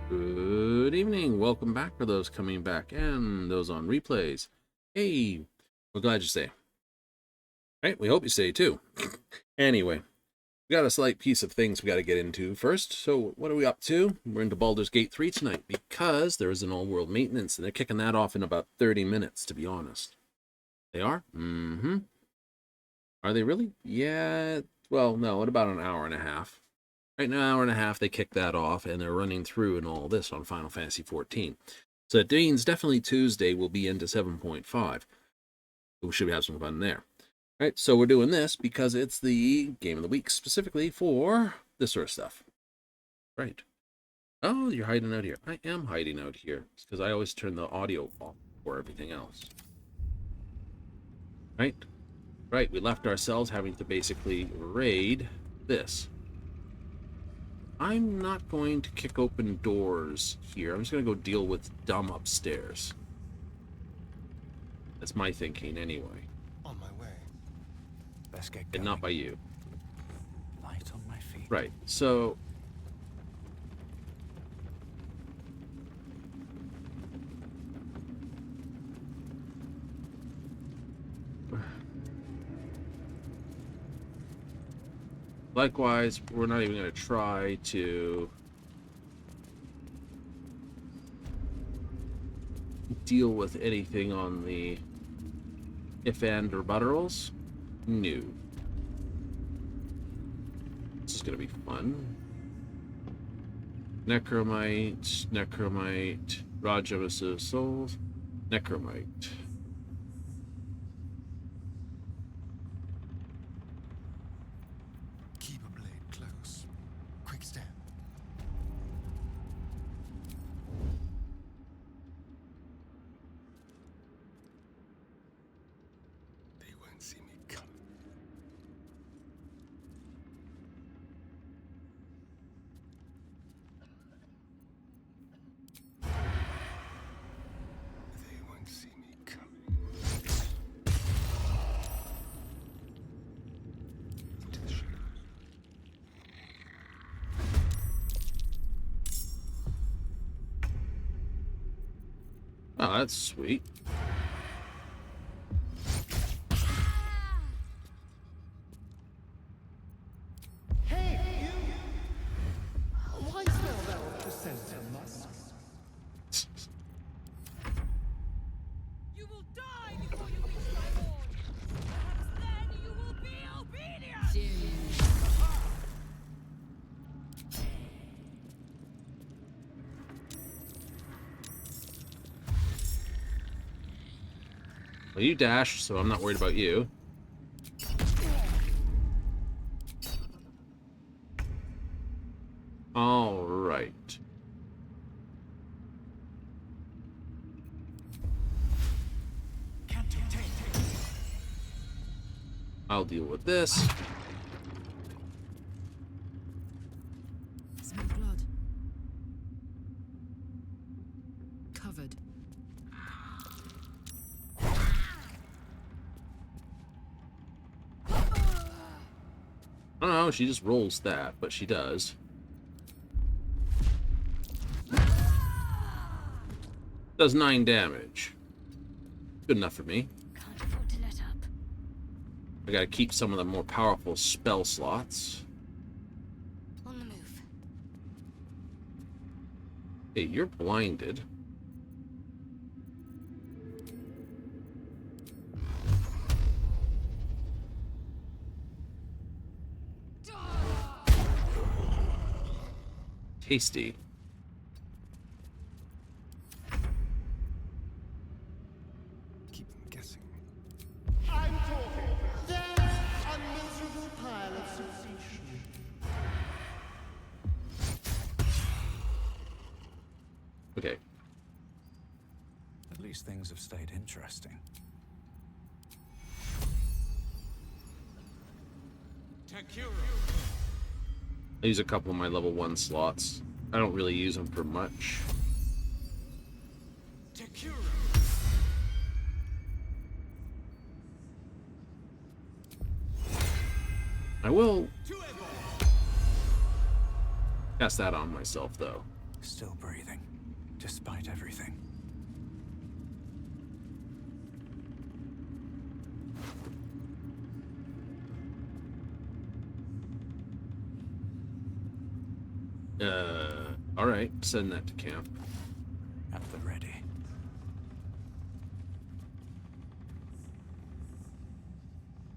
Good evening. Welcome back for those coming back and those on replays. Hey, we're glad you stay. Right? We hope you stay too. Anyway, we got a slight piece of things we got to get into first. So what are we up to? We're into Baldur's Gate 3 tonight because there is an all-world maintenance and they're kicking that off in about 30 minutes, to be honest. They are? Mm-hmm. Are they really? Yeah. Well, no, in about an hour and a half. Right now, an hour and a half, they kick that off, and they're running through and all this on Final Fantasy XIV. So it means definitely Tuesday we'll be into 7.5. We should have some fun there. All right, so we're doing this because it's the game of the week, specifically for this sort of stuff. Right. Oh, you're hiding out here. I am hiding out here. It's because I always turn the audio off for everything else. Right? Right, we left ourselves having to basically raid this. I'm not going to kick open doors here. I'm just going to go deal with dumb upstairs. That's my thinking, anyway. On my way. Best get going. And not by you. Light on my feet. Right, so... Likewise, we're not even going to try to deal with anything on the if and rebuttals. No. This is going to be fun. Necromite, Raja of Souls, Necromite. Oh, that's sweet. Hey, you! Why smell that placenta musk? You will die before you reach my board. Perhaps then you will be obedient. Well, you dashed, so I'm not worried about you. All right. I'll deal with this. Smell blood. Covered. I don't know, she just rolls that, but she does. Does 9 damage. Good enough for me. Can't afford to let up. I gotta keep some of the more powerful spell slots. On the move. Hey, you're blinded. Tasty. Keep them guessing. I'm talking. There's a miserable pile of sensation. Okay. At least things have stayed interesting. I use a couple of my level 1 slots. I don't really use them for much. I will cast that on myself, though. Still breathing, despite everything. Alright, send that to camp. At the ready.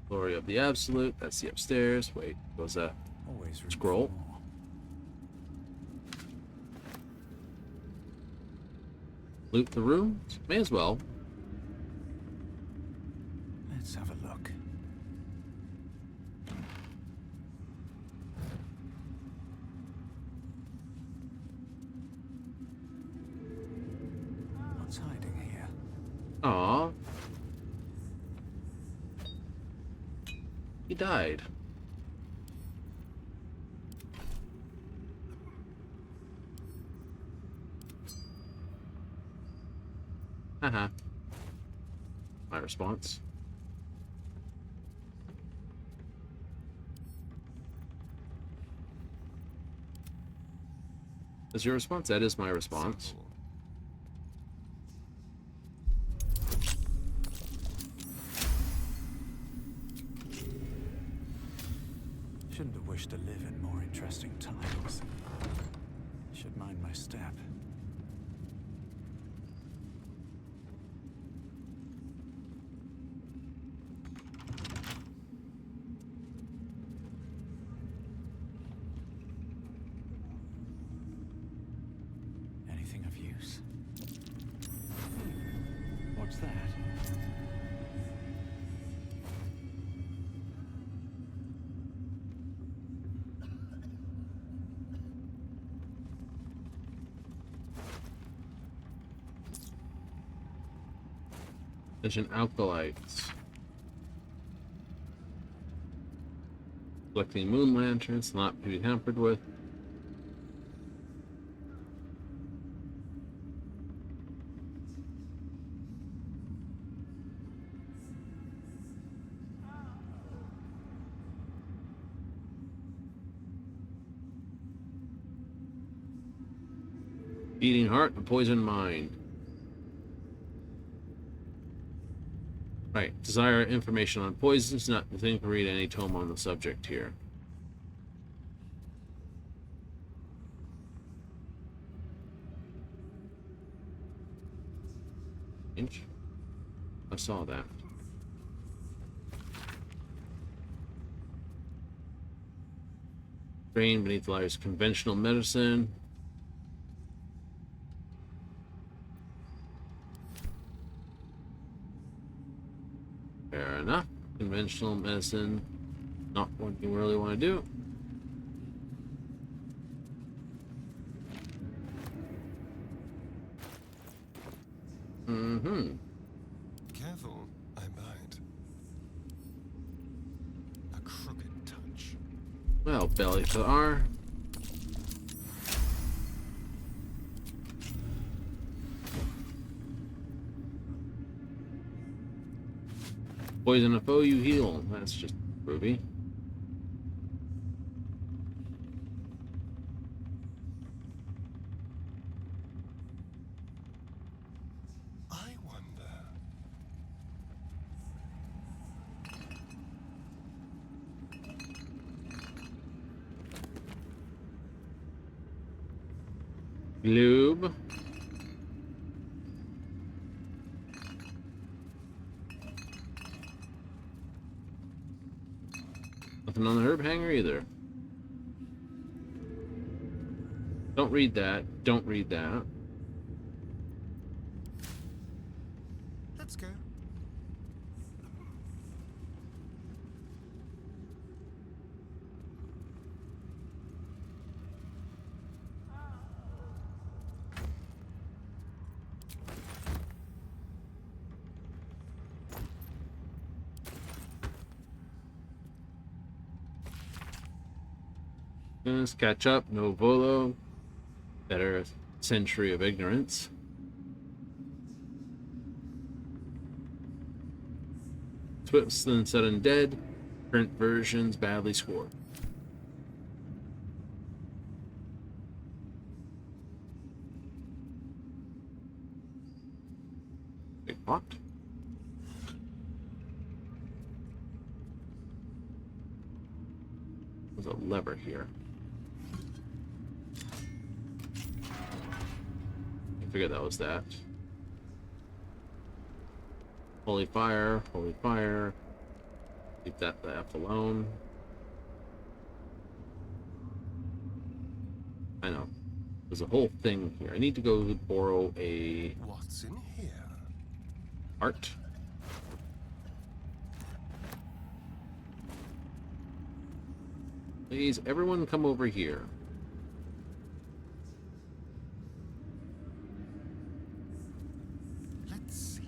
Glory of the Absolute, that's the upstairs. Wait, what was that? Always room Scroll. for more. Loot the room? May as well. Let's have a look. What's hiding here? Aw. He died. Haha. My response. Is your response? That is my response. Shouldn't have wished to live in more interesting times. Should mind my step. Anything of use? What's that? Vision alkalites. Collecting moon lanterns, not to be tampered with. Beating heart, a poisoned mind. Right. Desire information on poisons, not the thing to read any tome on the subject here. Inch? I saw that. Drain beneath the layers of conventional medicine. Fair enough. Conventional medicine, not what you really want to do. Mm-hmm. Careful, I bite. A crooked touch. Well, belly to R. Poison a foe, you heal. That's just groovy. I wonder. Lube. Nothing on the herb hanger either. Don't read that. Don't read that. Let's go. Let's catch up. No volo. Better century of ignorance. Swift than sudden dead. Print versions badly scored. What? There's a lever here. I figured that was that. Holy fire, holy fire. Leave that the F alone. I know. There's a whole thing here. I need to go borrow a What's in here? art. Please, everyone come over here. Let's see.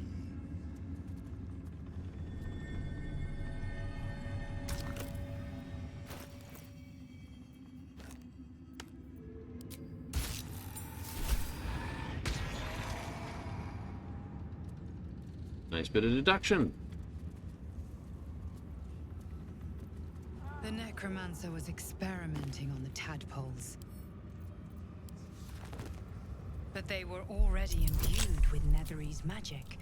Nice bit of deduction. The necromancer was experimenting on the tadpoles. But they were already imbued with Nethery's magic.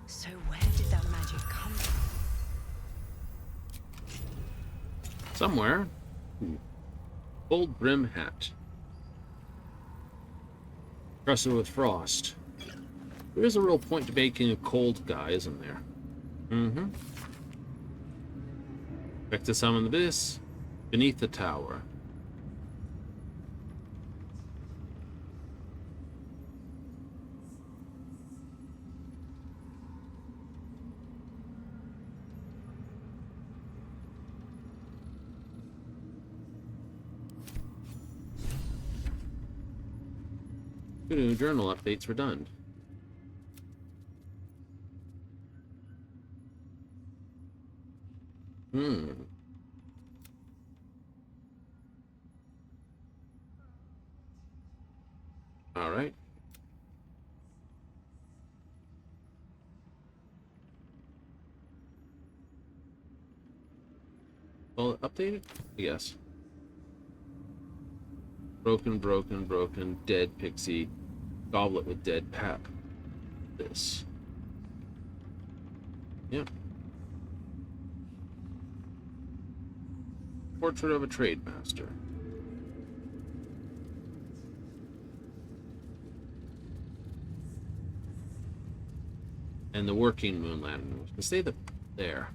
So where did that magic come from? Somewhere. Gold brim hat. Dresser with frost. There is a real point to making a cold guy, isn't there? Mm-hmm. Expect to summon the abyss beneath the tower. New journal updates were done. All right. Well, updated? Yes. Broken, broken, broken, dead pixie, goblet with dead pap. This. Yep. Portrait of a trade master. And the working moon lantern. I was gonna say there.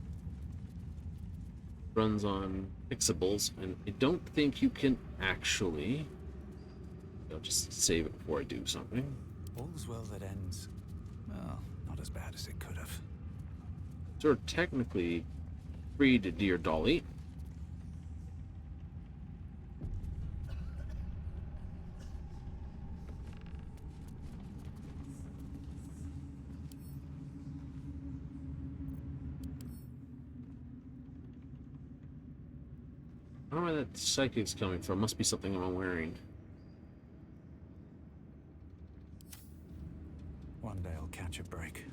Runs on fixables, and I don't think you can actually. I'll just save it before I do something. All's well that ends. Well, not as bad as it could have. So we're technically free to Dear Dolly. I don't know where that psychic's coming from. Must be something I'm wearing. One day I'll catch a break.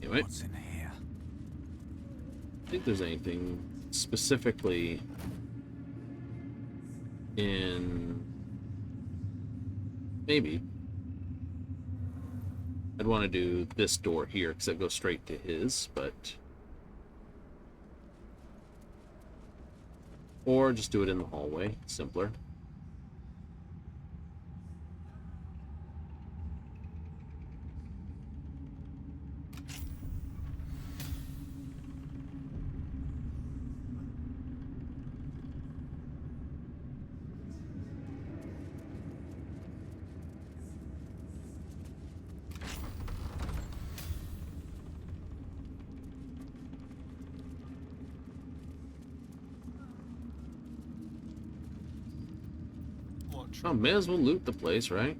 Anyway, What's in here? I think there's anything specifically in. Maybe. I'd want to do this door here because it goes straight to his, but. Or just do it in the hallway. Simpler. Oh, may as well loot the place, right?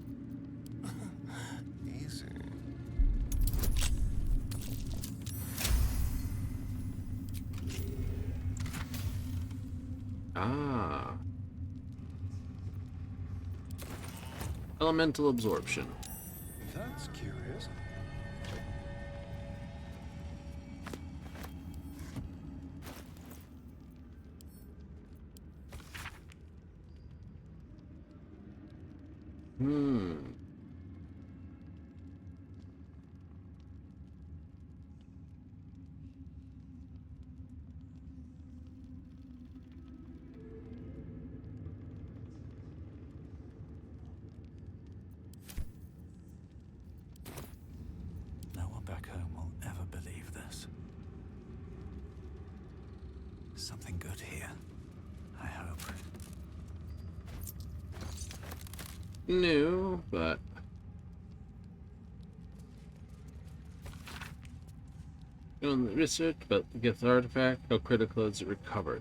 Easy. Ah. Elemental absorption. That's curious. No one back home will ever believe this. Something good here, I hope. No, but on the research about the gift artifact, how critical is it recovered?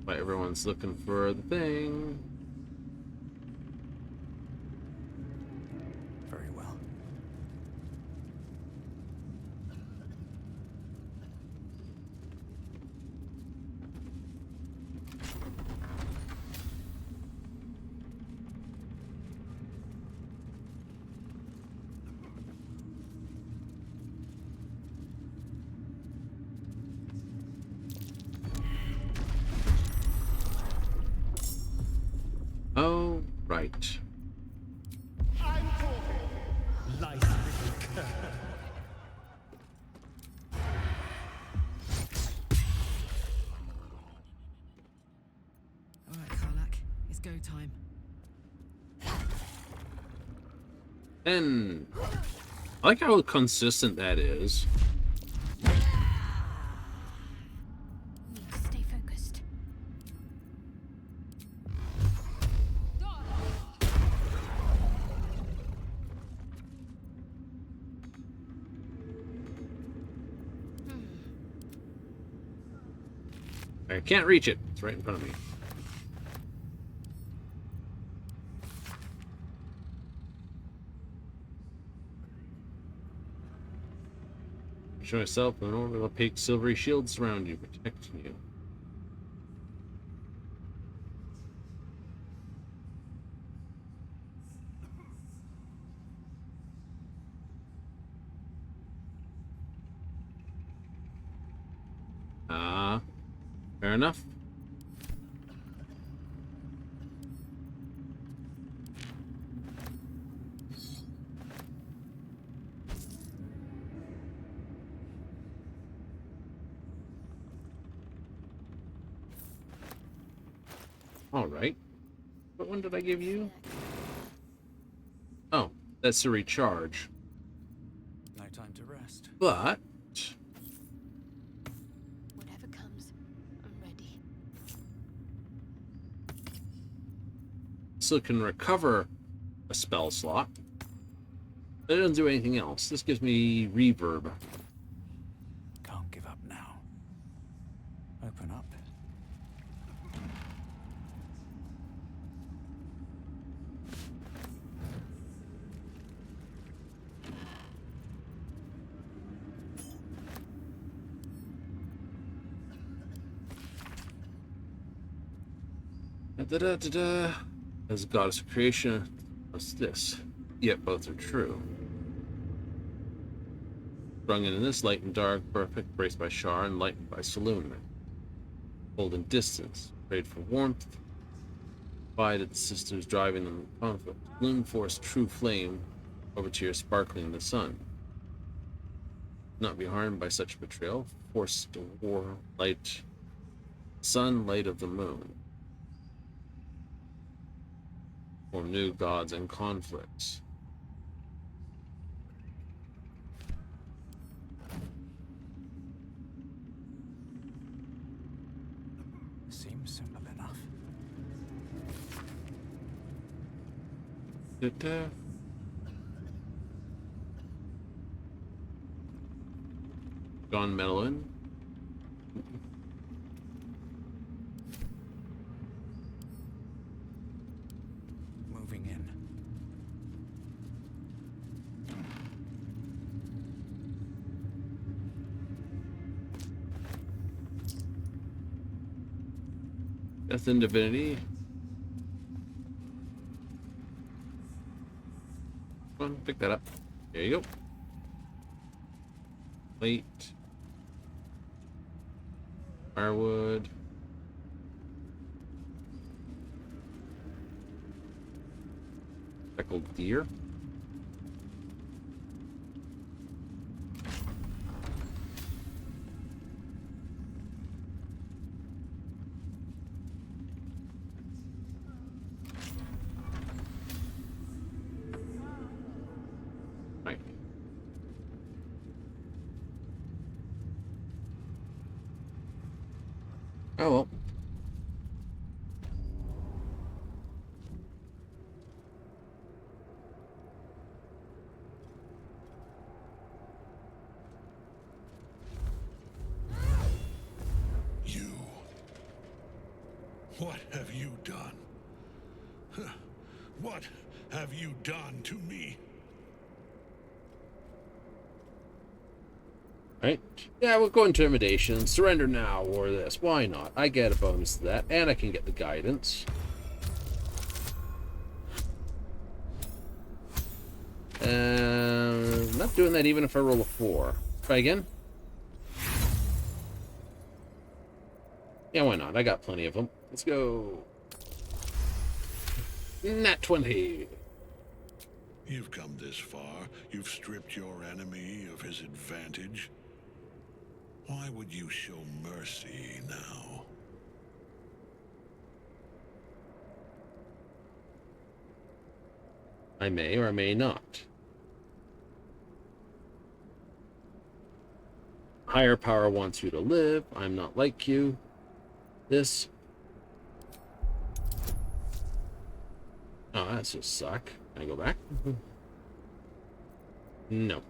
Why everyone's looking for the thing? Very well. Oh, right. I'm talking. Nice little girl. All right, Karlak, it's go time. And I like how consistent that is. Need to stay focused. I can't reach it. It's right in front of me. Show myself an order of opaque silvery shield surround you, protecting you. Fair enough. All right. What one did I give you? Oh, that's to recharge. No time to rest. But Whatever comes, I'm ready. still can recover a spell slot. But it doesn't do anything else. This gives me reverb. Can't give up now. Open up. Da-da-da-da-da. As a goddess of creation, what's this? Yet both are true. Sprung in this light and dark, perfect, braced by Shar and lightened by Saloon. Hold in distance, prayed for warmth, divided the sisters driving them in conflict. Gloom forced true flame over to your sparkling in the sun. Not be harmed by such betrayal, forced to war light, sun, light of the moon. Form new gods and conflicts. Seems simple enough. Da-da. Gone Mellowin. Moving in. Death and Divinity. Come on, pick that up. There you go. Plate. Firewood. Speckled deer. Right. Oh well. You. What have you done? Huh. What have you done to me? Right? Yeah, we'll go intimidation. Surrender now or this. Why not? I get a bonus to that, and I can get the guidance. Not doing that even if I roll a 4. Try again. Yeah, why not? I got plenty of them. Let's go. Nat 20. You've come this far. You've stripped your enemy of his advantage. Why would you show mercy now? I may or I may not. Higher power wants you to live. I'm not like you. This. Oh, that's just suck. Can I go back? No.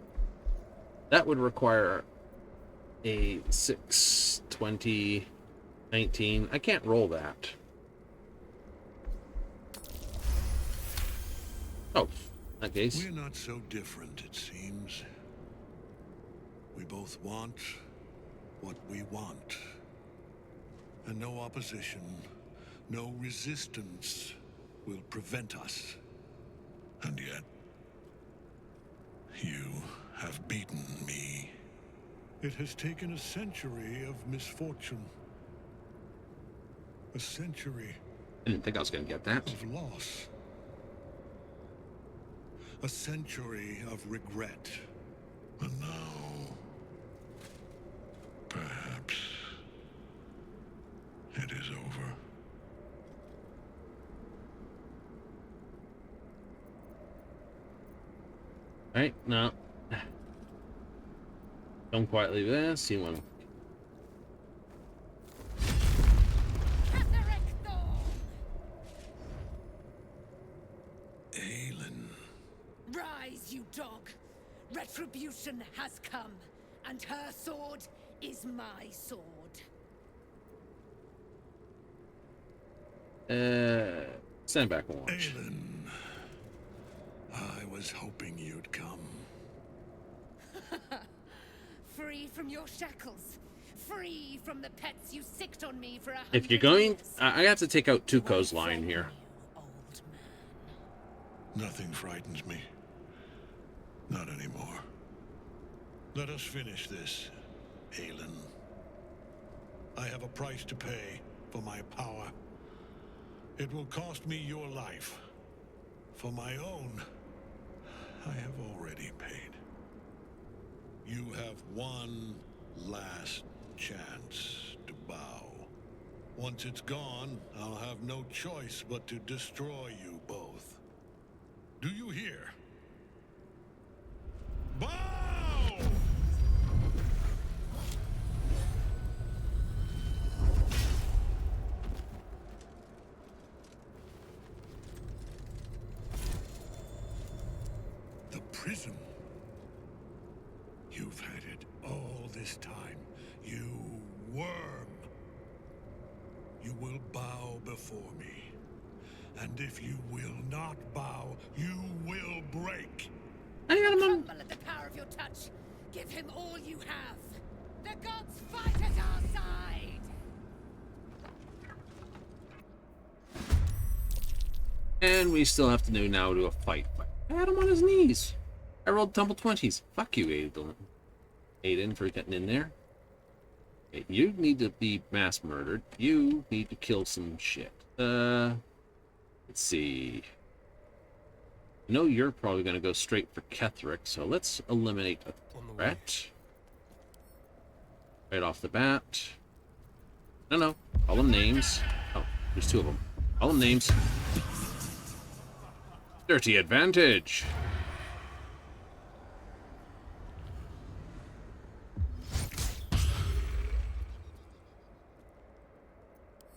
That would require a 6, 20, 19. I can't roll that. Oh, in that case. We're not so different, it seems. We both want what we want. And no opposition, no resistance will prevent us. And yet, you have beaten me. It has taken a century of misfortune. A century I didn't think I was going to get that. of loss. A century of regret. And now, perhaps, it is over. Right? No. Don't quite leave this. You want Aelin. Rise, you dog. Retribution has come, and her sword is my sword. stand back and watch. Aelin. I was hoping you'd come. Free from your shackles. Free from the pets you sicked on me for 100 If you're going, years. I have to take out Tuco's Why line from here. you, old man? Nothing frightens me. Not anymore. Let us finish this, Aelin. I have a price to pay for my power. It will cost me your life. For my own, I have already paid. You have one last chance to bow. Once it's gone, I'll have no choice but to destroy you both. Do you hear? Bow! The prism. You've had it all this time, you worm. You will bow before me. And if you will not bow, you will break. I got him on. Tremble at the power of your touch. Give him all you have. The gods fight at our side. And we still have to now do a fight. I had him on his knees. I rolled tumble 20s. Fuck you, Aiden, for getting in there. Okay, you need to be mass murdered. You need to kill some shit. Let's see. I know you're probably going to go straight for Ketheric, so let's eliminate a On the way. threat. Right off the bat. No. Call them names. Oh, there's two of them. Call them names. Dirty advantage.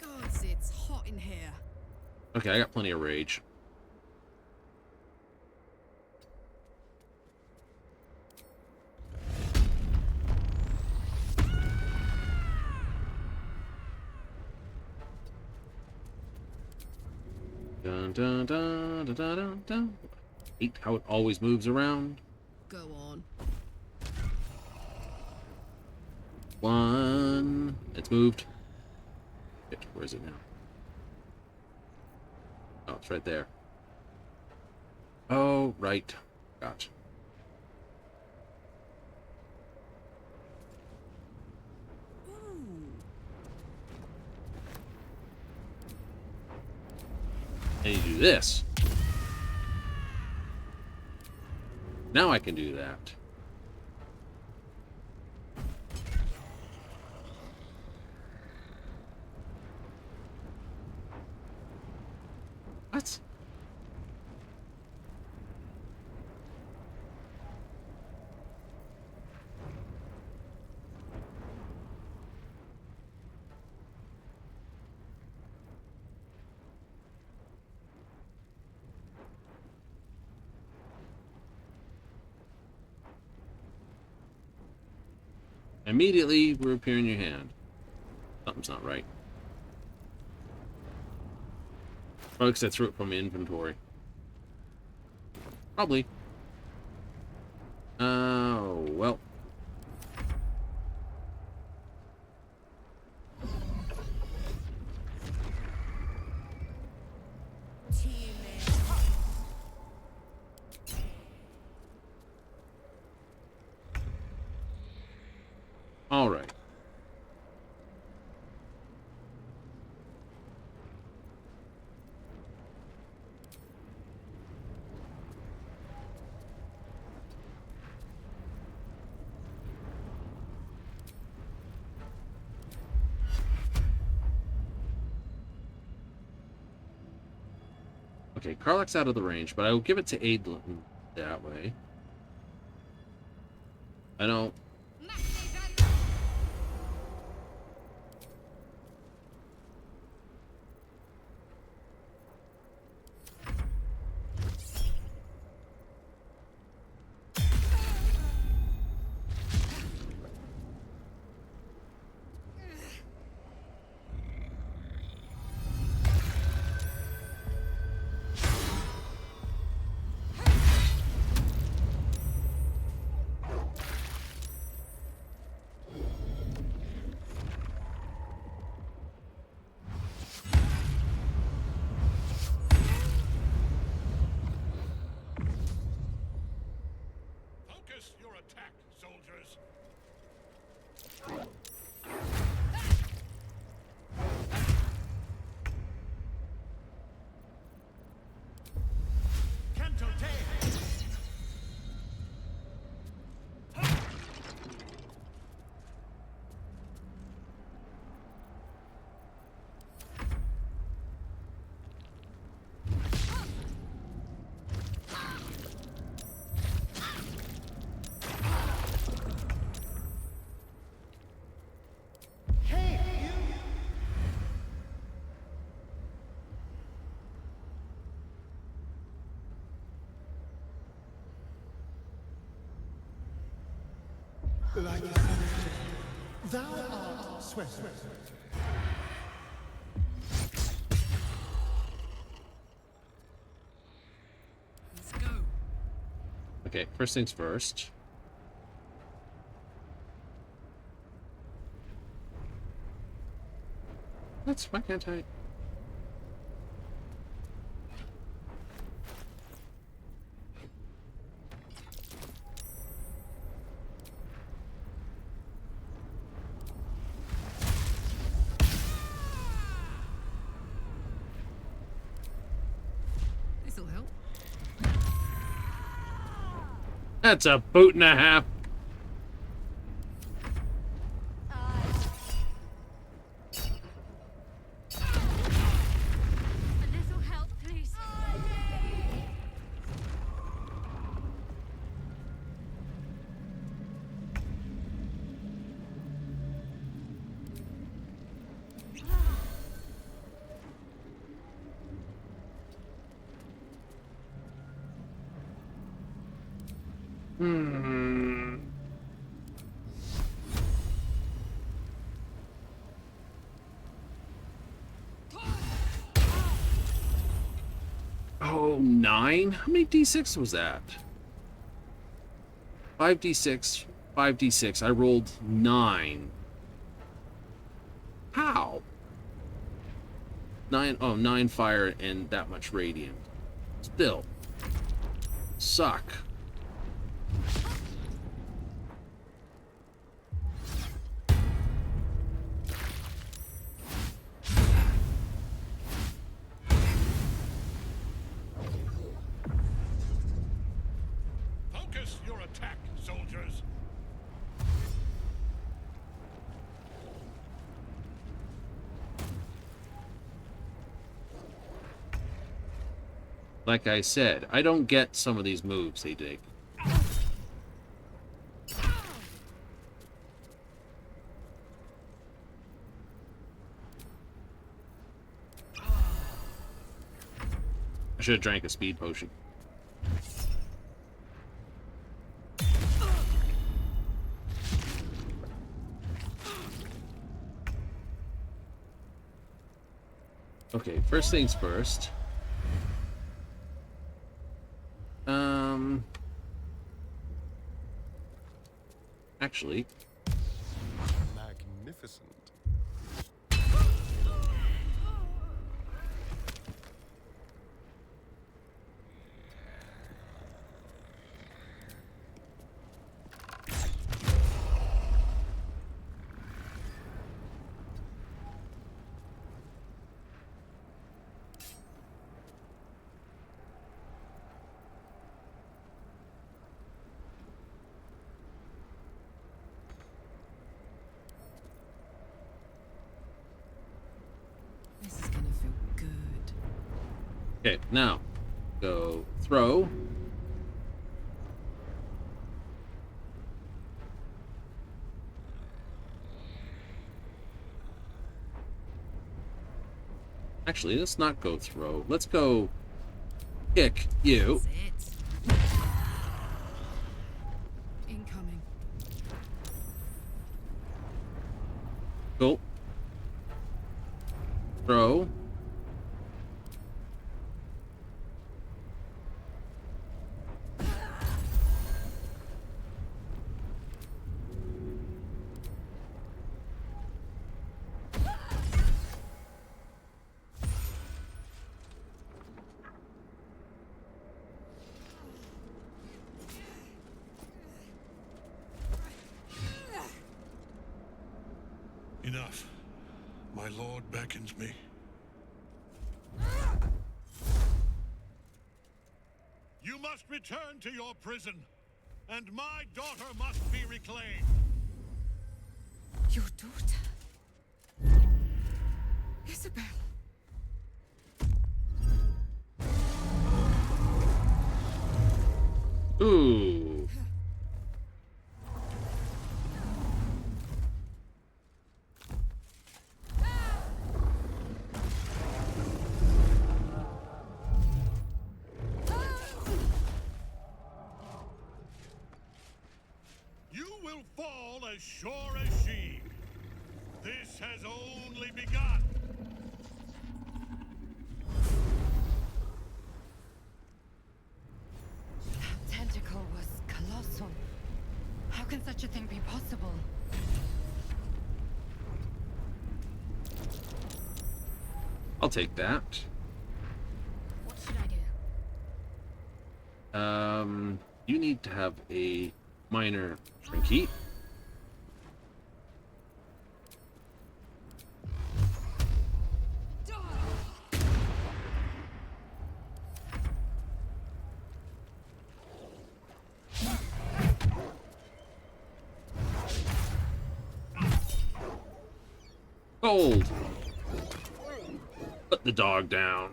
Gods, it's hot in here. Okay, I got plenty of rage. Dun dun dun dun dun dun dun. Hate how it always moves around. Go on. One. It's moved. Shit, where is it now? Oh, it's right there. Oh, right. Gotcha. And you do this. Now I can do that. What? Immediately reappear in your hand. Something's not right. Probably because I threw it from my inventory. Probably. Oh, well. All right. Okay, Karlach's out of the range, but I will give it to Aidlin that way. I know. Focus your attack, soldiers. Canto Te! Like a cemetery, thou art swept. Let's go. Okay, first things first. Why can't I? This'll help. That's a boot and a half. A little help, please. Hmm. Oh, 9? How many d6 was that? 5d6, 5d6. I rolled 9. How? 9, oh, 9 fire and that much radiant. Still. Suck. Focus your attack, soldiers. Like I said, I don't get some of these moves they take. I should have drank a speed potion. Okay, first things first. Actually, Magnificent. This is gonna feel good. okay, now go throw. Actually, let's not go throw. Let's go kick you. That's it. Incoming. Cool. Throw. Enough. My lord beckons me. You must return to your prison, and my daughter must be reclaimed. Your daughter. Isabel. Ooh. You will fall as sure as she. This has only begun. That tentacle was colossal. How can such a thing be possible? I'll take that. What should I do? You need to have a minor trinket. cold. Put the dog down.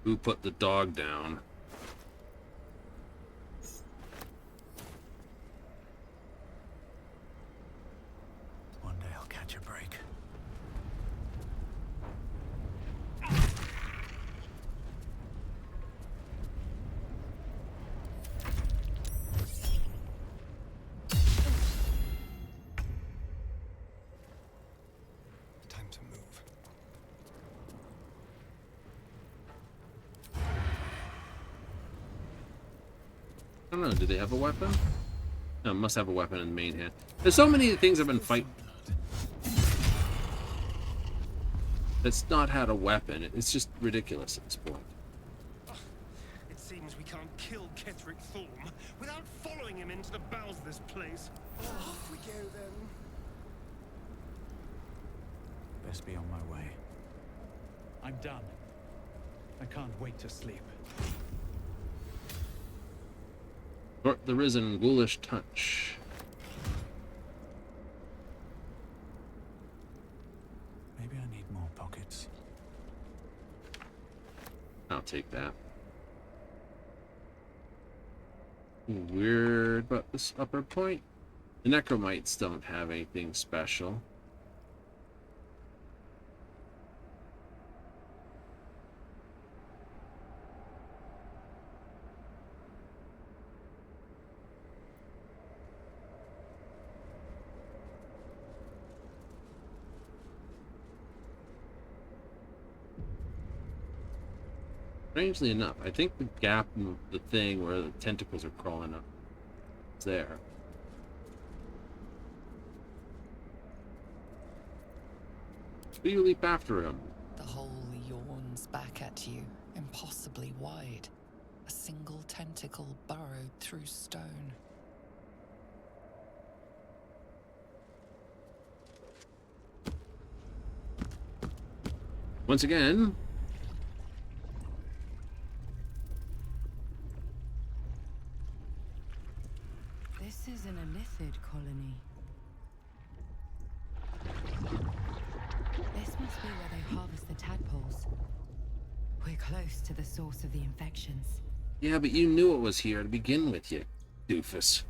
Who put the dog down? One day I'll catch a break. Time to move. I don't know, do they have a weapon? No, must have a weapon in the main hand. There's so many things I've been fighting that's not had a weapon. It's just ridiculous at this point. It seems we can't kill Cleric Thorm without following him into the bowels of this place. Off we go then. Best be on my way. I'm done. I can't wait to sleep. Thwart the risen ghoulish touch. Maybe I need more pockets. I'll take that. Weird about this upper point. The necromites don't have anything special. Strangely enough, I think the gap in the thing where the tentacles are crawling up is there. Do you leap after him? The hole yawns back at you, impossibly wide. A single tentacle burrowed through stone. Once again, This is an Elithid colony. This must be where they harvest the tadpoles. We're close to the source of the infections. yeah, but you knew it was here to begin with, you doofus.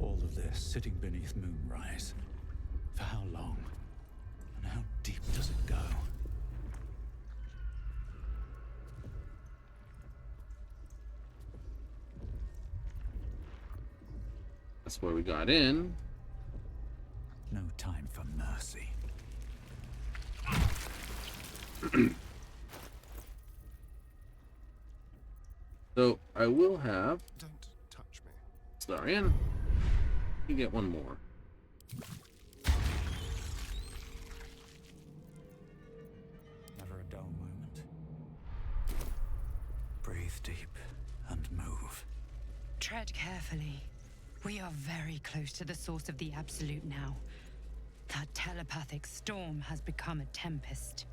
All of this sitting beneath moonrise. For how long? And how deep does it go? That's where we got in. No time for mercy. So I will have Don't touch me. Starian. You get one more. Never a dull moment. Breathe deep and move. Tread carefully. We are very close to the source of the Absolute now. That telepathic storm has become a tempest.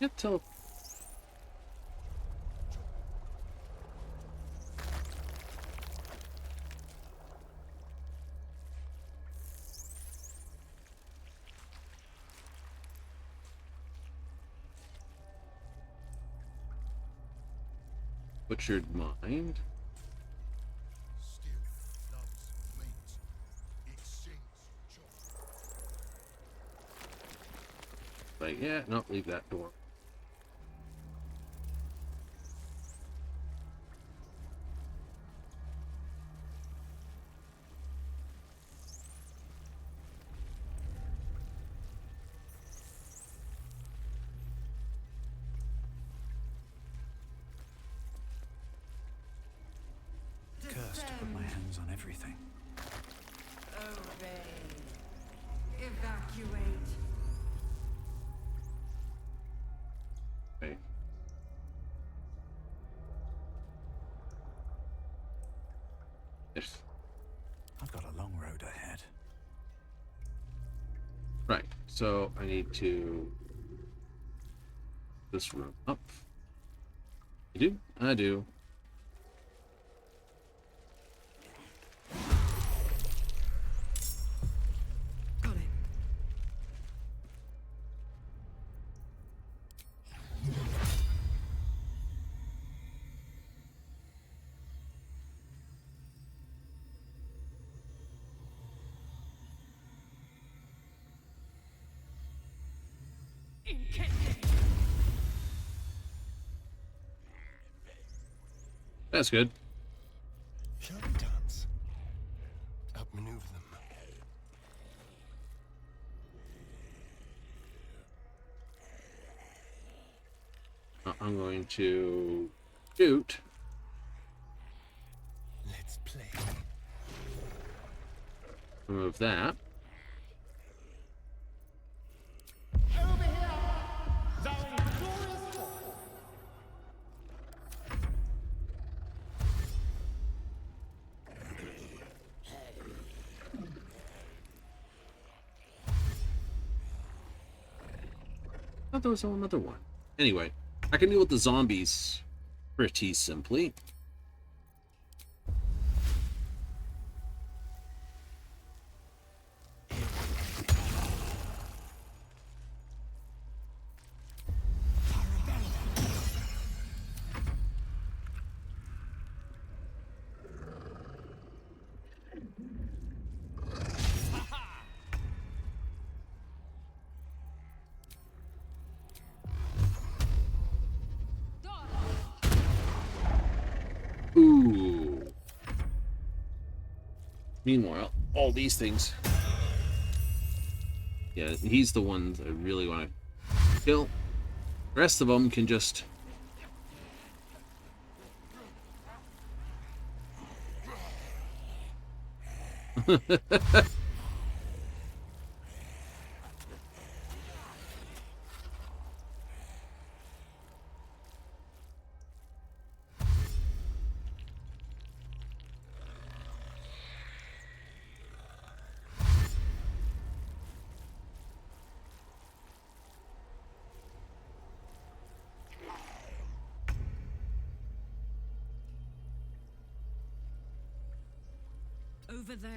Yeah, tell. Butchered mind. Still loves meat. It sings joy. Like, yeah, no, leave that door. Cursed to put my hands on everything. Obey. Evacuate. Okay. Yes. I've got a long road ahead. Right. So I need to this room up. You do? I do. Got it. That's good. Shall we dance? Outmaneuver them. I'm going to shoot. Let's play. Remove that. I thought there was another one. Anyway, I can deal with the zombies pretty simply. Ooh. Meanwhile, all these things. Yeah, he's the one I really want to kill. The rest of them can just... Over there.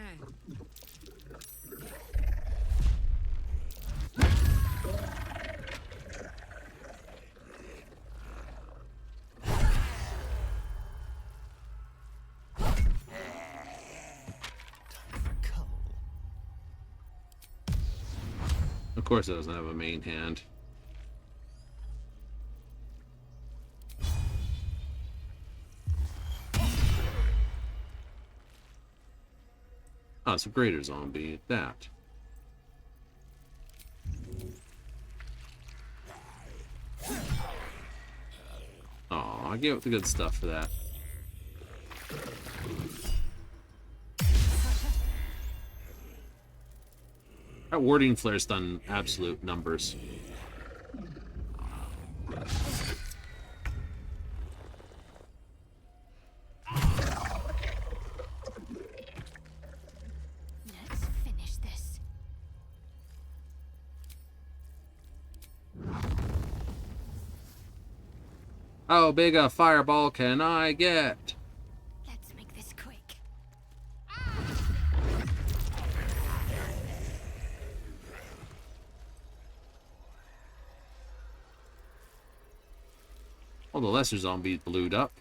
Of course it doesn't have a main hand. Oh, it's a greater zombie at that. Oh, I gave up the good stuff for that. That warding flare's done absolute numbers. Let's finish this. How big a fireball can I get? Let's make this quick. All the lesser zombies blued up.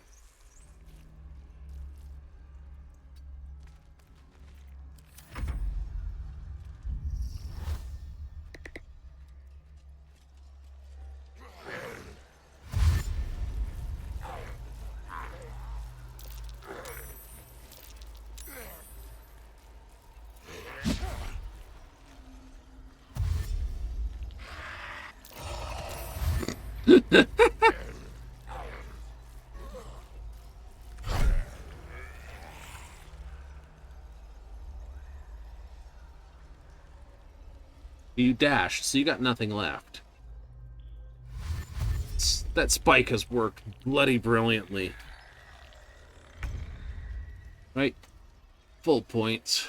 You dash, so you got nothing left. That spike has worked bloody brilliantly. Right? Full points.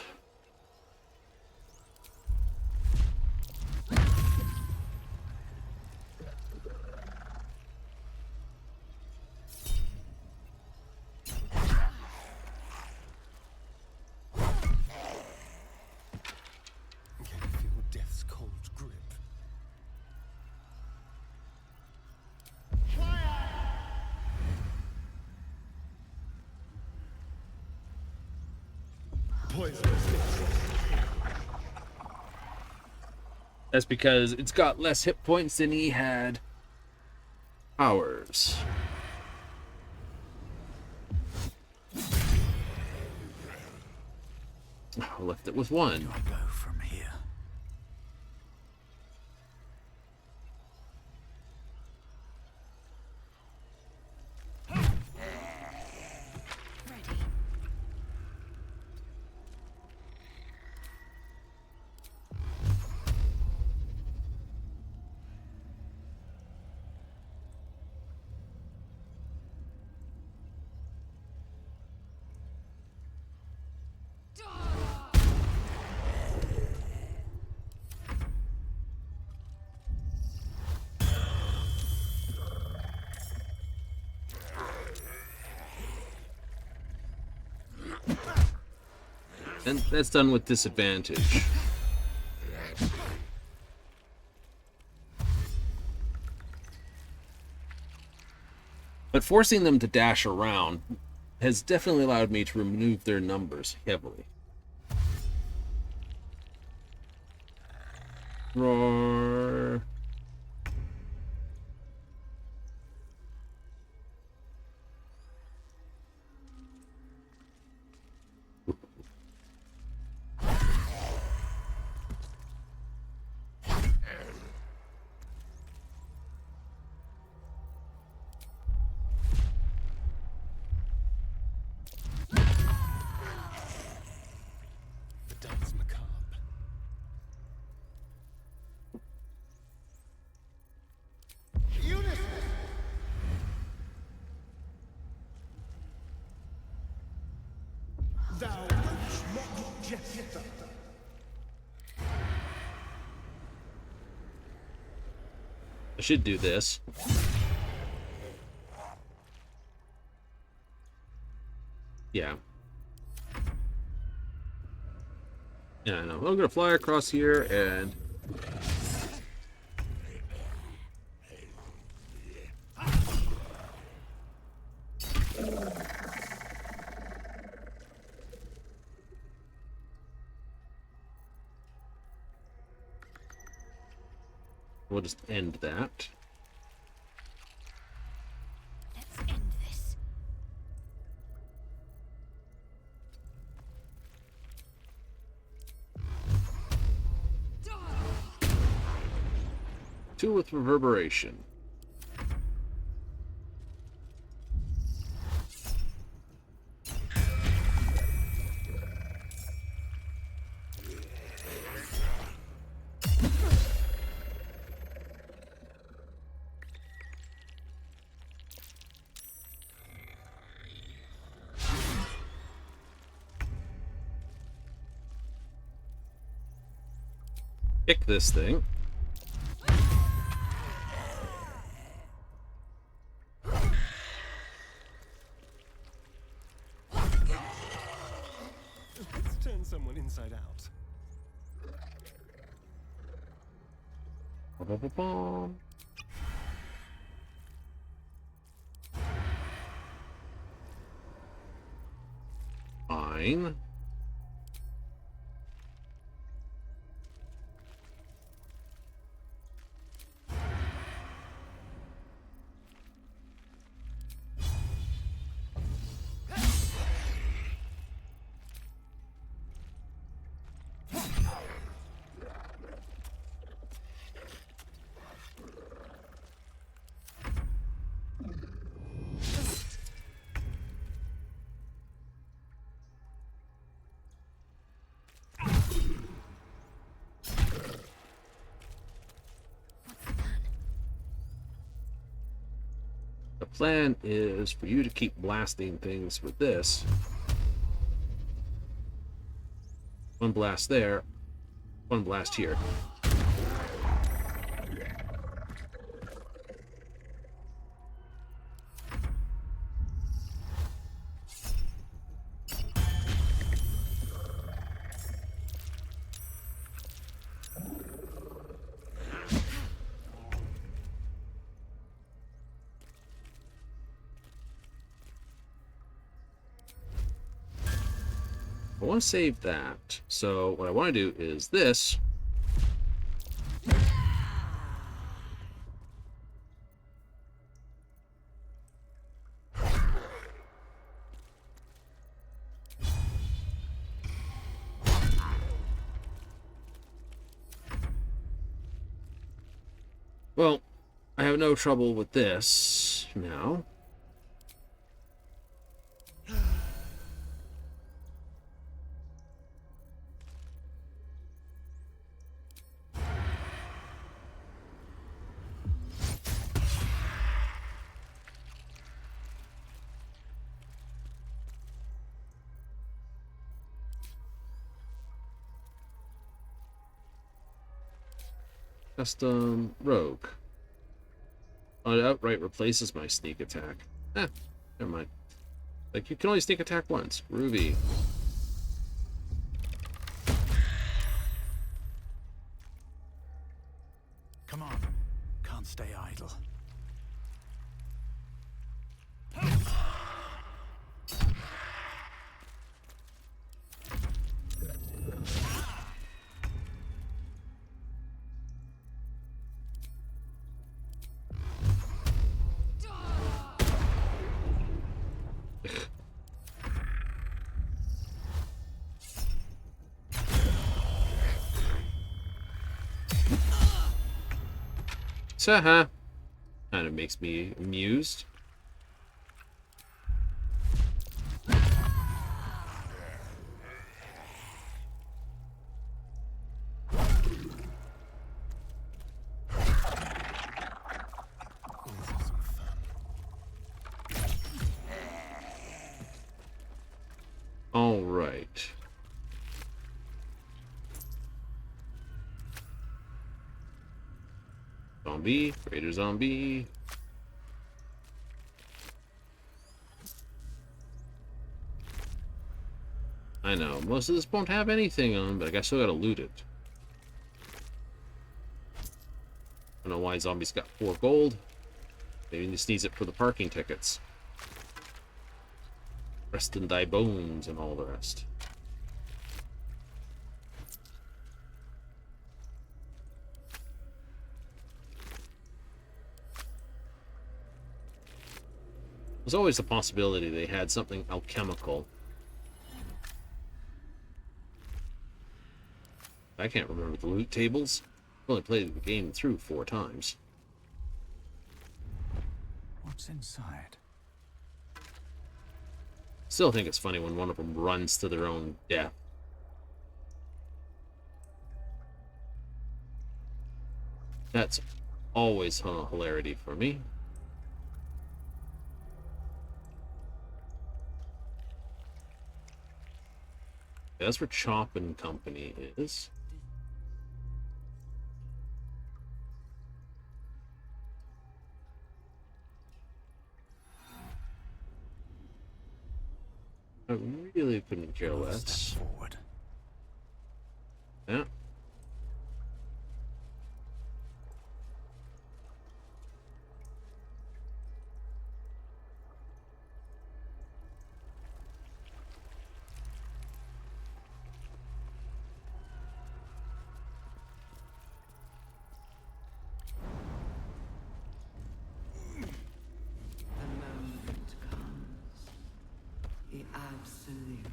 poisonous. That's because it's got less hit points than he had powers. I left it with one. Do I go from here? Ready. And that's done with disadvantage. But forcing them to dash around has definitely allowed me to remove their numbers heavily. Roar. The dance macabre. Thou witch mock jester. I should do this. Yeah. Yeah, I know. I'm gonna fly across here and we'll just end that. Let's end this. Two with reverberation. Kick this thing. Let's turn someone inside out. Ba-ba-ba-bum. Fine. The plan is for you to keep blasting things with this. One blast there, one blast here. I want to save that. So what I want to do is this. Well, I have no trouble with this now. Custom rogue. Oh, it outright replaces my sneak attack. Eh, never mind. Like, you can only sneak attack once. Ruby. Come on. Can't stay idle. Saha. Kind of makes me amused. All right. Zombie, Raider zombie. I know, most of this won't have anything on, but I still gotta loot it. I don't know why zombies got 4 gold. Maybe he just needs it for the parking tickets. Rest and thy bones and all the rest. There's always a possibility they had something alchemical. I can't remember the loot tables. I've only played the game through 4 times. What's inside? Still think it's funny when one of them runs to their own death. That's always a hilarity for me. That's where Chop and Company is. I really couldn't care Another less. step forward. Yeah. The moment comes. The absolute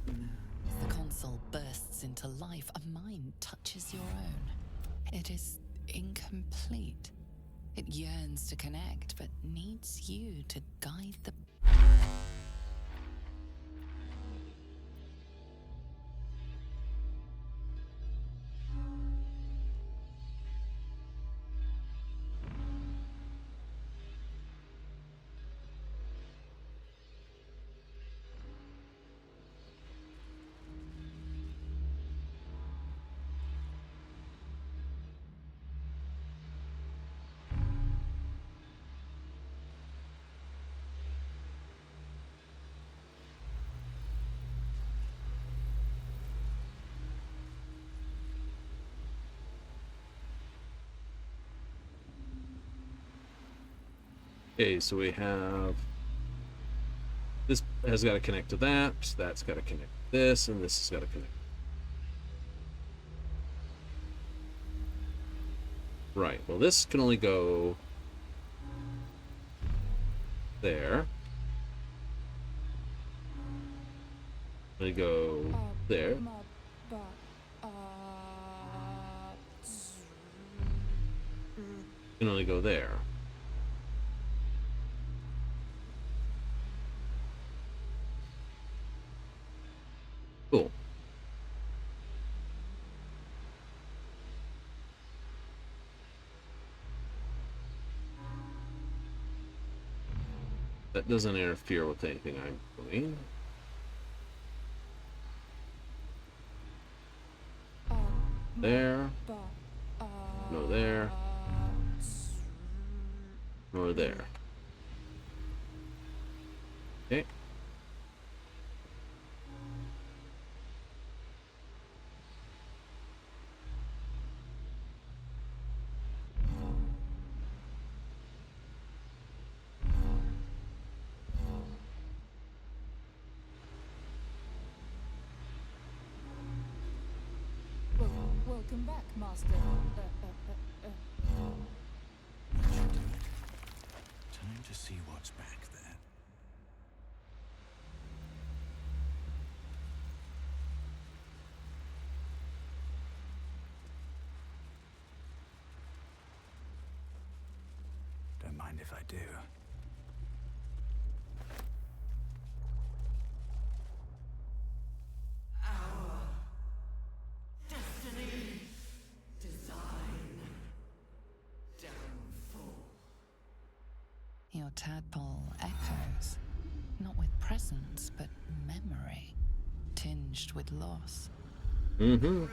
moment. The console bursts into life. A mind touches your own. It is incomplete. It yearns to connect, but needs you to guide the... Okay, so we have... This has got to connect to that. That's got to connect this, and this has got to connect. Right, well this can only go there. Let me go there. Can only go there. Cool. That doesn't interfere with anything I'm doing. There. No there. Nor there. Okay. Welcome back, Master. Time to see what's back there. Don't mind if I do. Your tadpole echoes, not with presence, but memory, tinged with loss. Mm-hmm.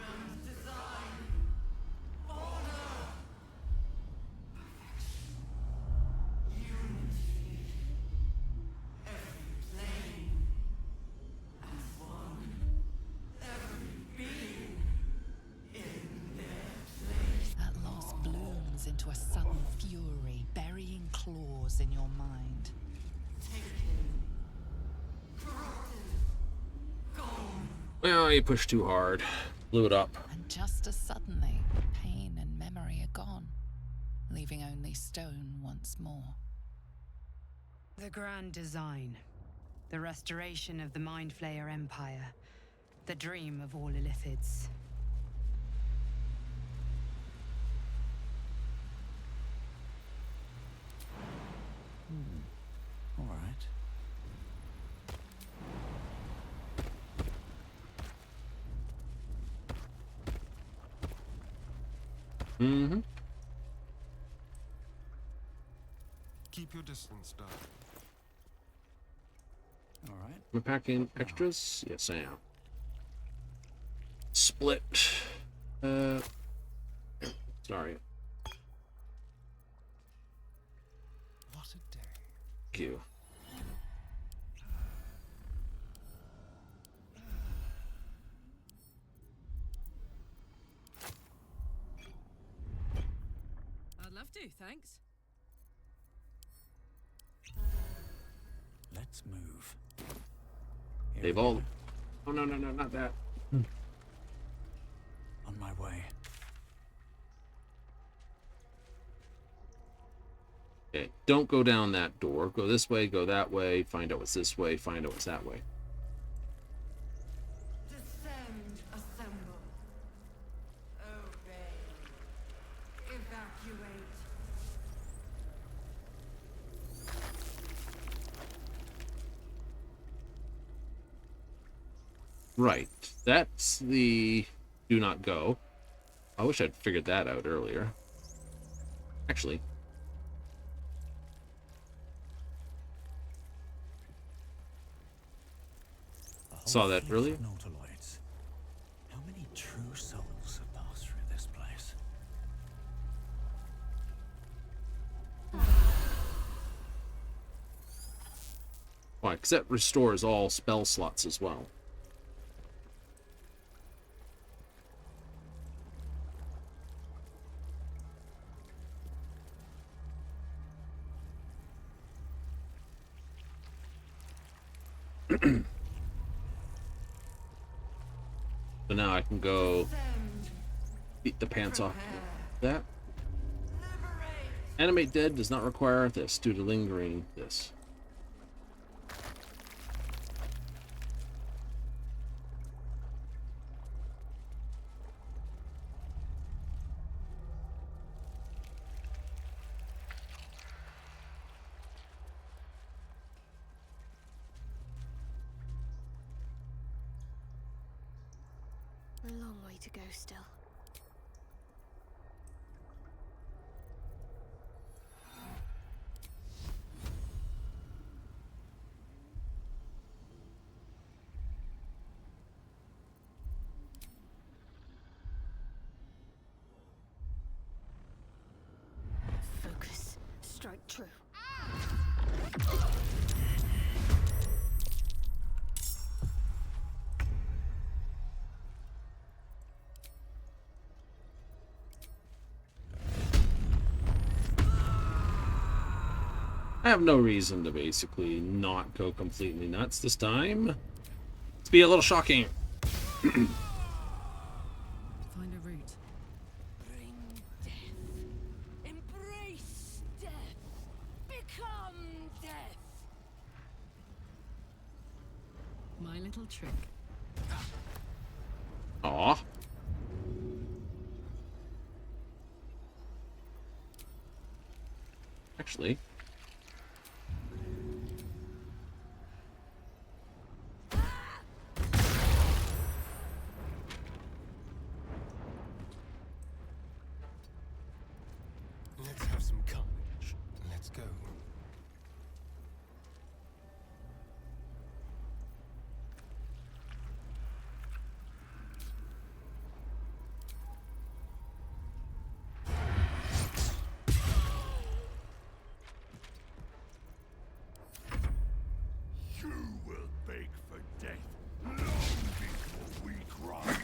That loss blooms into a sudden fury, burying claws in your mind. Well, you pushed too hard. Blew it up. And just as suddenly, pain and memory are gone, leaving only stone once more. The grand design. The restoration of the Mind Flayer Empire. The dream of all Illithids. All right. Mm-hmm. Keep your distance, darling. All right. Am I packing extras? Yes, I am. Split. Sorry. What a day. Thank you. I'd love to, thanks. Let's move. Here They've we all. go. Oh, no, no, no, not that. On my way. Okay, don't go down that door. Go this way, go that way, find out what's this way, find out what's that way. Descend, assemble. Obey. Evacuate. Right, that's the do not go. I wish I'd figured that out earlier. Actually, A whole saw that fleet earlier. of Nautiloids. How many true souls have passed through this place? Why? Because that restores all spell slots as well. So now I can go beat the pants off that. Animate dead does not require this due to lingering this. A long way to go still. Focus. Strike true. I have no reason to basically not go completely nuts this time. Let's be a little shocking. Find a route. Bring death. Embrace death. Become death. My little trick. Aw. Actually. Let's have some carnage. Let's go. You will beg for death long before we cry.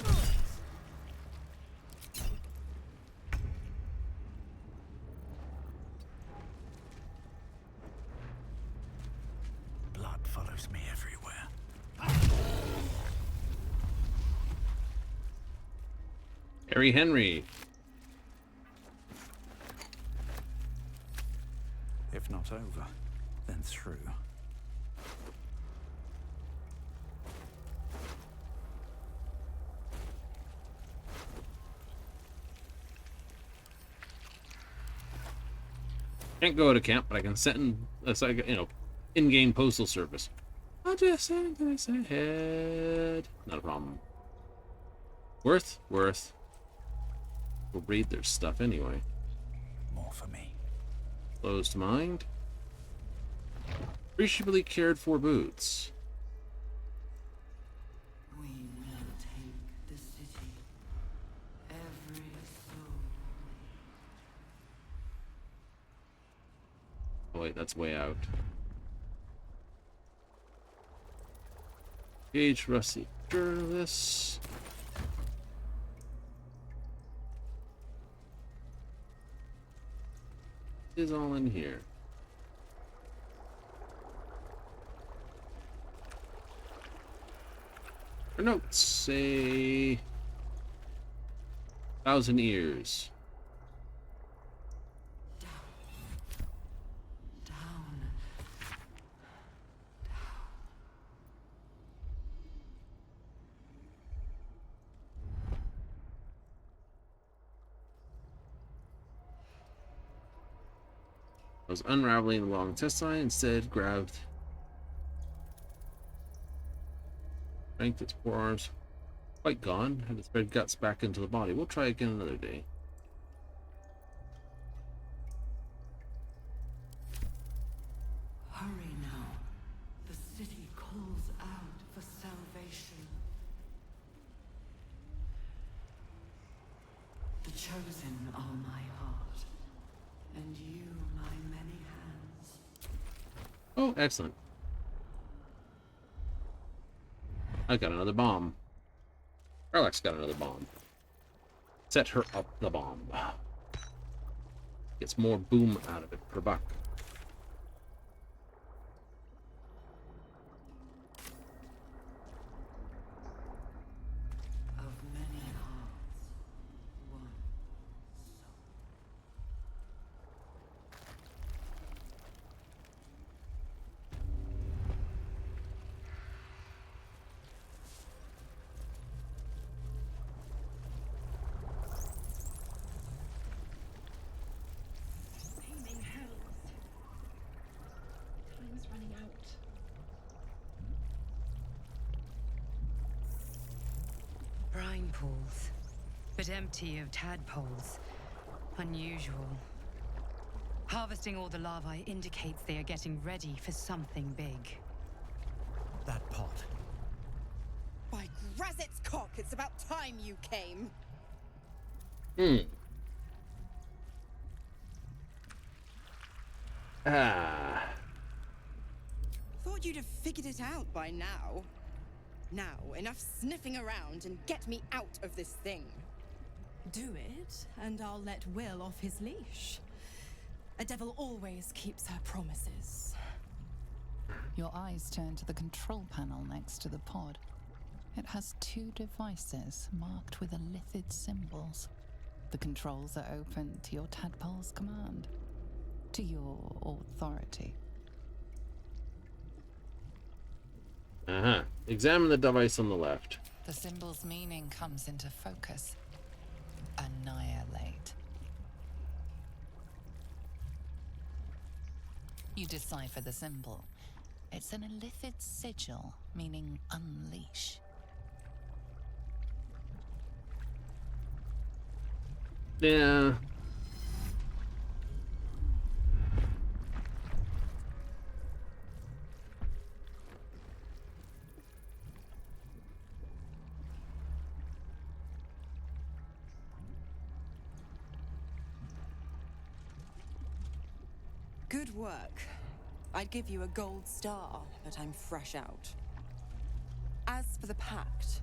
Blood follows me everywhere. Harry Henry. If not over, then through. Can't go to camp, but I can send, in-game postal service. I'll just send this ahead. Not a problem. Worth. We'll read their stuff anyway. More for me. Closed mind. Appreciably cared for boots. We will take the city. Every soul. Oh wait, that's way out. Gage Rusty Journalists. Is all in here. Her notes say 1,000 years. Down. I was unraveling the long intestine, instead grabbed strength its forearms. Quite gone. Had to spread guts back into the body. We'll try again another day. Hurry now. The city calls out for salvation. The chosen are my heart, and you my many hands. Oh, excellent. I got another bomb. Alex got another bomb. Set her up the bomb. Gets more boom out of it per buck. A pools, but empty of tadpoles. Unusual. Harvesting all the larvae indicates they are getting ready for something big. That pot. By Grazit's cock, it's about time you came. Thought you'd have figured it out by now. Now, enough sniffing around and get me out of this thing. Do it, and I'll let Will off his leash. A devil always keeps her promises. Your eyes turn to the control panel next to the pod. It has 2 devices marked with illithid symbols. The controls are open to your tadpole's command, to your authority. Examine the device on the left. The symbol's meaning comes into focus. Annihilate. You decipher the symbol. It's an illithid sigil, meaning unleash. Yeah. Good work. I'd give you a gold star, but I'm fresh out. As for the pact...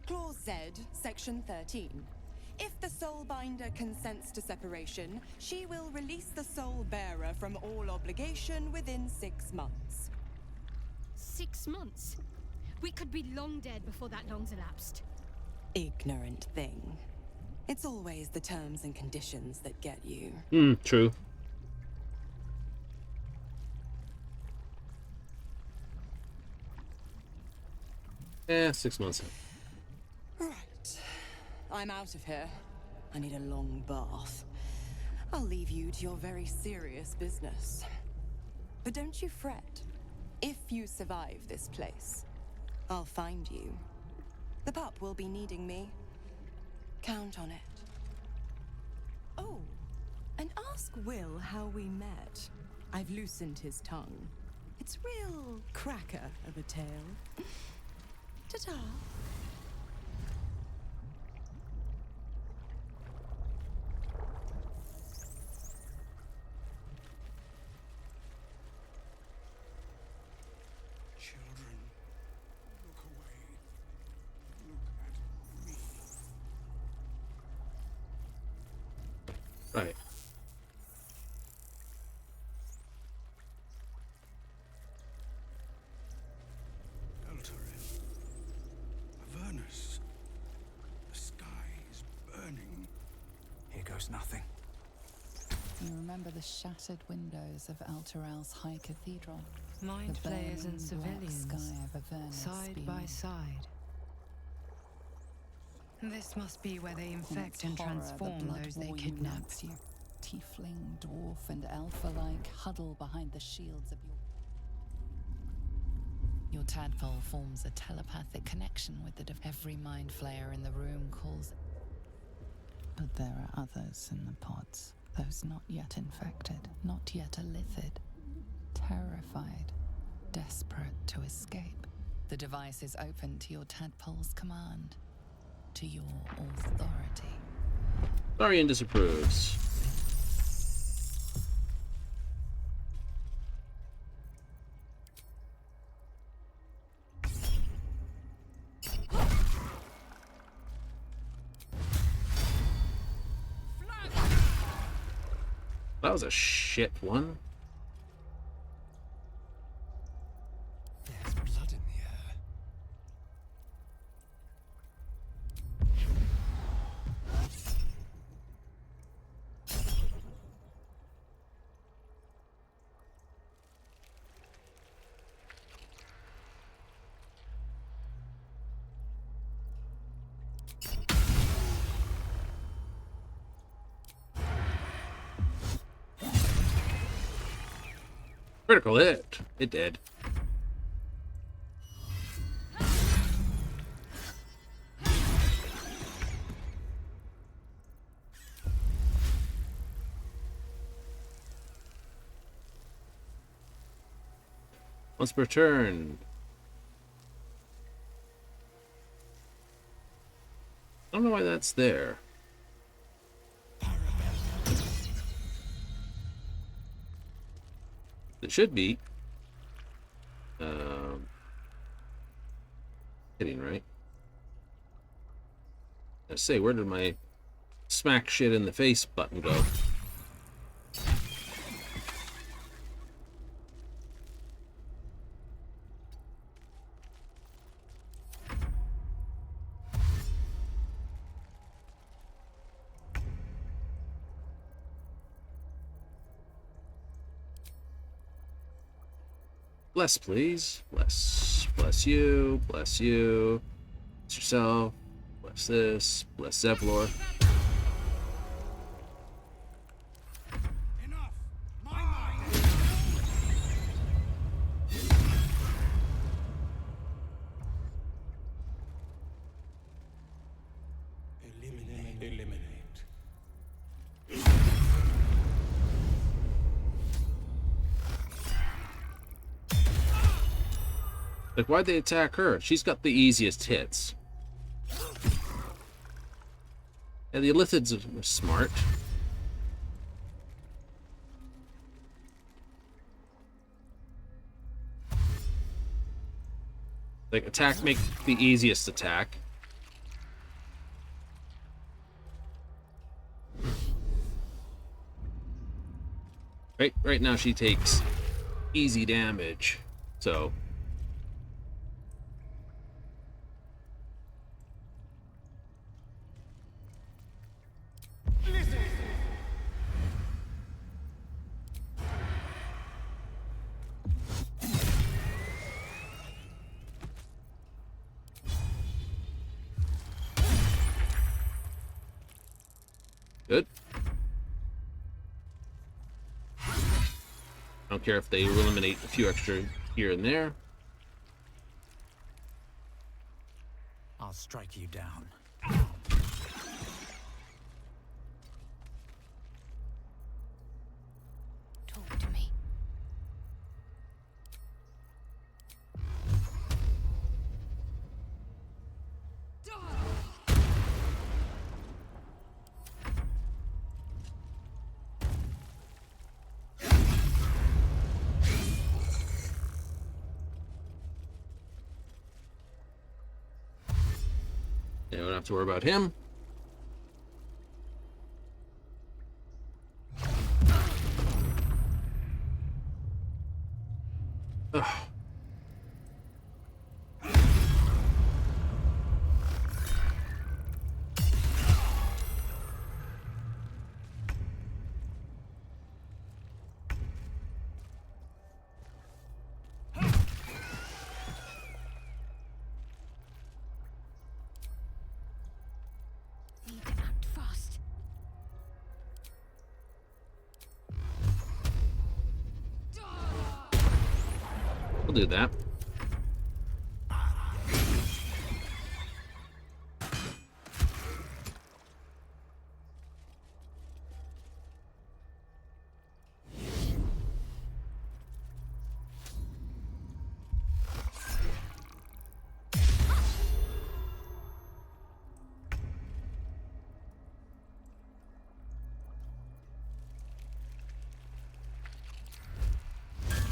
Clause Z, Section 13. If the Soulbinder consents to separation, she will release the Soul Bearer from all obligation within 6 months. 6 months? We could be long dead before that long's elapsed. Ignorant thing. It's always the terms and conditions that get you. True. Yeah, 6 months. Right. I'm out of here. I need a long bath. I'll leave you to your very serious business. But don't you fret. If you survive this place, I'll find you. The pup will be needing me. Count on it. Oh, and ask Will how we met. I've loosened his tongue. It's real cracker of a tale. Ta-ta. Children, look away. Look at me. Right. Avernus. The sky is burning. Here goes nothing. You remember the shattered windows of Alteral's High Cathedral? Mind The flayers and burning black civilians, sky of Avernus side by beaming. side. This must be where they In infect its and horror, transform the blood those they war kidnap. unites you. Tiefling, dwarf, and alpha-like huddle behind the shields of your tadpole forms a telepathic connection with the every mind flayer in the room calls. But there are others in the pods, those not yet infected, not yet illithid, terrified, desperate to escape. The device is open to your tadpole's command, to your authority. Tharian disapproves. That was a shit one. There's blood in the air. Critical hit. It did. Once per turn. I don't know why that's there. It should be. Hitting, right? I say, where did my smack shit in the face button go? Bless, please. Bless. Bless you. Bless you. Bless yourself. Bless this. Bless Zevlor. Like, why'd they attack her? She's got the easiest hits. And the Illithids are smart. Like, attack, make the easiest attack. Right now she takes easy damage, so... Good. I don't care if they eliminate a few extra here and there. I'll strike you down. Talk to me. You don't have to worry about him. Ugh. Need to act fast. We'll do that.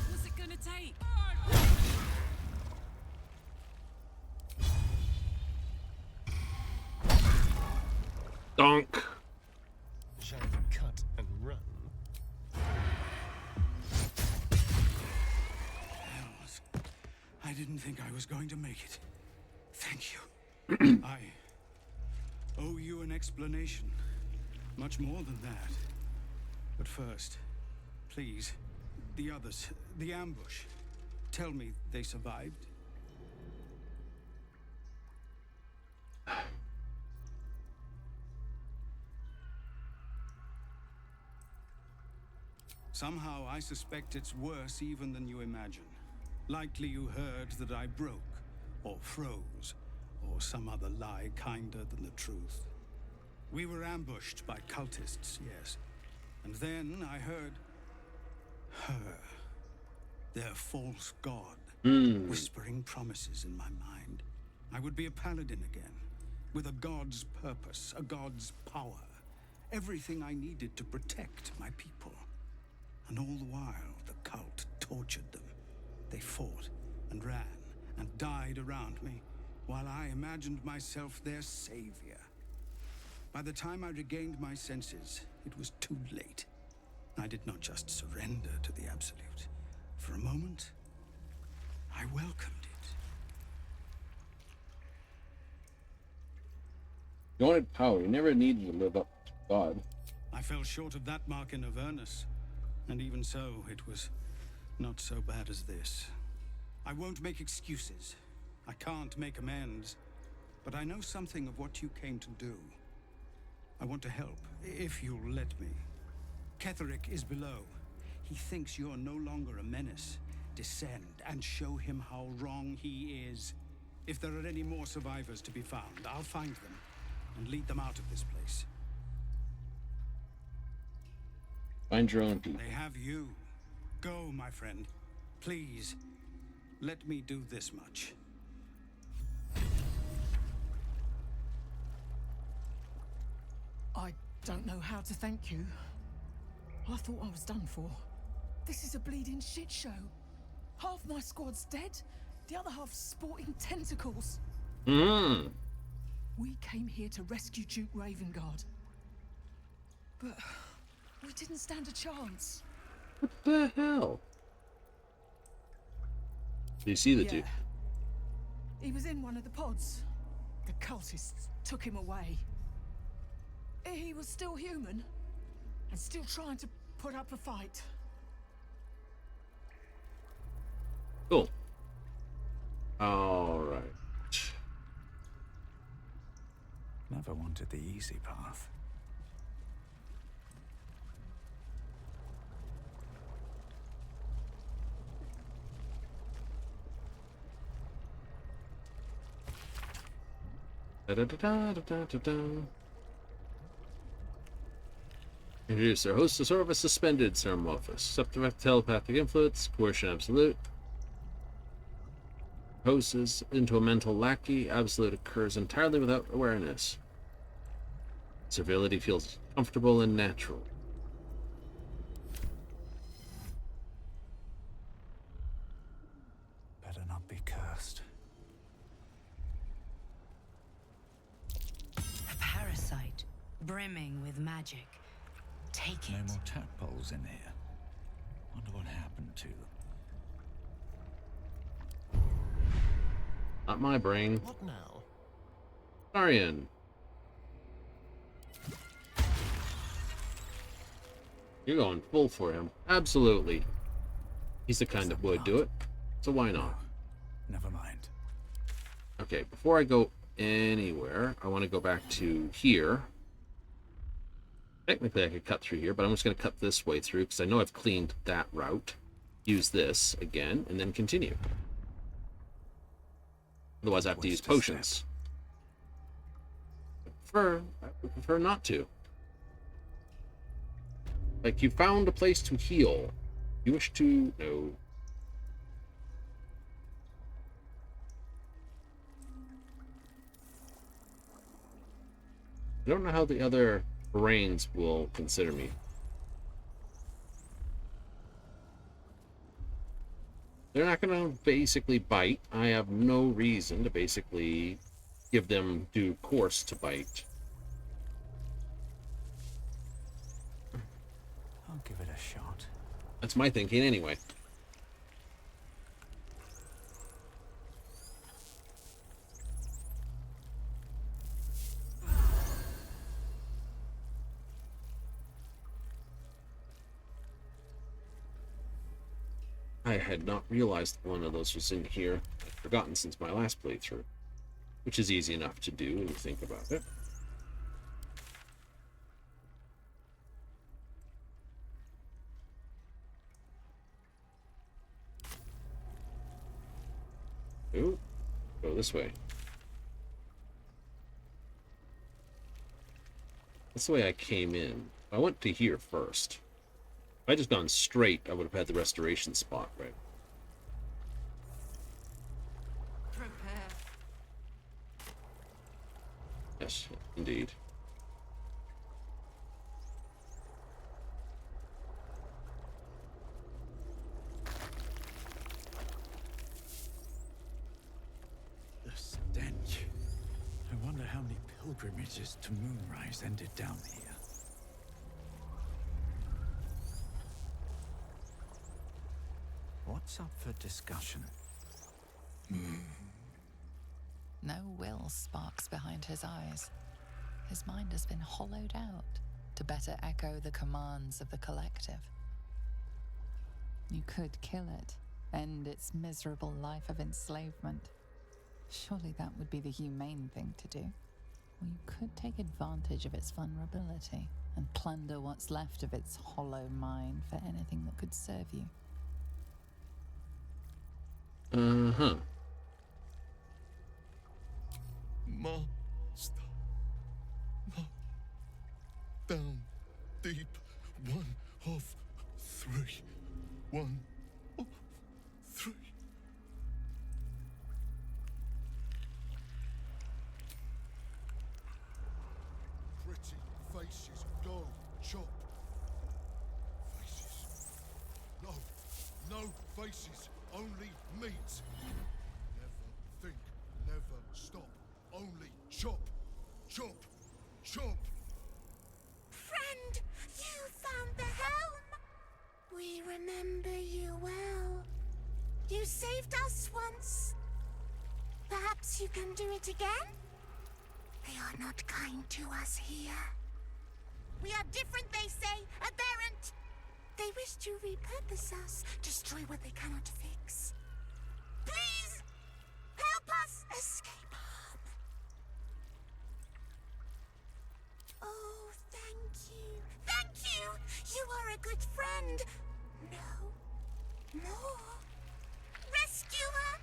What's it gonna take? Donk. Shall we cut and run? Hells. I didn't think I was going to make it. Thank you. I owe you an explanation. Much more than that. But first, please, the others, the ambush. Tell me they survived. Somehow I suspect it's worse even than you imagine. Likely you heard that I broke, or froze, or some other lie kinder than the truth. We were ambushed by cultists, yes. And then I heard her. their false god, whispering promises in my mind. I would be a paladin again, with a god's purpose, a god's power. Everything I needed to protect my people. And all the while, the cult tortured them. They fought and ran and died around me, while I imagined myself their savior. By the time I regained my senses, it was too late. I did not just surrender to the Absolute. For a moment, I welcomed it. You wanted power. You never needed to live up to God. I fell short of that mark in Avernus. And even so, it was not so bad as this. I won't make excuses. I can't make amends. But I know something of what you came to do. I want to help, if you'll let me. Cleric is below. He thinks you're no longer a menace. Descend and show him how wrong he is. If there are any more survivors to be found, I'll find them and lead them out of this place. Find your own people. They have you. Go, my friend. Please, let me do this much. I don't know how to thank you. I thought I was done for. This is a bleeding shit show. Half my squad's dead, the other half sporting tentacles. We came here to rescue Duke Ravengard. But we didn't stand a chance. What the hell? Do you see the Duke? He was in one of the pods. The cultists took him away. He was still human and still trying to put up a fight. Cool. All right. Never wanted the easy path. Introduce their host to sort of a suspended ceremorphous. Subject telepathic influence, coercion absolute. Host is into a mental lackey. Absolute occurs entirely without awareness. Servility feels comfortable and natural. Better not be cursed. A parasite, brimming with magic. Take it. No more tadpoles in here. Wonder what happened to them. Not my brain. What now? Arian. You're going full for him. Absolutely. He's the kind that would do it. So why not? Never mind. Okay, before I go anywhere, I want to go back to here. Technically, I could cut through here, but I'm just going to cut this way through because I know I've cleaned that route. Use this again, and then continue. Otherwise, I have to use potions. I would prefer not to. Like, you found a place to heal. You wish to... No. I don't know how the other brains will consider me. They're not going to basically bite. I have no reason to basically give them due course to bite. I'll give it a shot. That's my thinking anyway. I had not realized one of those was in here. I'd forgotten since my last playthrough, which is easy enough to do when you think about it. Ooh, go this way. That's the way I came in. I went to here first. If I just gone straight, I would have had the restoration spot, right? Yes, indeed. The stench. I wonder how many pilgrimages to Moonrise ended down here. What's up for discussion? No will sparks behind his eyes. His mind has been hollowed out to better echo the commands of the collective. You could kill it, end its miserable life of enslavement. Surely that would be the humane thing to do. Or you could take advantage of its vulnerability and plunder what's left of its hollow mind for anything that could serve you. Uh-huh. Master. No. Down deep. 1 of 3. 1 of 3. Pretty faces go chop. Faces. No. No faces. Only meat. Never think. Never stop. Only chop. Chop. Chop. Friend, you found the helm. We remember you well. You saved us once. Perhaps you can do it again? They are not kind to us here. We are different, they say, aberrant. They wish to repurpose us, destroy what they cannot fix. Please, help us escape harm. Oh, thank you. Thank you! You are a good friend. No. More. Rescuer!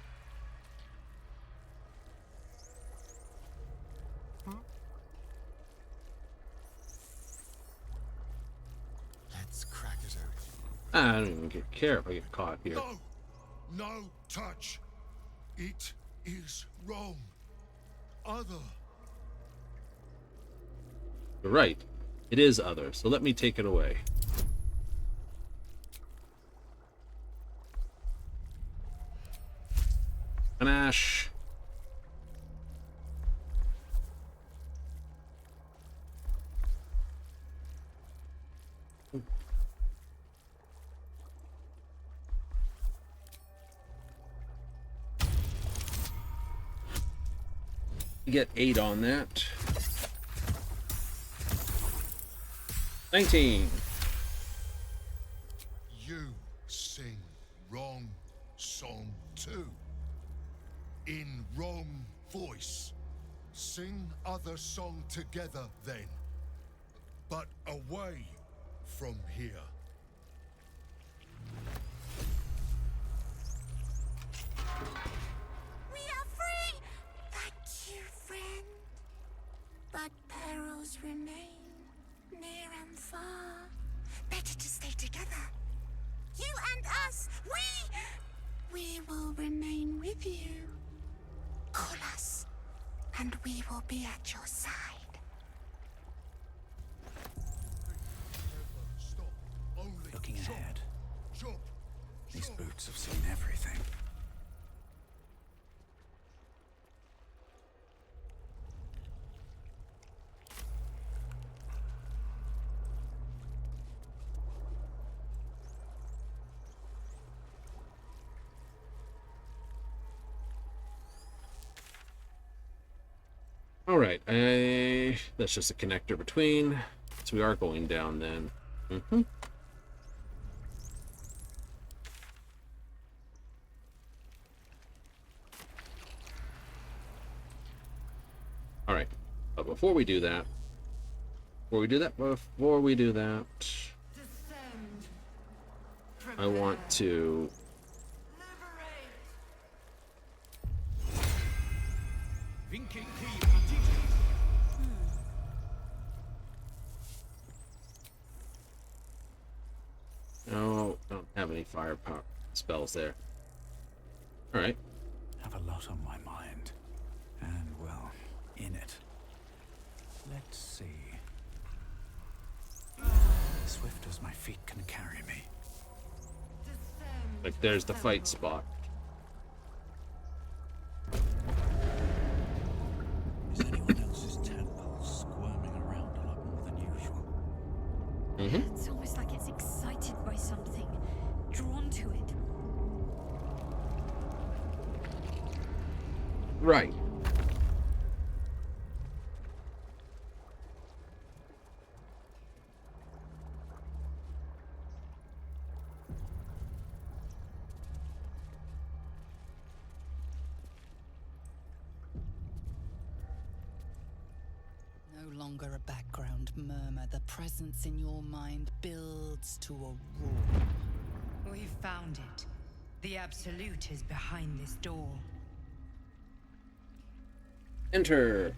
Let's crack it open. I don't even care if I get caught here. No! No touch! It is wrong. Other. You're right. It is other, so let me take it away. Panache. You get 8 on that. 19. You sing wrong song too. In wrong voice. Sing other song together then. But away from here. We are free! Thank you, friend. But perils remain, near and far. Better to stay together. You and us, we will remain with you. Call us, and we will be at your side. Looking ahead. These boots have seen everything. All right, that's just a connector between. So we are going down then. All right, but before we do that, I want to no, don't have any firepower spells there. All right. Have a lot on my mind. And, well, in it. see. Swift as my feet can carry me. Like, there's the fight spot. Is anyone else's temple squirming around a lot more than usual? Mm-hmm. It's almost like it's excited by something, drawn to it. Right. No longer a background murmur. The presence in your mind builds to a roar. We've found it. The Absolute is behind this door. Enter.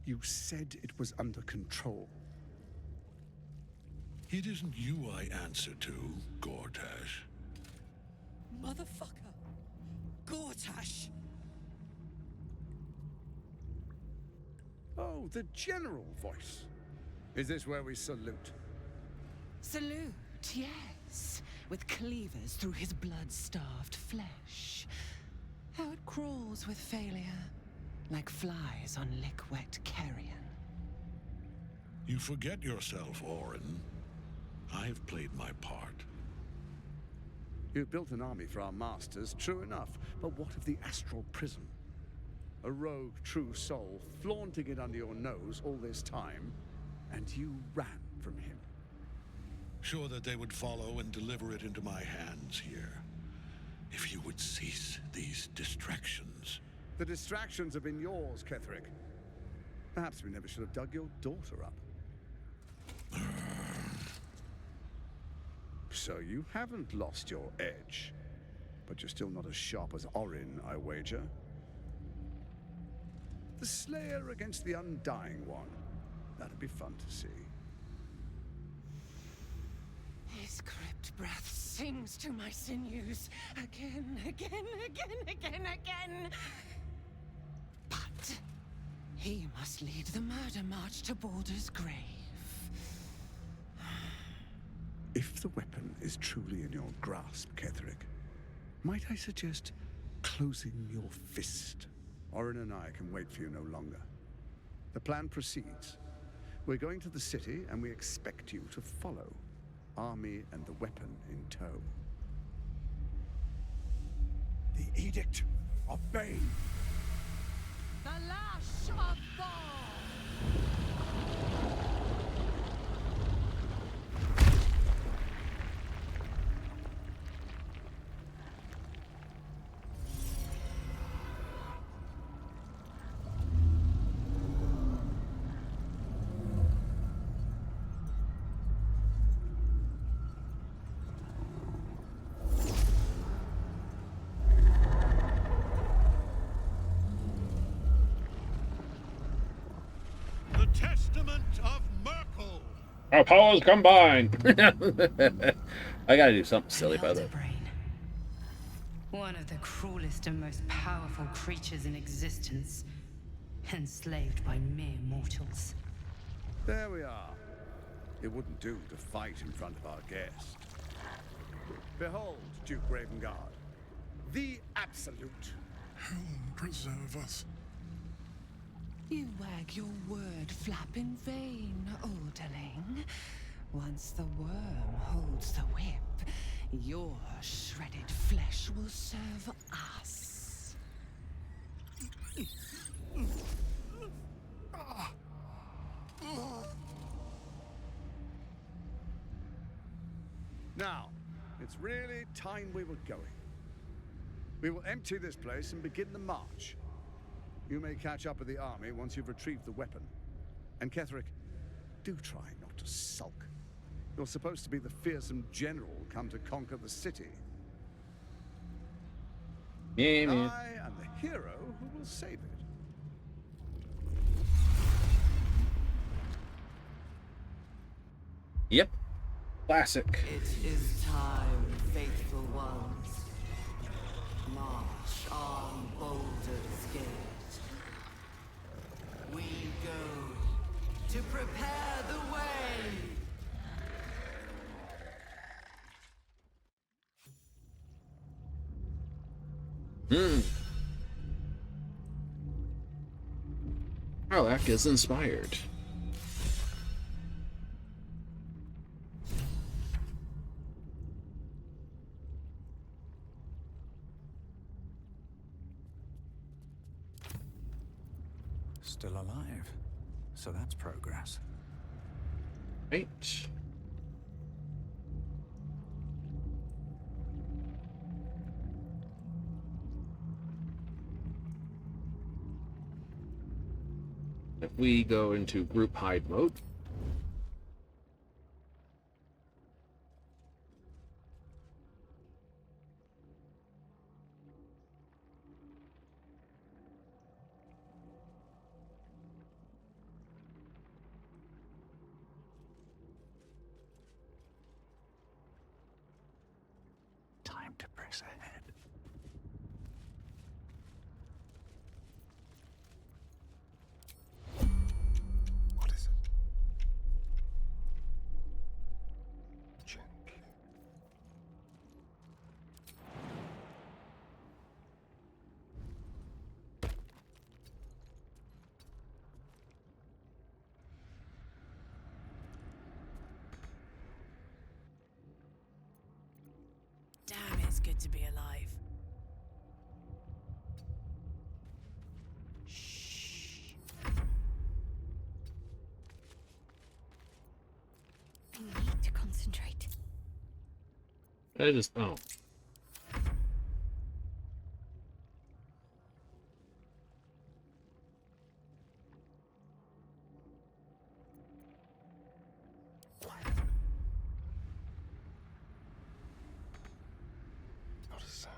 You said it was under control. It isn't you I answer to, Gortash. Motherfucker! Gortash! Oh, the general voice. Is this where we salute? Salute, yes. With cleavers through his blood-starved flesh. How it crawls with failure. Like flies on lick-wet carrion. You forget yourself, Orin. I've played my part. You've built an army for our masters, true enough. But what of the astral prison? A rogue true soul flaunting it under your nose all this time, and you ran from him. Sure that they would follow and deliver it into my hands here. If you would cease these distractions. The distractions have been yours, Cleric. Perhaps we never should have dug your daughter up. So you haven't lost your edge. But you're still not as sharp as Orin, I wager. The Slayer against the Undying One. That'd be fun to see. His crypt breath sings to my sinews. Again, again, again, again, again. But he must lead the murder march to Baldur's grave. If the weapon is truly in your grasp, Cleric, might I suggest closing your fist? Orin and I can wait for you no longer. The plan proceeds. We're going to the city, and we expect you to follow. Army and the weapon in tow. The Edict of Bane. The lash of Thor! The Testament of Merkel. Our powers combine. I gotta do something silly by the way. One of the cruelest and most powerful creatures in existence, enslaved by mere mortals. There we are. It wouldn't do to fight in front of our guest. Behold, Duke Ravengard, the Absolute. Helm preserve us. You wag your word flap in vain, Alderling. Once the worm holds the whip, your shredded flesh will serve us. Now, it's really time we were going. We will empty this place and begin the march. You may catch up with the army once you've retrieved the weapon. And Cleric, do try not to sulk. You're supposed to be the fearsome general come to conquer the city. Yeah, man. I am the hero who will save it. Yep. Classic. It is time, faithful ones. March on Baldur's Gate. We go to prepare the way. Karlach is inspired. Still alive. So that's progress. Right. If we go into group hide mode, Time to press ahead. What is it? Gently. Damn, it's good to be alive. Shh. I need to concentrate. I just oh. Not a sound.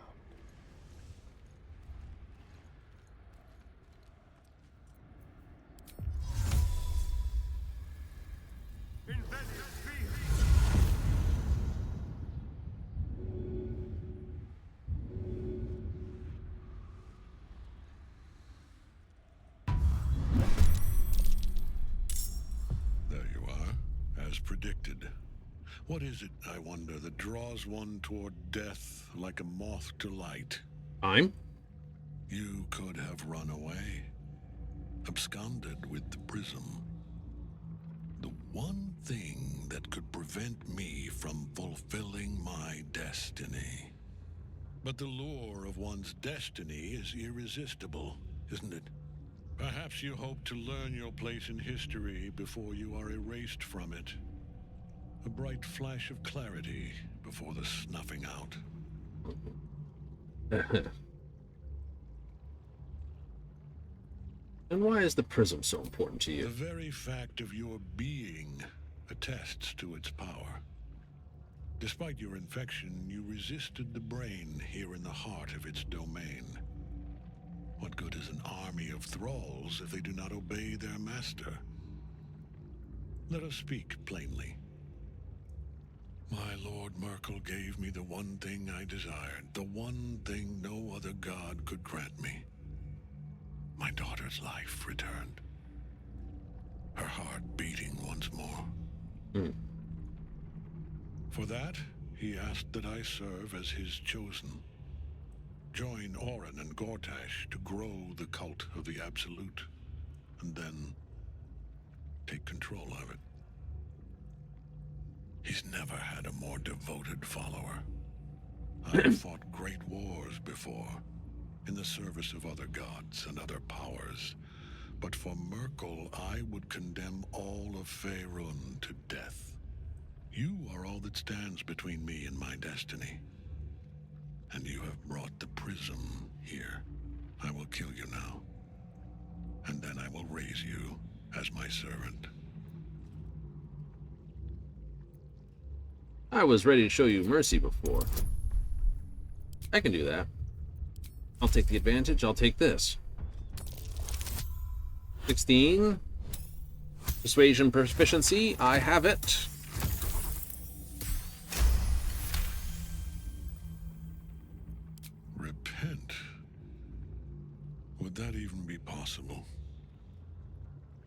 There you are, as predicted. What is it, I wonder, that draws one toward death like a moth to light? I'm? You could have run away, absconded with the prism. The one thing that could prevent me from fulfilling my destiny. But the lure of one's destiny is irresistible, isn't it? Perhaps you hope to learn your place in history before you are erased from it. A bright flash of clarity before the snuffing out. And why is the prism so important to you? The very fact of your being attests to its power. Despite your infection, you resisted the brain here in the heart of its domain. What good is an army of thralls if they do not obey their master? Let us speak plainly. My Lord Merkel gave me the one thing I desired, the one thing no other god could grant me. My daughter's life returned. Her heart beating once more. For that, he asked that I serve as his chosen. Join Orin and Gortash to grow the cult of the Absolute, and then take control of it. He's never had a more devoted follower. I've fought great wars before, in the service of other gods and other powers. But for Merkel, I would condemn all of Faerun to death. You are all that stands between me and my destiny. And you have brought the prism here. I will kill you now. And then I will raise you as my servant. I was ready to show you mercy before. I can do that. I'll take the advantage. I'll take this. 16. Persuasion proficiency. I have it.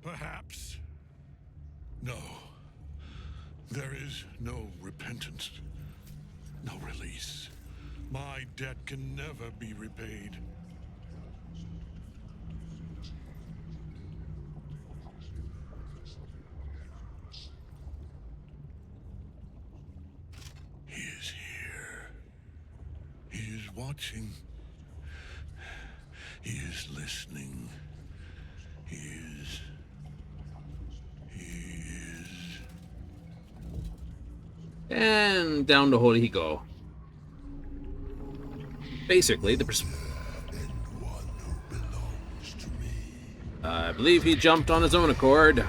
Perhaps. No. There is no repentance. No release. My debt can never be repaid. He is here. He is watching. He is listening. He is... And down the hole he go. Basically, I believe he jumped on his own accord.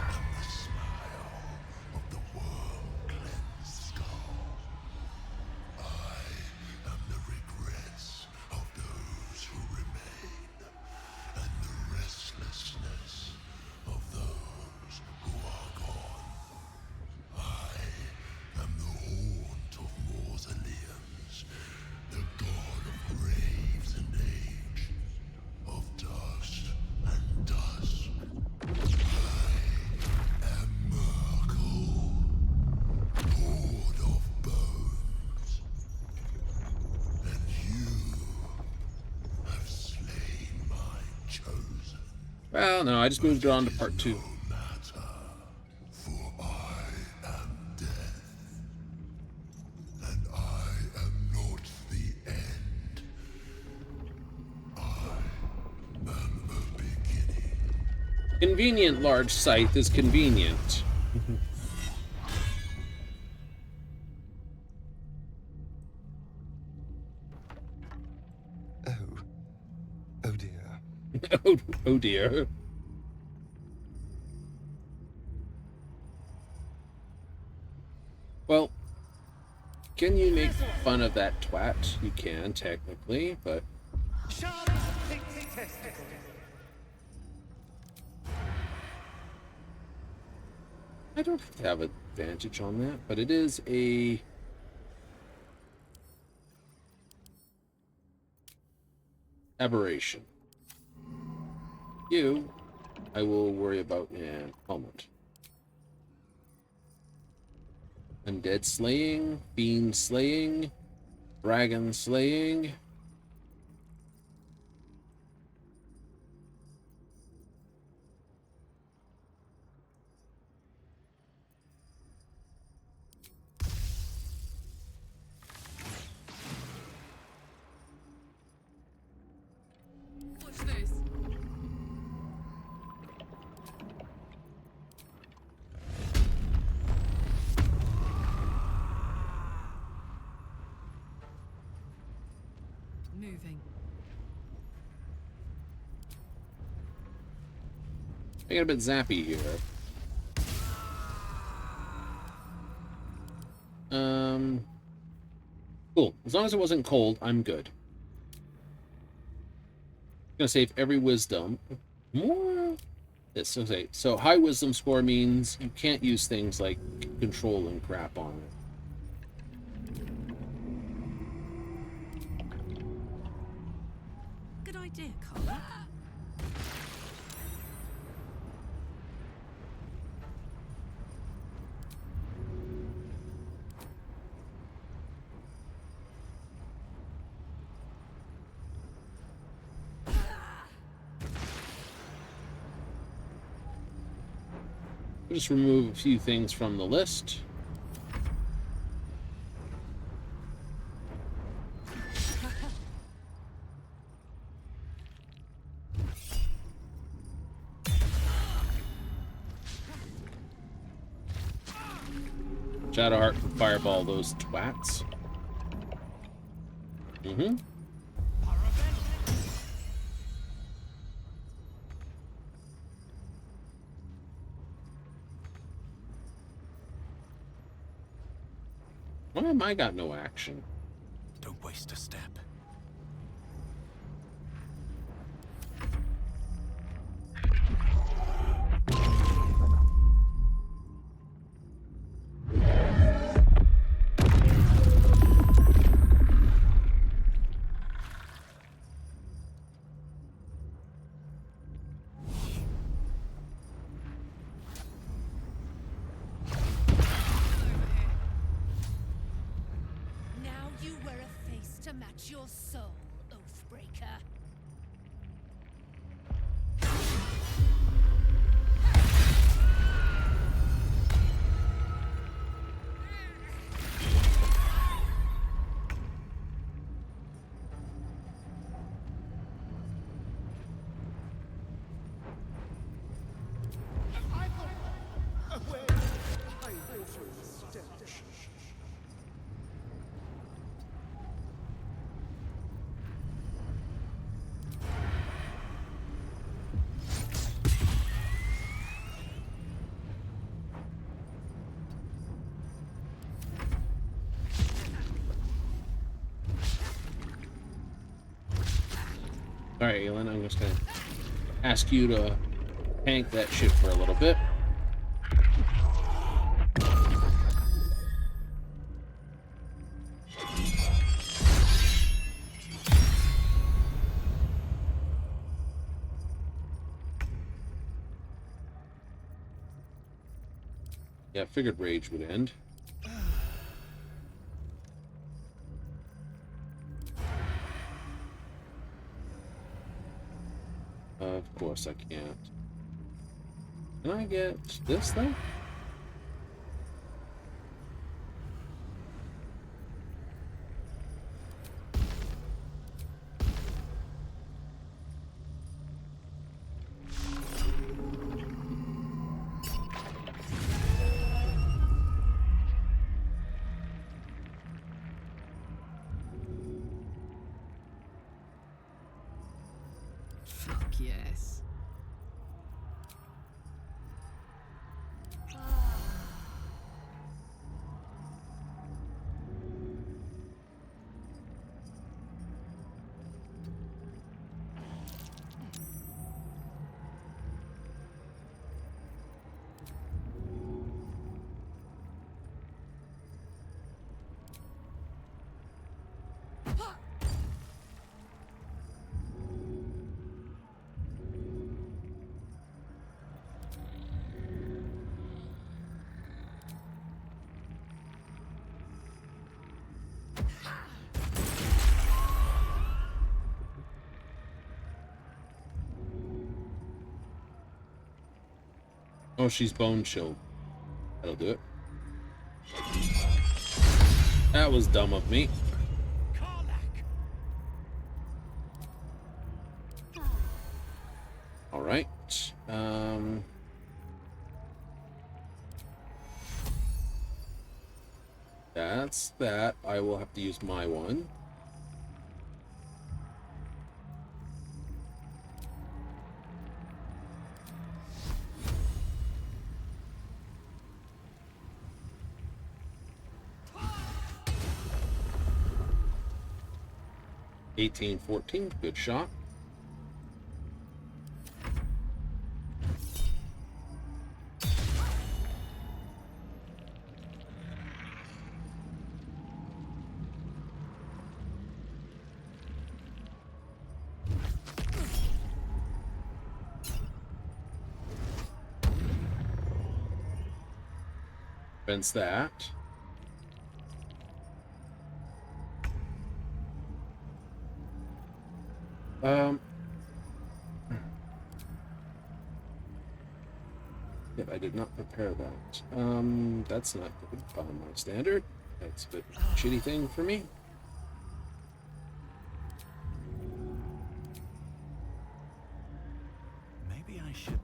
Well, no, I just moved it on to part 2. Convenient large scythe is convenient. Oh dear. Oh dear. Well, can you make fun of that twat? You can, technically, but... I don't have advantage on that, but it is a... aberration. You, I will worry about in a moment. Undead slaying, fiend slaying, dragon slaying. Watch this. Moving. I get a bit zappy here. Cool. As long as it wasn't cold, I'm good. Gonna save every wisdom. More. This okay. So high wisdom score means you can't use things like control and crap on it. Good idea, Carl. Just remove a few things from the list. Shadowheart can fireball those twats. Mm-hmm. Why am I got no action? Don't waste a step. match your soul, Oathbreaker. Alright, Aelin, I'm just gonna ask you to tank that shit for a little bit. Yeah, figured rage would end. Of course I can't. Can I get this thing? Fuck yes. Oh, she's bone chilled. That'll do it. That was dumb of me. All right. That's that. I will have to use my one. $18-14, good shot. Fence that. Yep, I did not prepare that. That's not good by my standard. That's a bit shitty thing for me. Maybe I should...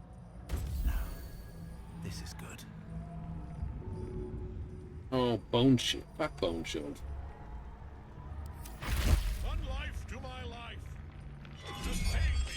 No. This is good. Oh, bone shield. Fuck bone shield. One life to my life. Sustain me.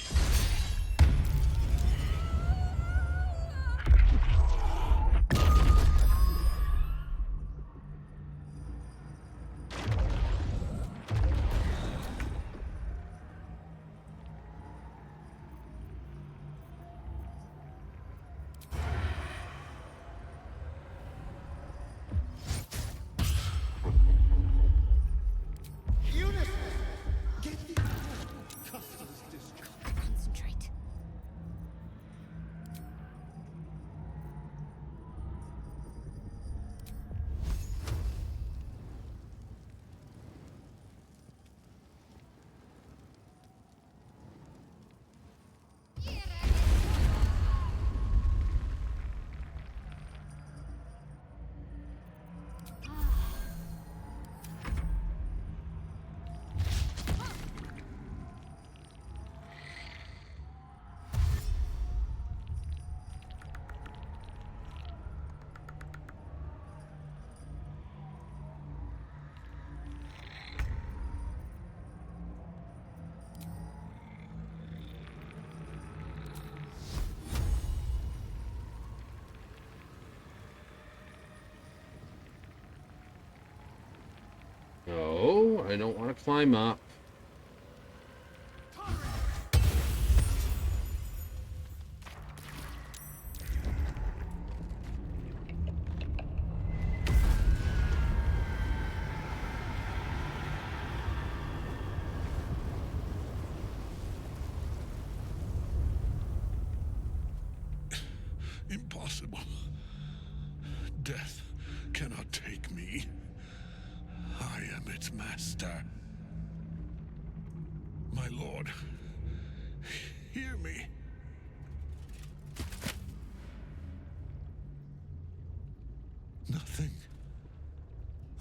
I don't want to climb up. Impossible. Death cannot take me. I am its master. My lord, hear me. Nothing.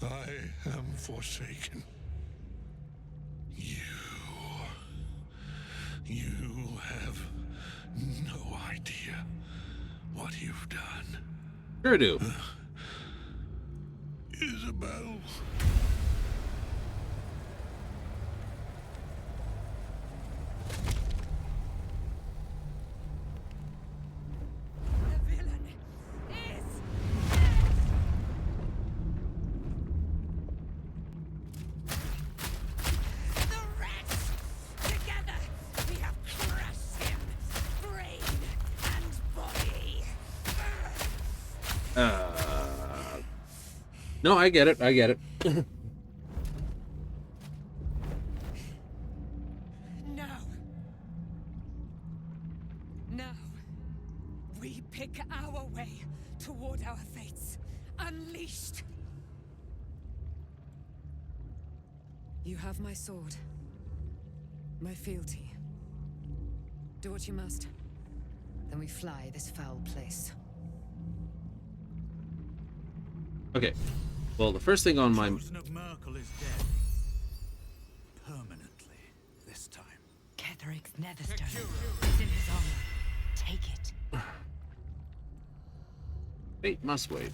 I am forsaken. You have no idea what you've done. Sure do. Isabel. The villain is the rats! Together we have crushed him, brain and body. No, I get it. I get it. Now, we pick our way toward our fates, unleashed. You have my sword. My fealty. Do what you must. Then we fly this foul place. Okay. Well, the first thing on my... Chosen of Merkel is dead. Permanently, this time. Ketheric's netherstone is in his armor. Take it. Fate must wait.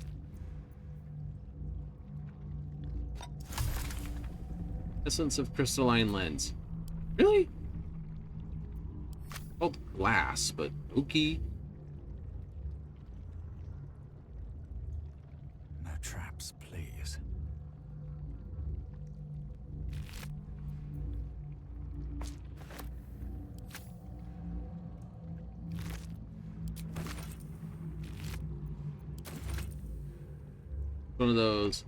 Essence of crystalline lens. Really? Called glass, but okay. No traps, please. One of those.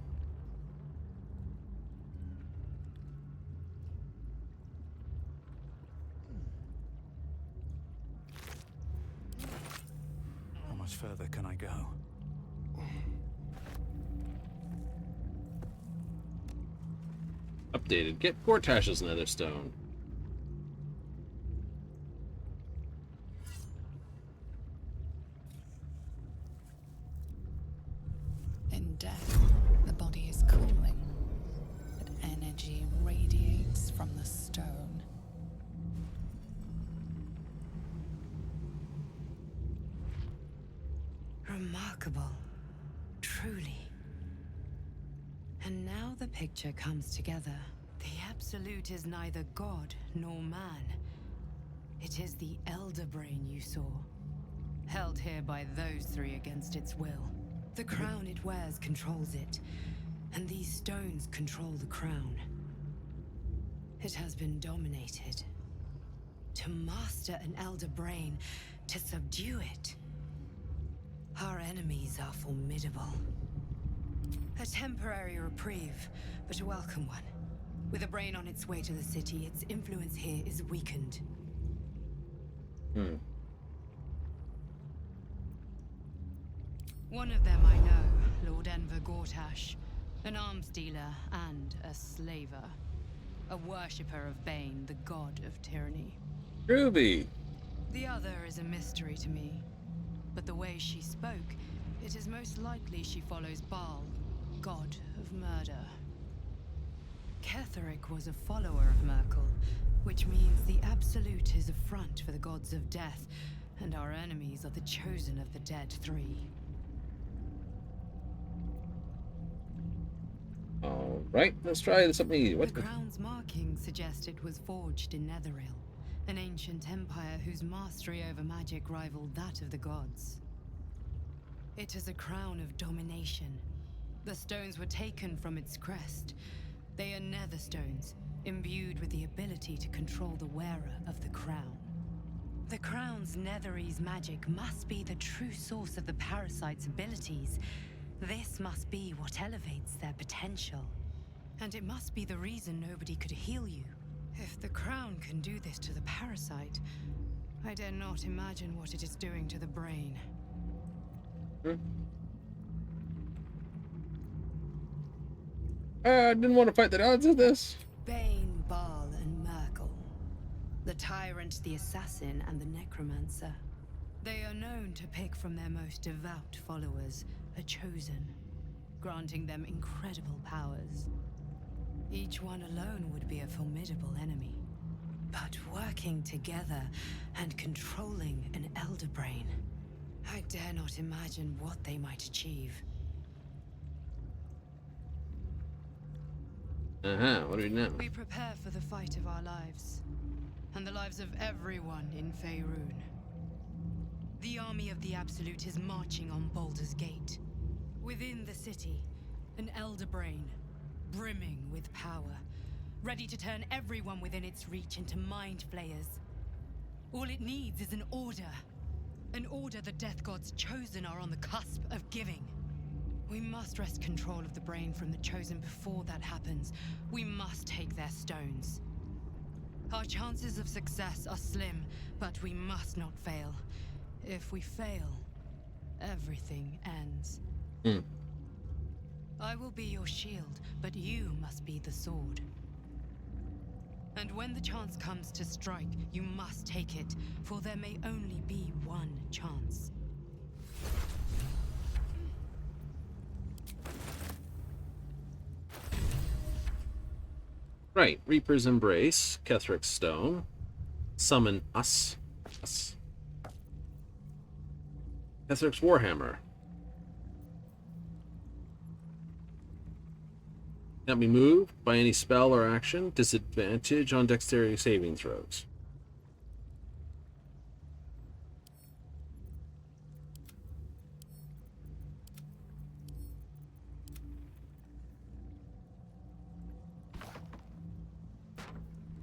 How much further can I go? Updated. Get Gortash's netherstone. In death, the body is cooling, but energy radiates from the stone. Remarkable. Truly. And now the picture comes together. The Absolute is neither god nor man. It is the Elder Brain you saw, held here by those three against its will. The crown it wears controls it, and these stones control the crown. It has been dominated. To master an Elder Brain, to subdue it. Our enemies are formidable. A temporary reprieve, but a welcome one. With a brain on its way to the city, its influence here is weakened. One of them I know, Lord Enver Gortash, an arms dealer and a slaver. A worshipper of Bane, the god of tyranny. Groovy. The other is a mystery to me. But the way she spoke, it is most likely she follows Baal, god of murder. Ketheric was a follower of Merkel, which means the Absolute is a front for the gods of death, and our enemies are the chosen of the dead three. Alright, let's try something. The crown's markings suggest it was forged in Netheril, an ancient empire whose mastery over magic rivaled that of the gods. It is a crown of domination. The stones were taken from its crest, They are netherstones, imbued with the ability to control the wearer of the crown. The crown's Netherese magic must be the true source of the parasite's abilities. This must be what elevates their potential. And it must be the reason nobody could heal you. If the crown can do this to the parasite, I dare not imagine what it is doing to the brain. I didn't want to fight the odds of this. Bane, Baal, and Merkel. The tyrant, the assassin, and the necromancer. They are known to pick from their most devout followers a chosen, granting them incredible powers. Each one alone would be a formidable enemy. But working together and controlling an elder brain, I dare not imagine what they might achieve. What do we know? We prepare for the fight of our lives, and the lives of everyone in Faerun. The army of the Absolute is marching on Baldur's Gate. Within the city, an elder brain, brimming with power, ready to turn everyone within its reach into mind flayers. All it needs is an order. An order the Death God's chosen are on the cusp of giving. We must wrest control of the brain from the chosen before that happens. We must take their stones. Our chances of success are slim, but we must not fail. If we fail, everything ends. I will be your shield, but you must be the sword. And when the chance comes to strike, you must take it, for there may only be one chance. Right, Reaper's Embrace, Kethric's Stone, Summon Us. Kethric's Warhammer. Can't be moved by any spell or action. Disadvantage on dexterity saving throws.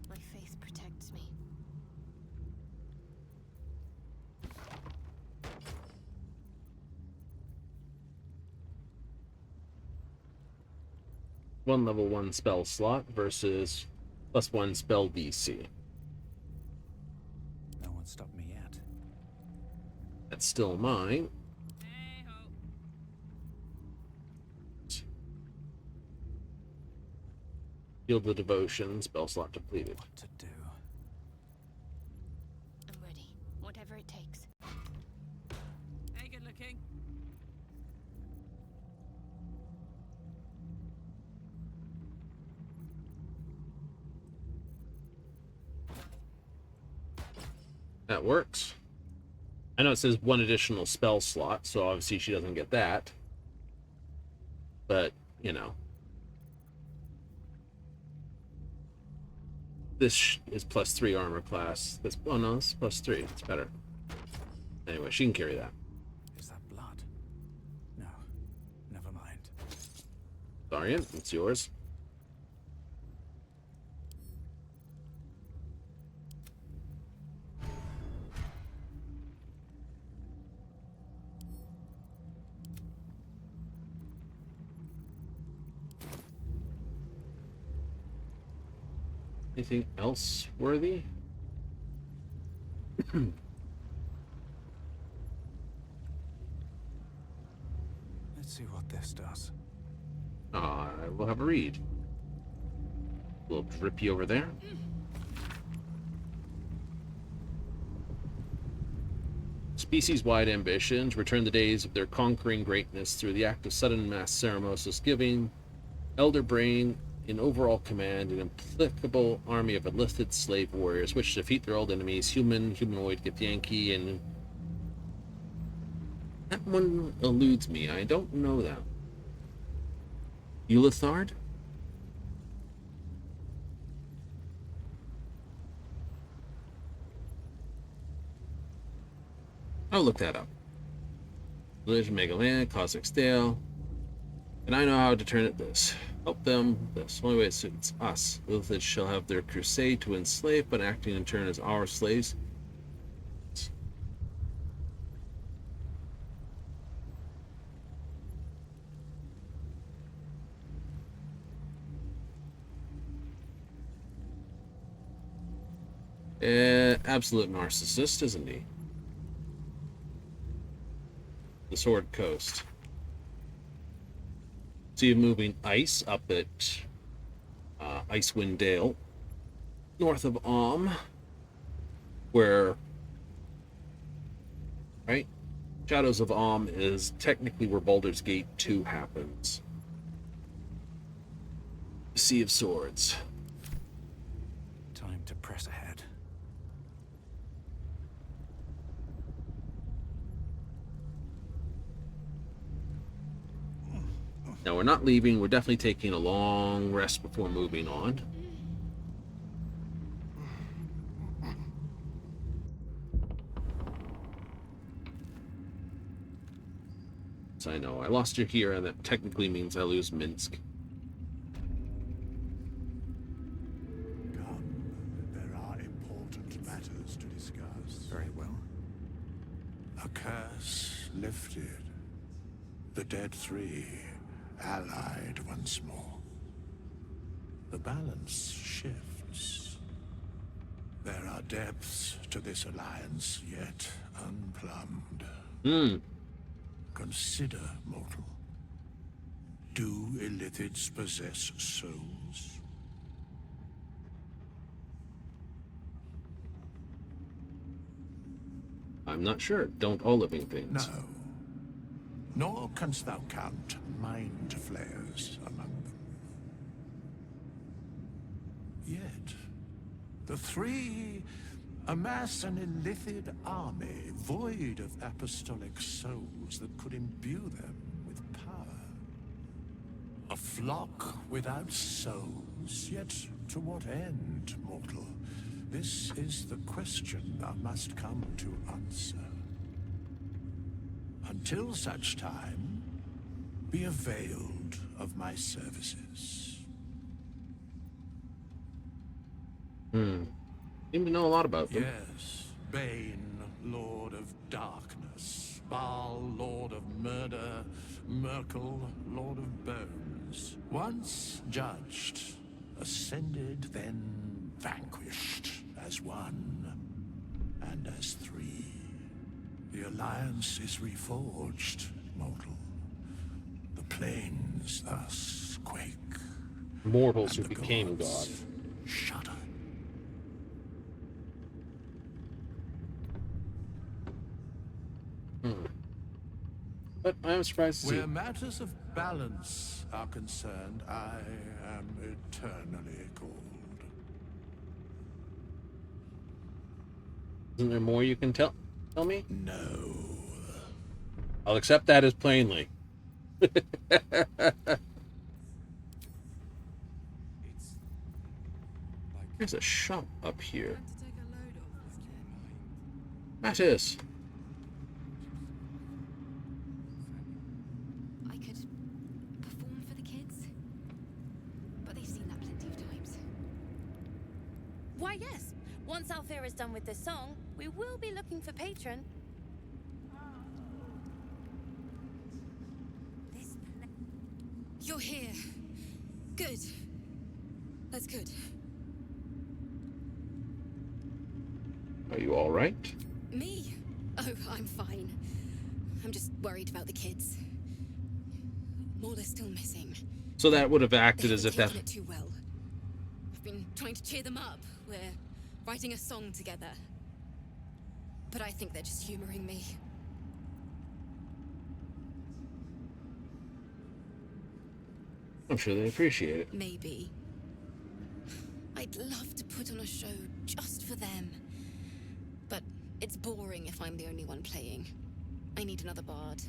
My faith protects me. One level 1 spell slot versus +1 spell DC. No one stopped me yet. That's still mine. Field of Devotion, spell slot depleted. What to do? I'm ready. Whatever it takes. Hey, good looking. That works. I know it says 1 additional spell slot, so obviously she doesn't get that. But, you know. This is +3 armor class. This, oh no, this is +3. It's better. Anyway, she can carry that. Is that blood? No, never mind. Darian, it's yours. Anything else worthy? Let's see what this does. We'll have a read. A little drippy over there. Species-wide ambitions return the days of their conquering greatness through the act of sudden mass ceremosis, giving Elder Brain in overall command an implacable army of enlisted slave warriors which defeat their old enemies, humanoid, Githyanki, and... That one eludes me. I don't know that. Ulithard? I'll look that up. Religion, Megaland, Cosmic Stale. And I know how to turn it this. Help them this. Only way it suits us. Lilith shall have their crusade to enslave, but acting in turn as our slaves. Absolute narcissist, isn't he? The Sword Coast. See him moving ice up at Icewind Dale, north of where, right? Shadows of is technically where Baldur's Gate 2 happens. Sea of Swords. Time to press ahead. Now we're not leaving, we're definitely taking a long rest before moving on. So I know I lost you here, and that technically means I lose Minsk. Come, there are important matters to discuss. Very well. A curse lifted. The dead three allied once more. The balance shifts. There are depths to this alliance yet unplumbed. Consider, mortal. Do illithids possess souls? I'm not sure. Don't all living things? No. Nor canst thou count mind flayers among them. Yet, the three amass an illithid army void of apostolic souls that could imbue them with power. A flock without souls, yet to what end, mortal? This is the question thou must come to answer. Until such time, be availed of my services. Seem to know a lot about them. Yes, Bane, Lord of Darkness, Baal, Lord of Murder, Merkel, Lord of Bones. Once judged, ascended, then vanquished, as one, and as three. The alliance is reforged, mortal. The plains thus quake. Mortals who became God. Shudder. But I am surprised to see. Where matters of balance are concerned, I am eternally cold. Isn't there more you can tell me? No. I'll accept that as plainly. There's a shop up here. Mattis! I could perform for the kids, but they've seen that plenty of times. Why, yes. Once Althea is done with this song, we will be looking for patron. You're here. Good. That's good. Are you all right? Me? Oh, I'm fine. I'm just worried about the kids. Morla's still missing. So that would have acted as if that... Taken it too well. I've been trying to cheer them up. We're writing a song together. But I think they're just humoring me. I'm sure they appreciate it. Maybe. I'd love to put on a show just for them. But it's boring if I'm the only one playing. I need another bard.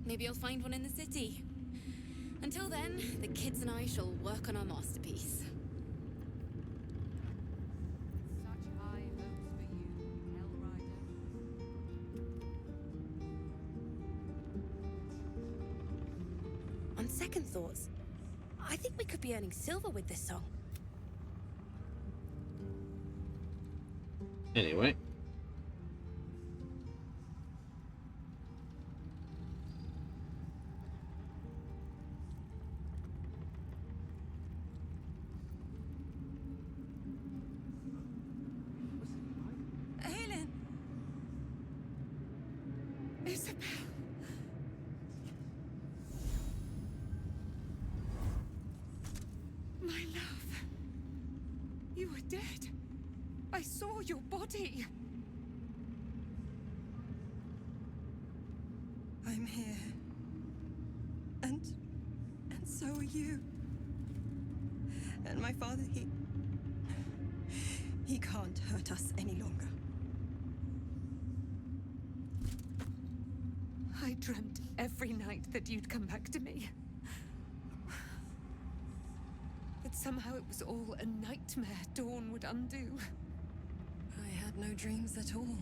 Maybe I'll find one in the city. Until then, the kids and I shall work on our masterpiece. on second thoughts, I think we could be earning silver with this song. Anyway. Aelin! Isabel! My love. You were dead. I saw your body. I'm here. And so are you. And my father, he can't hurt us any longer. I dreamt every night that you'd come back to me. But somehow it was all a nightmare Dawn would undo. I had no dreams at all.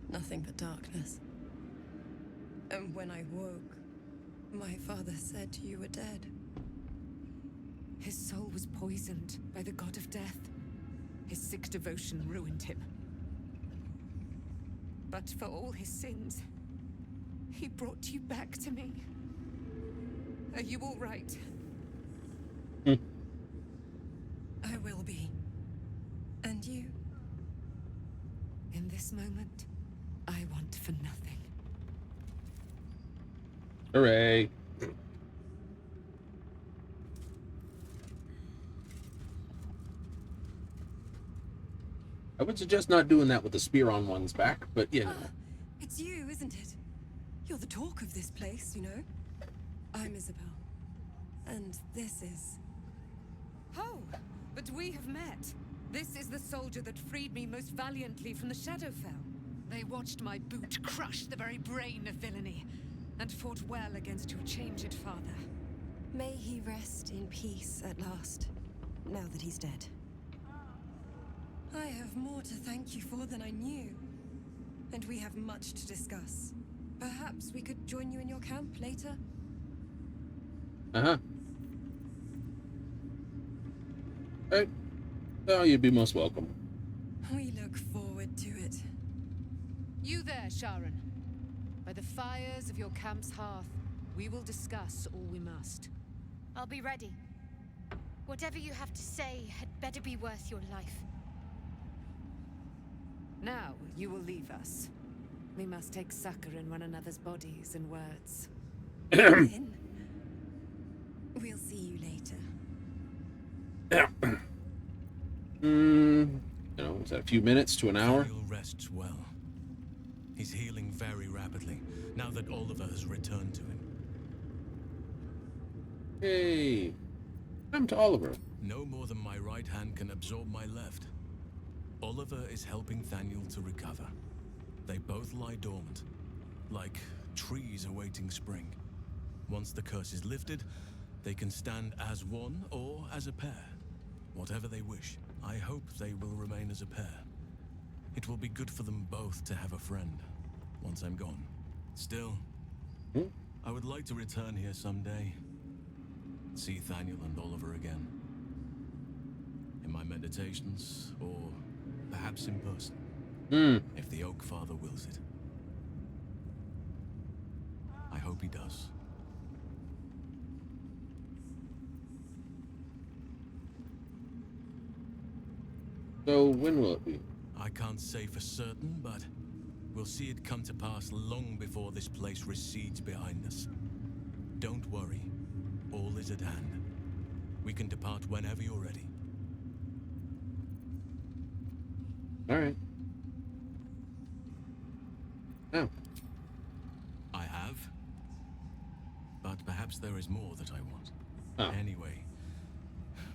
Nothing but darkness. And when I woke, my father said you were dead. His soul was poisoned by the god of death. His sick devotion ruined him. But for all his sins, he brought you back to me. Are you all right? I will be. And you? In this moment, I want for nothing. Hooray. I would suggest not doing that with the spear on one's back, but you know. It's you, isn't it? You're the talk of this place, you know? I'm Isabel. And this is... Oh, but we have met. This is the soldier that freed me most valiantly from the Shadowfell. They watched my boot crush the very brain of villainy, and fought well against your changed father. May he rest in peace at last, now that he's dead. I have more to thank you for than I knew. And we have much to discuss. Perhaps we could join you in your camp later? Uh-huh. Right. Oh, you'd be most welcome. We look forward to it. You there, Sharon. By the fires of your camp's hearth, we will discuss all we must. I'll be ready. Whatever you have to say had better be worth your life. Now you will leave us. We must take succor in one another's bodies and words. Then, we'll see you later. You know, is that a few minutes to an hour? Daniel rests well. He's healing very rapidly, now that Oliver has returned to him. Hey, come to Oliver. No more than my right hand can absorb my left. Oliver is helping Daniel to recover. They both lie dormant, like trees awaiting spring. Once the curse is lifted, they can stand as one or as a pair. Whatever they wish, I hope they will remain as a pair. It will be good for them both to have a friend, once I'm gone. Still, I would like to return here someday. See Daniel and Oliver again. In my meditations, or perhaps in person. If the Oak Father wills it. I hope he does. So when will it be? I can't say for certain, but we'll see it come to pass long before this place recedes behind us. Don't worry. All is at hand. We can depart whenever you're ready. All right. Oh. I have. But perhaps there is more that I want. Oh. Anyway,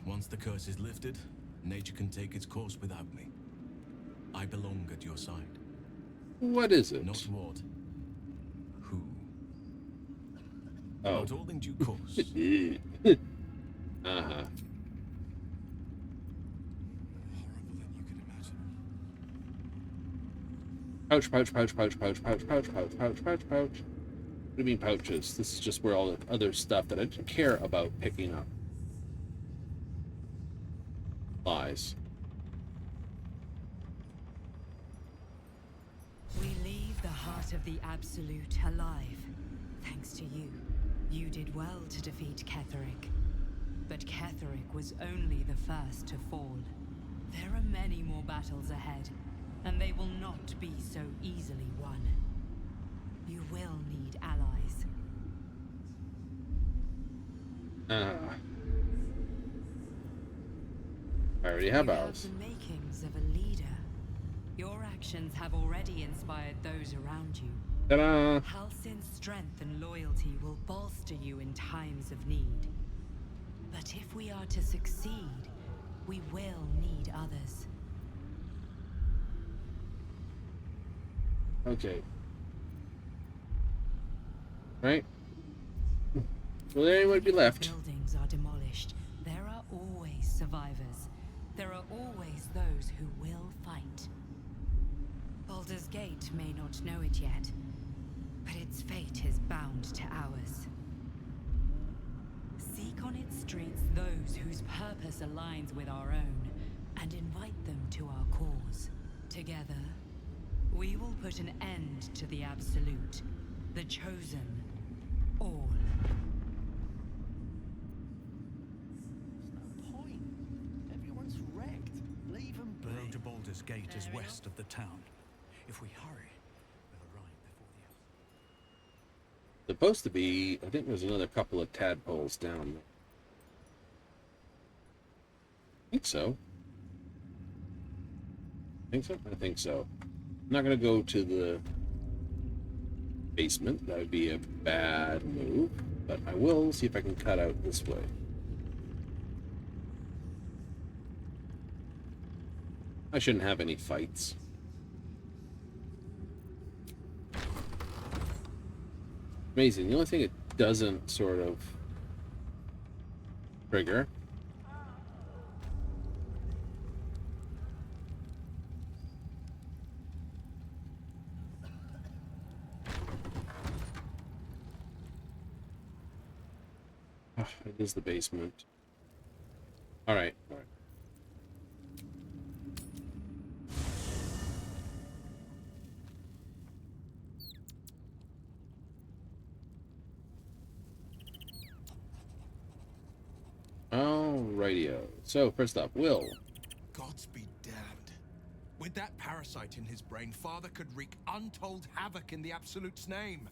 once the curse is lifted, nature can take its course without me. I belong at your side. What is it? Not what. Who. Oh. Not all in due course. Uh-huh. Pouch, pouch, pouch, pouch, pouch, pouch, pouch, pouch, pouch, pouch, pouch. What do you mean pouches? This is just where all the other stuff that I didn't care about picking up lies. We leave the heart of the Absolute alive, thanks to you. You did well to defeat Cleric. But Cleric was only the first to fall. There are many more battles ahead, and they will not be so easily won. You will need allies. I already have You ours. have the makings of a leader. Your actions have already inspired those around you. Ta-da! Halsin's strength and loyalty will bolster you in times of need. But if we are to succeed, we will need others. Okay. Right? Will anyone be left? Buildings are demolished. There are always survivors. There are always those who will fight. Baldur's Gate may not know it yet, but its fate is bound to ours. Seek on its streets those whose purpose aligns with our own, and invite them to our cause. Together, we will put an end to the Absolute, the Chosen, all. Point. Everyone's wrecked. Leave them be. The road to Baldur's Gate is west of the town. If we hurry, we'll arrive before the others. Supposed to be, I think there's another couple of tadpoles down there. I think so. Think so? I think so. I'm not gonna go to the basement. That would be a bad move. But I will see if I can cut out this way. I shouldn't have any fights. Amazing. The only thing it doesn't sort of trigger it is the basement. All right. All right. Alrighty-o. So, first up, Will. Gods be damned. With that parasite in his brain, Father could wreak untold havoc in the Absolute's name.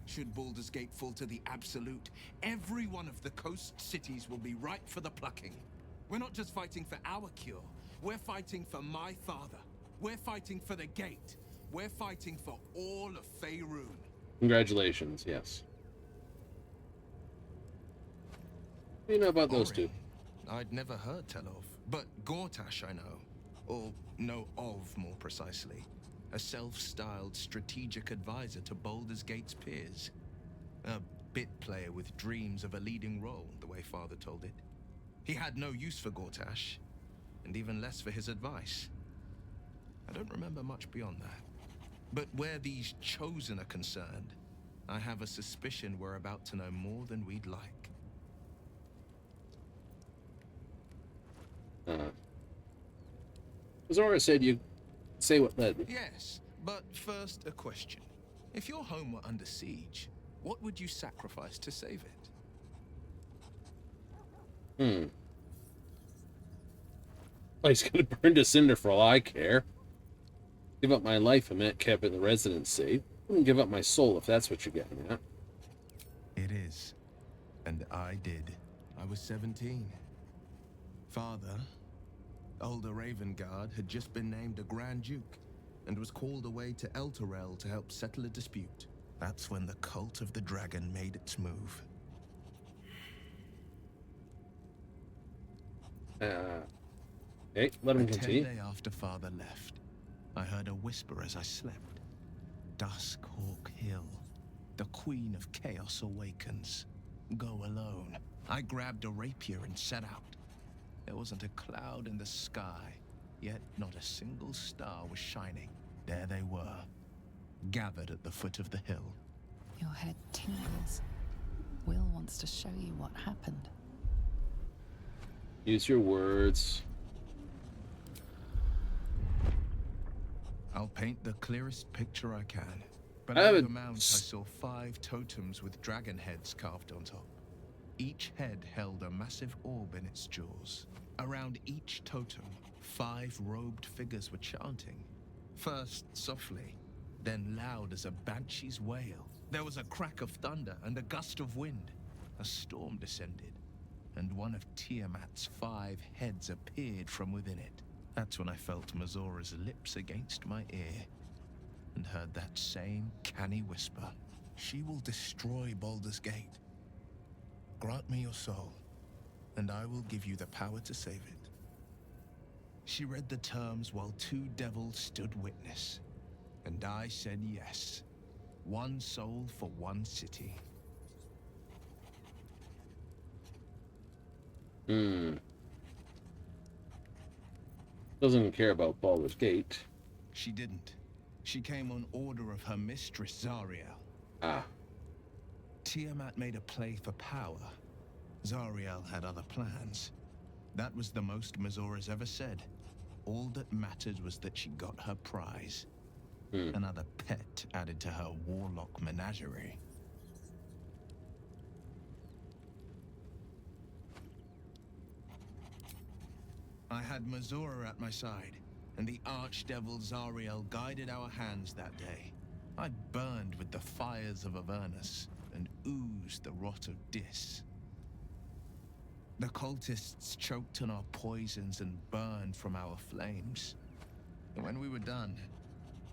Should Baldur's Gate fall to the Absolute, every one of the coast cities will be ripe for the plucking. We're not just fighting for our cure. We're fighting for my father. We're fighting for the Gate. We're fighting for all of Faerun. Congratulations, yes. What do you know about those two? I'd never heard tell of, but Gortash I know. Or know of, more precisely. A self-styled strategic advisor to Baldur's Gate's peers. A bit player with dreams of a leading role, the way Father told it. He had no use for Gortash, and even less for his advice. I don't remember much beyond that. But where these Chosen are concerned, I have a suspicion we're about to know more than we'd like. Zora said you say what led me. Yes, but first a question. If your home were under siege, what would you sacrifice to save it? Place gonna burn to cinder for all I care. Give up my life if it kept the residents safe. Wouldn't give up my soul if that's what you're getting at. It is. And I did. I was 17. Father, older Ravengard, had just been named a Grand Duke and was called away to Elturel to help settle a dispute. That's when the Cult of the Dragon made its move. Hey, let him continue. 10 days after Father left, I heard a whisper as I slept. Duskhawk Hill. The Queen of Chaos awakens. Go alone. I grabbed a rapier and set out. There wasn't a cloud in the sky, yet not a single star was shining. There they were, gathered at the foot of the hill. Your head tingles. Will wants to show you what happened. Use your words. I'll paint the clearest picture I can. I Below haven't the mount, I saw 5 totems with dragon heads carved on top. Each head held a massive orb in its jaws. Around each totem, 5 robed figures were chanting. First softly, then loud as a banshee's wail. There was a crack of thunder and a gust of wind. A storm descended, and one of Tiamat's 5 heads appeared from within it. That's when I felt Mazora's lips against my ear, and heard that same canny whisper. She will destroy Baldur's Gate. Grant me your soul, and I will give you the power to save it. She read the terms while 2 devils stood witness, and I said yes. 1 soul for 1 city. Doesn't care about Baldur's Gate. She didn't. She came on order of her mistress, Zariel. Ah. Tiamat made a play for power. Zariel had other plans. That was the most Mazora's ever said. All that mattered was that she got her prize. Another pet added to her warlock menagerie. I had Mazora at my side, and the archdevil Zariel guided our hands that day. I burned with the fires of Avernus and oozed the rot of Dis. The cultists choked on our poisons and burned from our flames. And when we were done,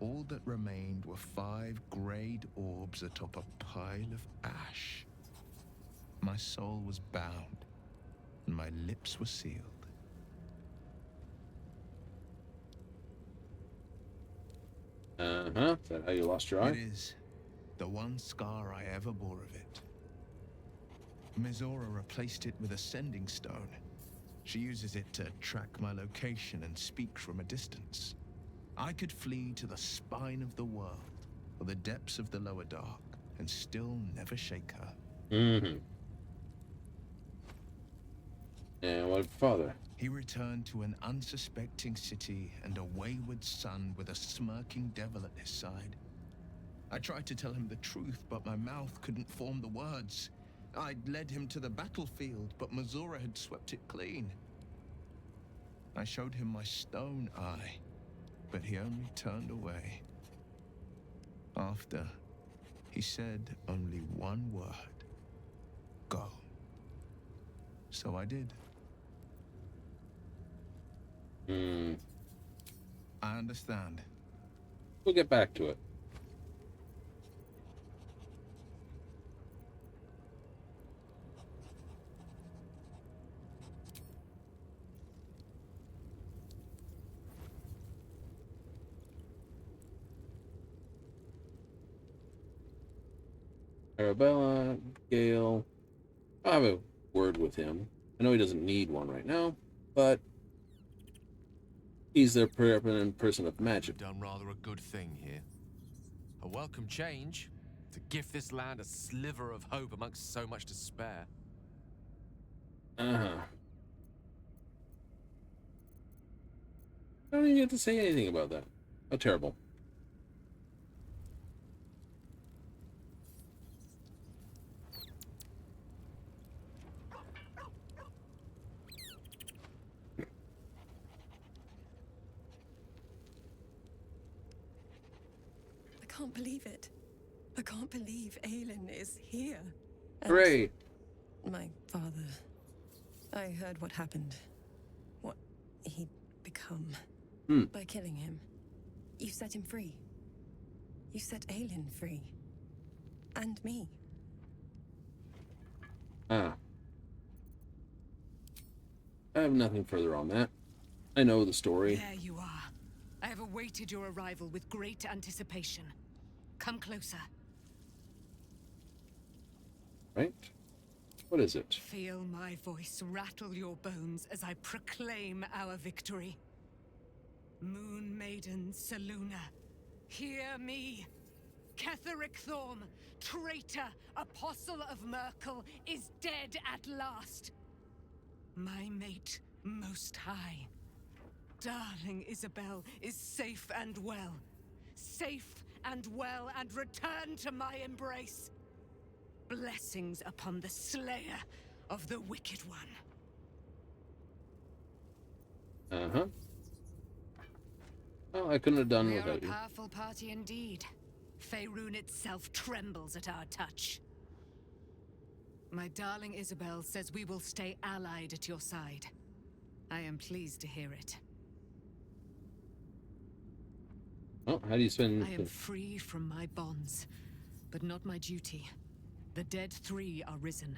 all that remained were 5 greyed orbs atop a pile of ash. My soul was bound, and my lips were sealed. Uh-huh. Is that how you lost your eye? It is the one scar I ever bore of it. Mizora replaced it with a sending stone. She uses it to track my location and speak from a distance. I could flee to the spine of the world, or the depths of the lower dark, and still never shake her. And what of father? He returned to an unsuspecting city and a wayward son with a smirking devil at his side. I tried to tell him the truth, but my mouth couldn't form the words. I'd led him to the battlefield, but Mazora had swept it clean. I showed him my stone eye, but he only turned away. After, he said only one word: go. So I did. I understand. We'll get back to it. Arabella, Gale. I'll have a word with him. I know he doesn't need one right now, but he's their permanent person of magic. You've done rather a good thing here. A welcome change to gift this land a sliver of hope amongst so much despair. I don't even get to say anything about that. How terrible. I can't believe it. I can't believe Aelin is here. Hooray! My father. I heard what happened. What he'd become. By killing him. You set him free. You set Aelin free. And me. I have nothing further on that. I know the story. There you are. I have awaited your arrival with great anticipation. Come closer. Right? What is it? Feel my voice rattle your bones as I proclaim our victory. Moon Maiden Selûne, hear me. Cleric Thorm, traitor, apostle of Merkel, is dead at last. My mate, most high. Darling Isabel is safe and well. Safe and well, and returned to my embrace. Blessings upon the slayer of the wicked one. Uh-huh. Oh, I couldn't have done We are a without you. powerful party indeed. Faerun itself trembles at our touch. My darling Isabel says we will stay allied at your side. I am pleased to hear it. Oh, how do you spend... I am free from my bonds, but not my duty. The dead 3 are risen.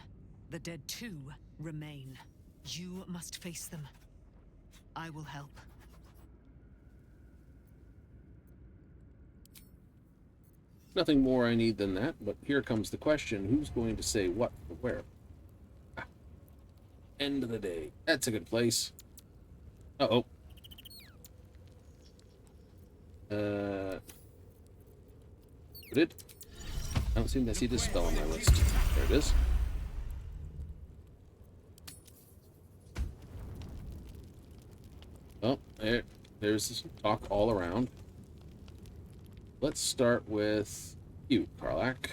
The dead 2 remain. You must face them. I will help. Nothing more I need than that, but here comes the question. Who's going to say what for where? Ah. End of the day. That's a good place. Uh-oh. Did? I don't seem to see this spell on my list. There it is. Oh, there's talk all around. Let's start with you, Karlach.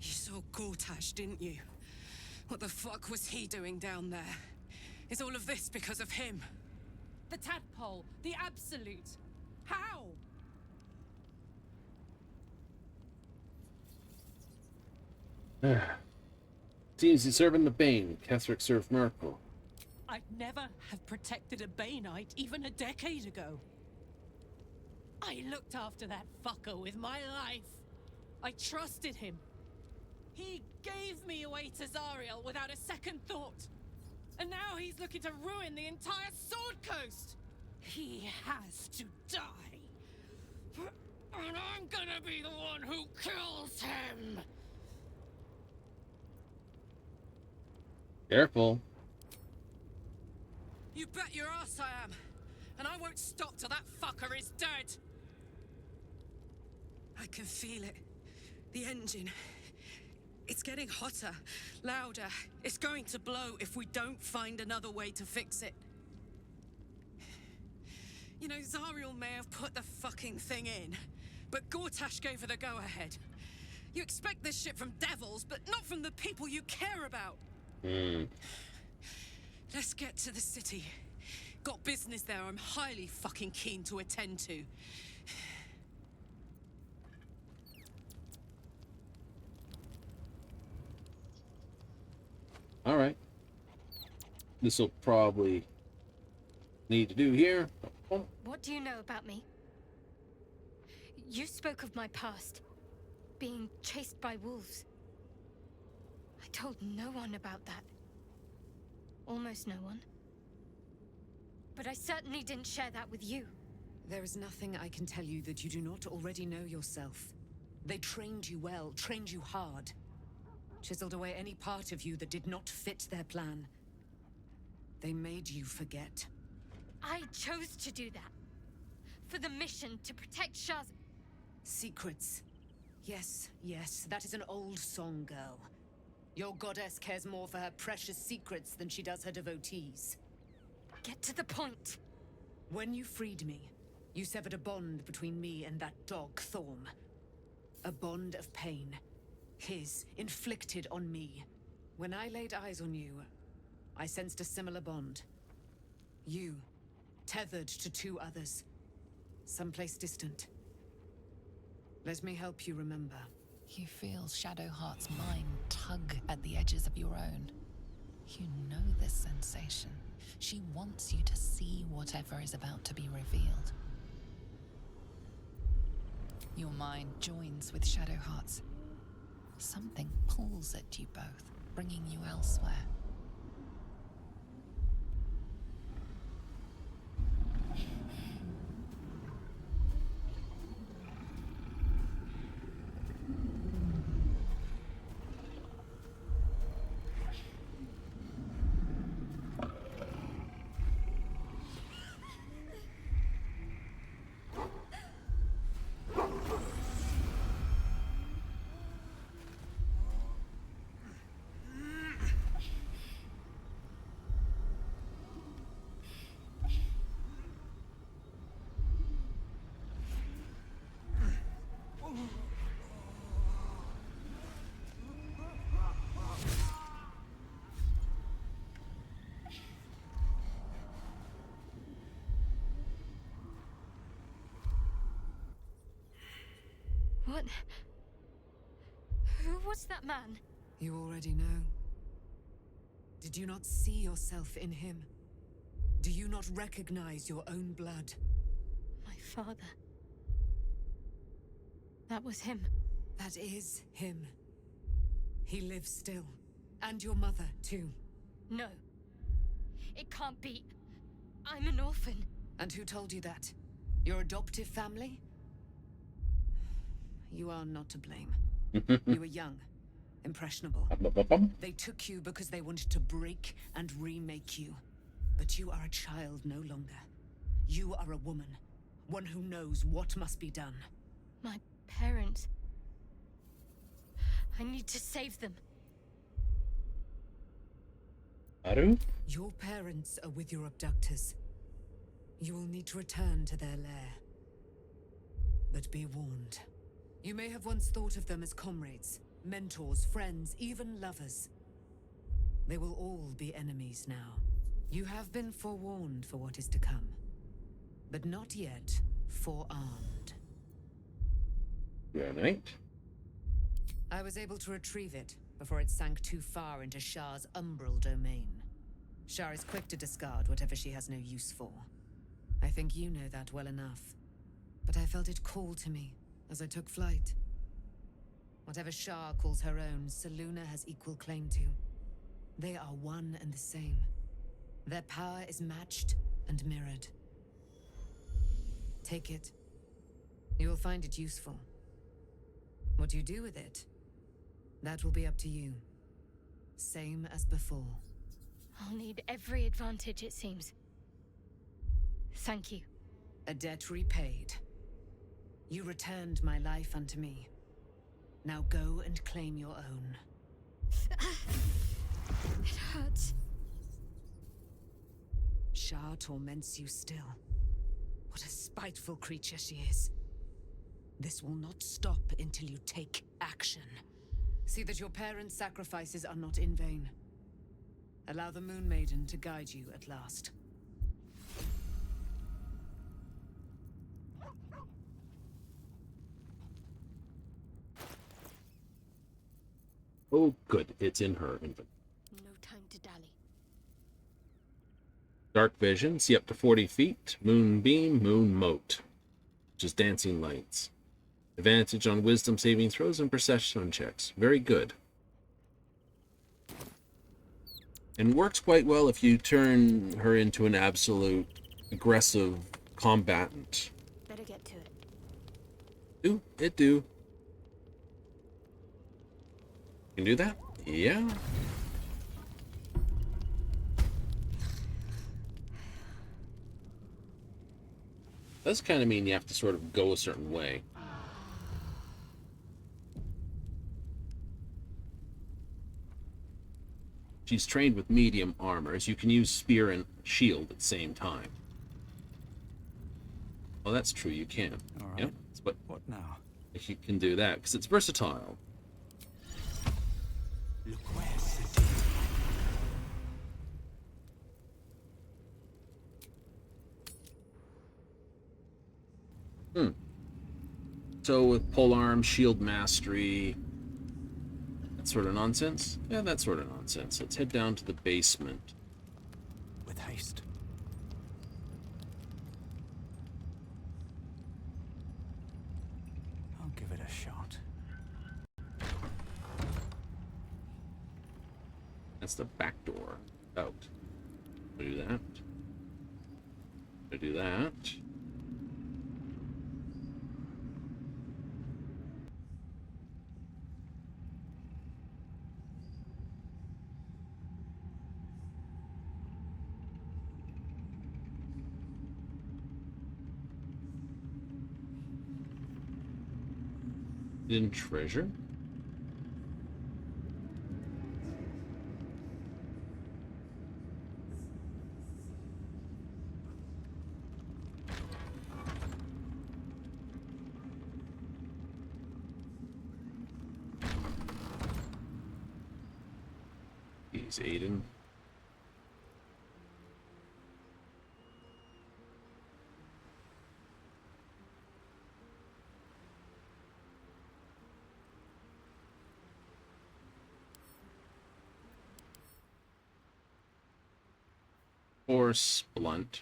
You saw Gortash, didn't you? What the fuck was he doing down there? Is all of this because of him? The tadpole, the absolute. How? Seems he's serving the Bane. Cleric served Merkel. I'd never have protected a Baneite even a decade ago. I looked after that fucker with my life. I trusted him. He gave me away to Zariel without a second thought. And now he's looking to ruin the entire Sword Coast. He has to die. And I'm gonna be the one who kills him. Careful. You bet your ass I am. And I won't stop till that fucker is dead. I can feel it. The engine. It's getting hotter, louder. It's going to blow if we don't find another way to fix it. You know, Zariel may have put the fucking thing in, but Gortash gave her the go-ahead. You expect this shit from devils, but not from the people you care about. Let's get to the city. Got business there I'm highly fucking keen to attend to. All right. This will probably need to do here. What do you know about me? You spoke of my past, being chased by wolves. I told no one about that. Almost no one. But I certainly didn't share that with you. There is nothing I can tell you that you do not already know yourself. They trained you well, trained you hard. Chiseled away any part of you that did not fit their plan. They made you forget. I chose to do that. For the mission to protect Shaz. Secrets. Yes, yes, that is an old song, girl. Your goddess cares more for her precious secrets than she does her devotees. Get to the point. When you freed me, you severed a bond between me and that dog, Thorm. A bond of pain. His, inflicted on me. When I laid eyes on you, I sensed a similar bond. You, tethered to 2 others. Someplace distant. Let me help you remember. You feel Shadowheart's mind tug at the edges of your own. You know this sensation. She wants you to see whatever is about to be revealed. Your mind joins with Shadowheart's. Something pulls at you both, bringing you elsewhere. What? Who was that man? You already know. Did you not see yourself in him? Do you not recognize your own blood? My father. That was him. That is him. He lives still. And your mother, too. No. It can't be. I'm an orphan. And who told you that? Your adoptive family? You are not to blame. You were young, impressionable. They took you because they wanted to break and remake you. But you are a child no longer. You are a woman. One who knows what must be done. My parents. I need to save them. Faerun? Your parents are with your abductors. You will need to return to their lair. But be warned. You may have once thought of them as comrades, mentors, friends, even lovers. They will all be enemies now. You have been forewarned for what is to come, but not yet forearmed. Right. I was able to retrieve it before it sank too far into Shah's umbral domain. Shah is quick to discard whatever she has no use for. I think you know that well enough. But I felt it call to me as I took flight. Whatever Shah calls her own, Selûne has equal claim to. They are one and the same. Their power is matched and mirrored. Take it. You will find it useful. What you do with it, that will be up to you. Same as before. I'll need every advantage, it seems. Thank you. A debt repaid. You returned my life unto me. Now go and claim your own. It hurts. Shah torments you still. What a spiteful creature she is. This will not stop until you take action. See that your parents' sacrifices are not in vain. Allow the Moon Maiden to guide you at last. Oh, good. It's in her inventory. No time to dally. Dark vision. See up to 40 feet. Moon beam. Moon mote. Which is dancing lights. Advantage on wisdom saving throws and perception checks. Very good. And works quite well if you turn her into an absolute aggressive combatant. Better get to it. Do. Can do that? Yeah. Does kind of mean you have to sort of go a certain way. She's trained with medium armor, as you can use spear and shield at the same time. Well, that's true, you can. All right. Yep. But what now? If you can do that, because it's versatile. So with polearm, shield mastery, that sort of nonsense? Yeah, that sort of nonsense. Let's head down to the basement. With haste. I'll give it a shot. That's the back door. Out. Do that. Do that. Hidden treasure? He's Aiden. Or Splunt.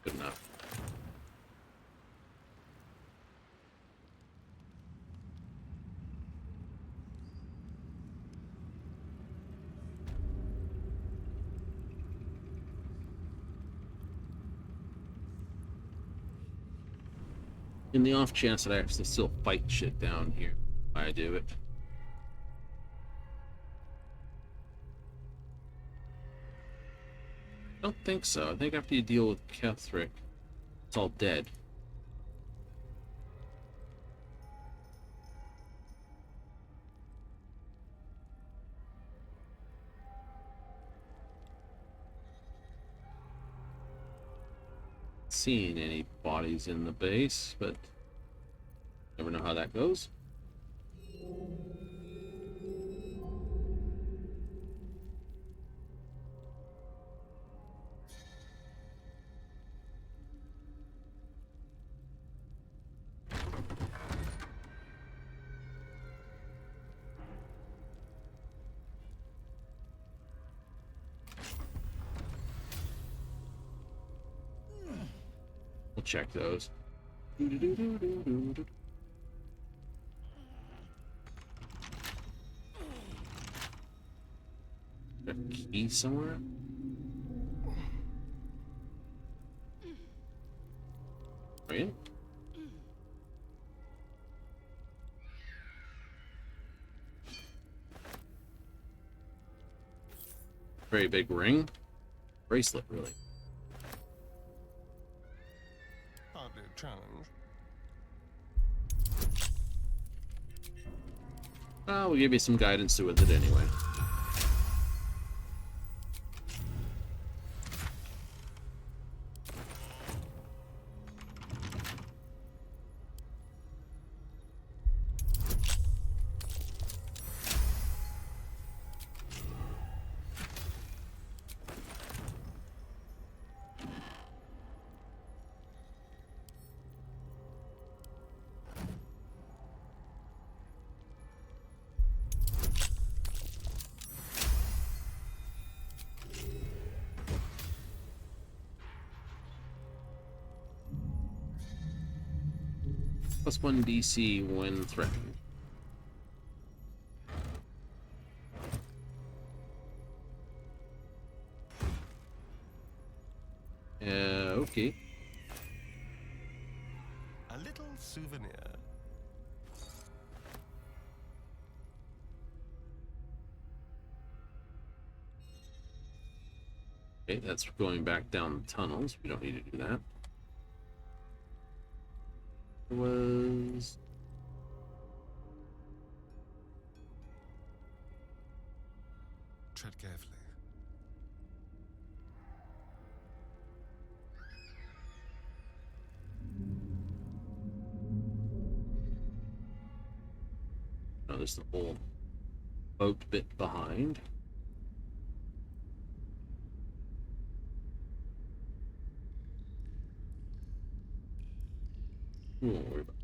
Good enough. In the off chance that I actually still fight shit down here, I do it. I don't think so. I think after you deal with Cleric, it's all dead. Seeing any bodies in the base, but never know how that goes. We'll check those. A key somewhere? Right? Very big ring. Bracelet, really. Hardly a challenge. We'll give you some guidance with it anyway. +1 DC when threatened. Okay. A little souvenir. Okay, that's going back down the tunnels. We don't need to do that. There was... Tread carefully. Oh, there's the whole boat bit behind. We won't worry about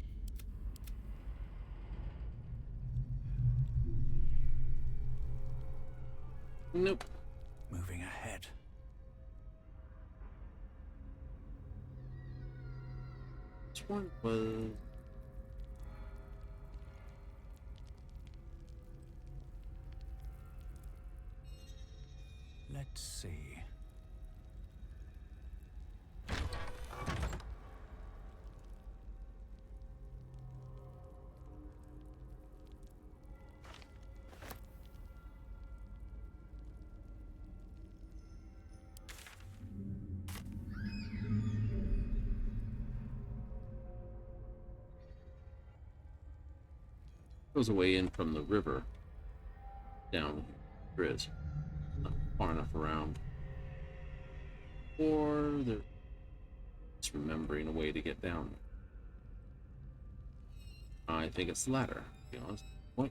it. Nope. Moving ahead. This one was... Let's see. Goes away in from the river down. There is not far enough around, or they're just remembering a way to get down. I think it's the latter, to be honest. What?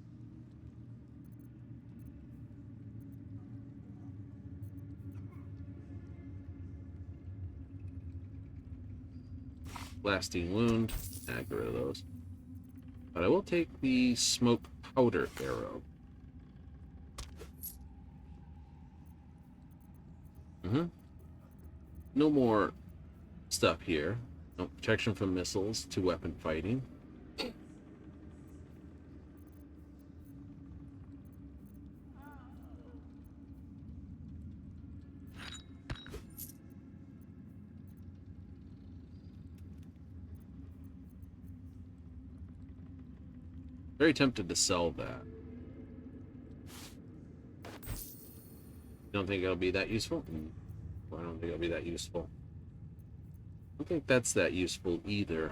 Blasting wound. Get rid of those. But I will take the smoke powder arrow. No more stuff here. No protection from missiles to weapon fighting. Very tempted to sell that. Don't think it'll be that useful? I don't think it'll be that useful. I don't think that's that useful either.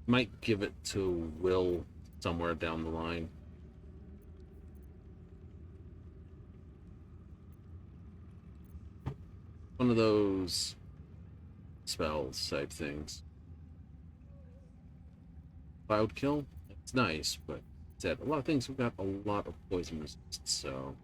Might give it to Will somewhere down the line. One of those spells type things. Cloud kill? It's nice, but said a lot of things have got a lot of poison resistance, so.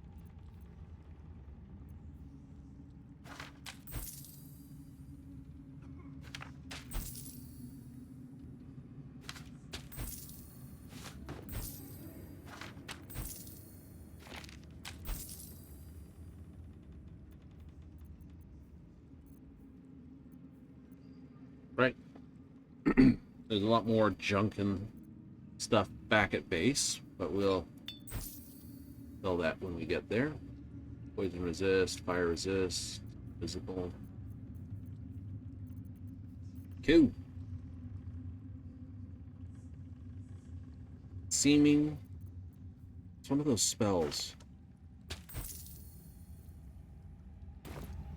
Right. There's a lot more junk and stuff back at base, but we'll sell that when we get there. Poison resist, fire resist, visible. Cool. Seeming. It's one of those spells.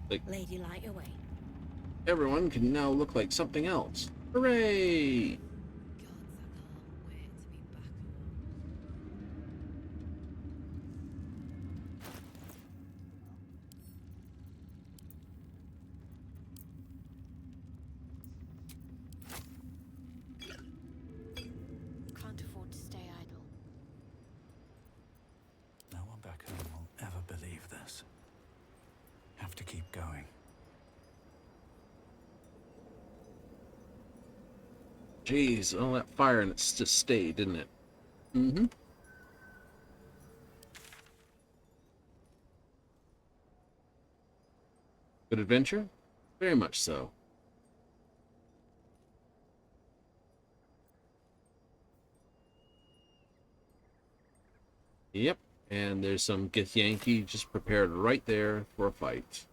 Like, Lady light away. Everyone can now look like something else. Hooray! Can't afford to stay idle. No one back home will ever believe this. Have to keep going. Jeez, all that fire and it's just stayed, didn't it? Mm-hmm. Good adventure? Very much so. Yep, and there's some Githyanki just prepared right there for a fight.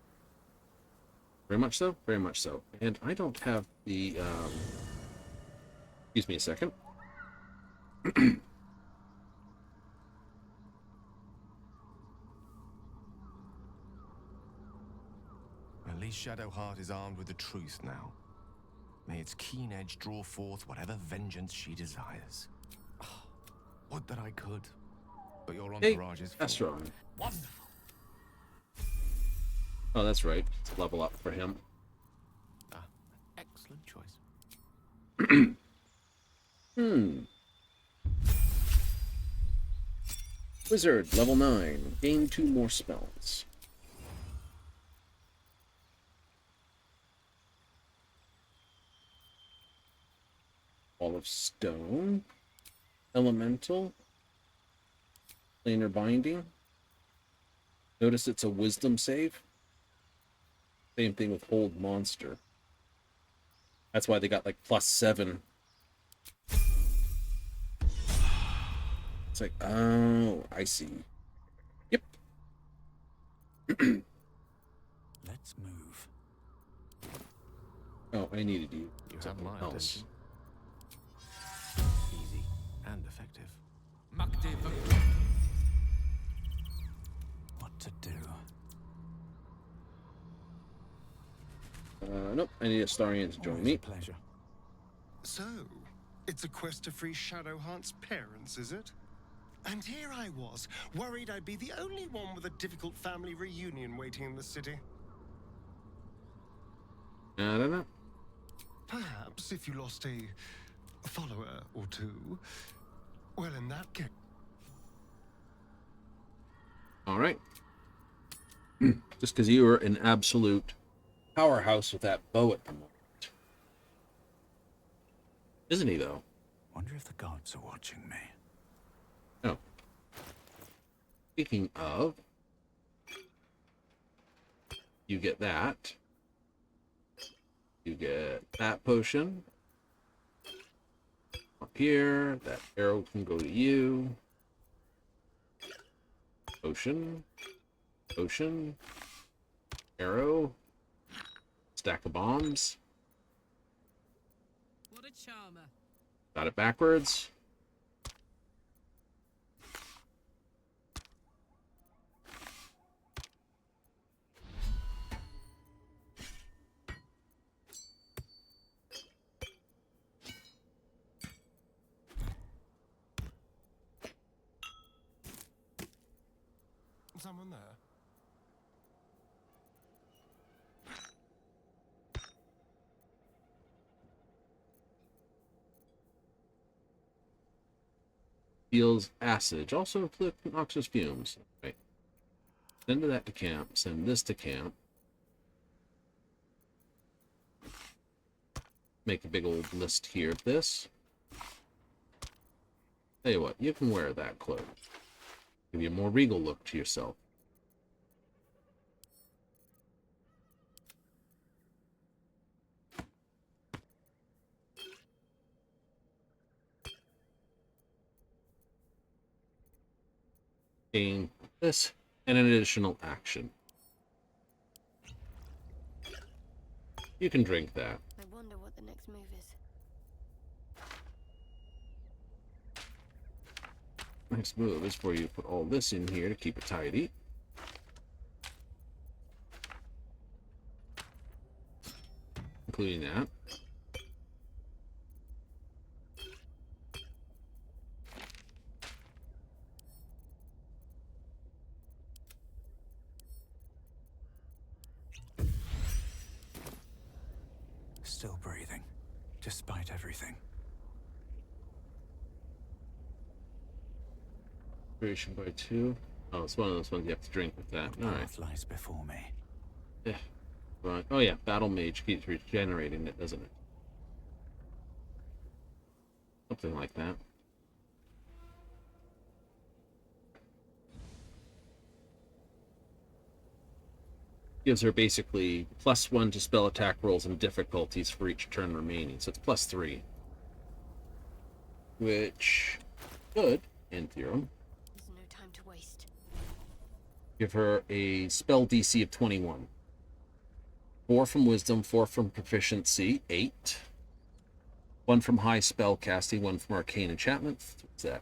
Very much so, very much so. And I don't have the, excuse me a second. At least Shadowheart is armed with the truth now. May its keen edge draw forth whatever vengeance she desires. Oh, would that I could. But your entourage is full. That's right. Wonderful. Oh, that's right. It's level up for him. Ah, excellent choice. Wizard, level 9. Gain 2 more spells. Wall of Stone. Elemental. Planar Binding. Notice it's a Wisdom save. Same thing with Hold Monster. That's why they got like +7. It's like, oh, I see. Yep. Let's move. Oh, I needed you. You have my attention. Easy and effective. What to do? Nope. I need a Starian to join me. Pleasure. So, it's a quest to free Shadowheart's parents, is it? And here I was, worried I'd be the only one with a difficult family reunion waiting in the city. I don't know. Perhaps if you lost a follower or two, well, in that case... Alright. Just because you were an absolute powerhouse with that bow at the moment. Isn't he, though? Wonder if the gods are watching me. Oh. Speaking of, you get that. You get that potion. Up here, that arrow can go to you. Potion. Potion. Arrow. Stack of bombs. What a charmer. Got it backwards. Someone there? Deals acid. Also clip noxious fumes. Right. Send that to camp. Send this to camp. Make a big old list here of this. Tell you what, you can wear that cloak. Give you a more regal look to yourself. Gain this and an additional action. You can drink that. I wonder what the next move is. Next move is for you to put all this in here to keep it tidy. Including that. Still breathing, despite everything. Duration by 2. Oh, it's one of those ones you have to drink with that. All right. Lies before me. Yeah. Right. Oh yeah, Battle Mage keeps regenerating it, doesn't it? Something like that. Gives her basically +1 to spell attack rolls and difficulties for each turn remaining. So it's +3. Which good in theorem. There's no time to waste. Give her a spell DC of 21. 4 from Wisdom, 4 from Proficiency, 8. 1 from High Spell Casting, 1 from Arcane Enchantment. What's that?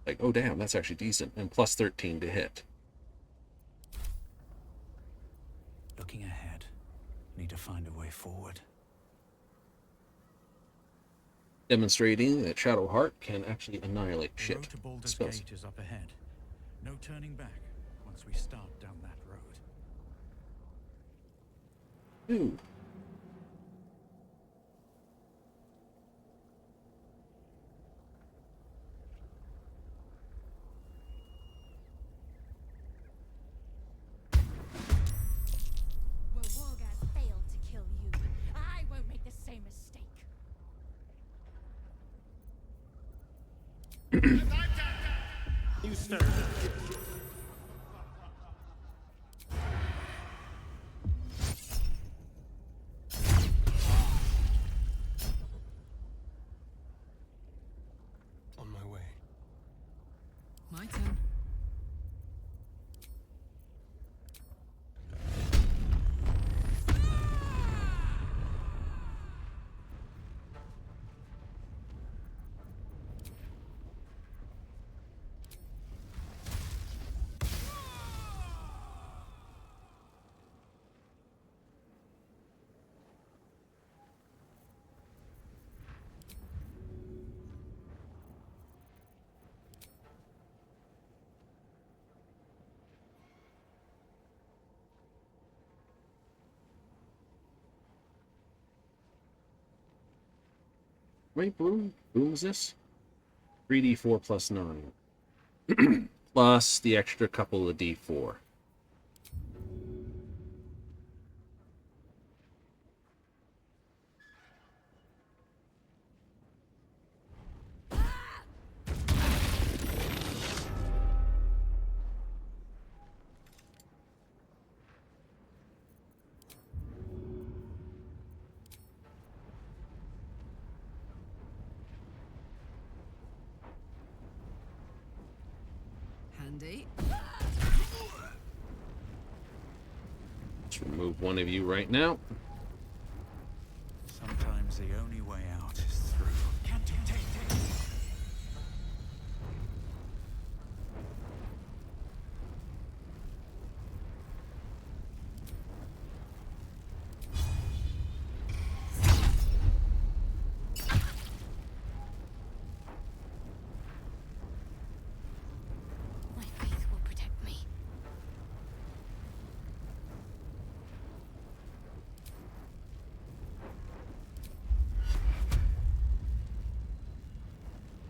Like, oh damn, that's actually decent. And +13 to hit. Looking ahead, need to find a way forward. Demonstrating that Shadow Heart can actually annihilate The shit. road to Baldur's Spells. Gate is up ahead. No turning back once we start down that road. Ooh. Well, Wargaz failed to kill you. I won't make the same mistake. You stir. On my way. My turn. Wait, boom is this? 3d4 plus 9. Plus the extra couple of d4. handy. Let's remove one of you right now. Sometimes the only way out is through. My faith will protect me.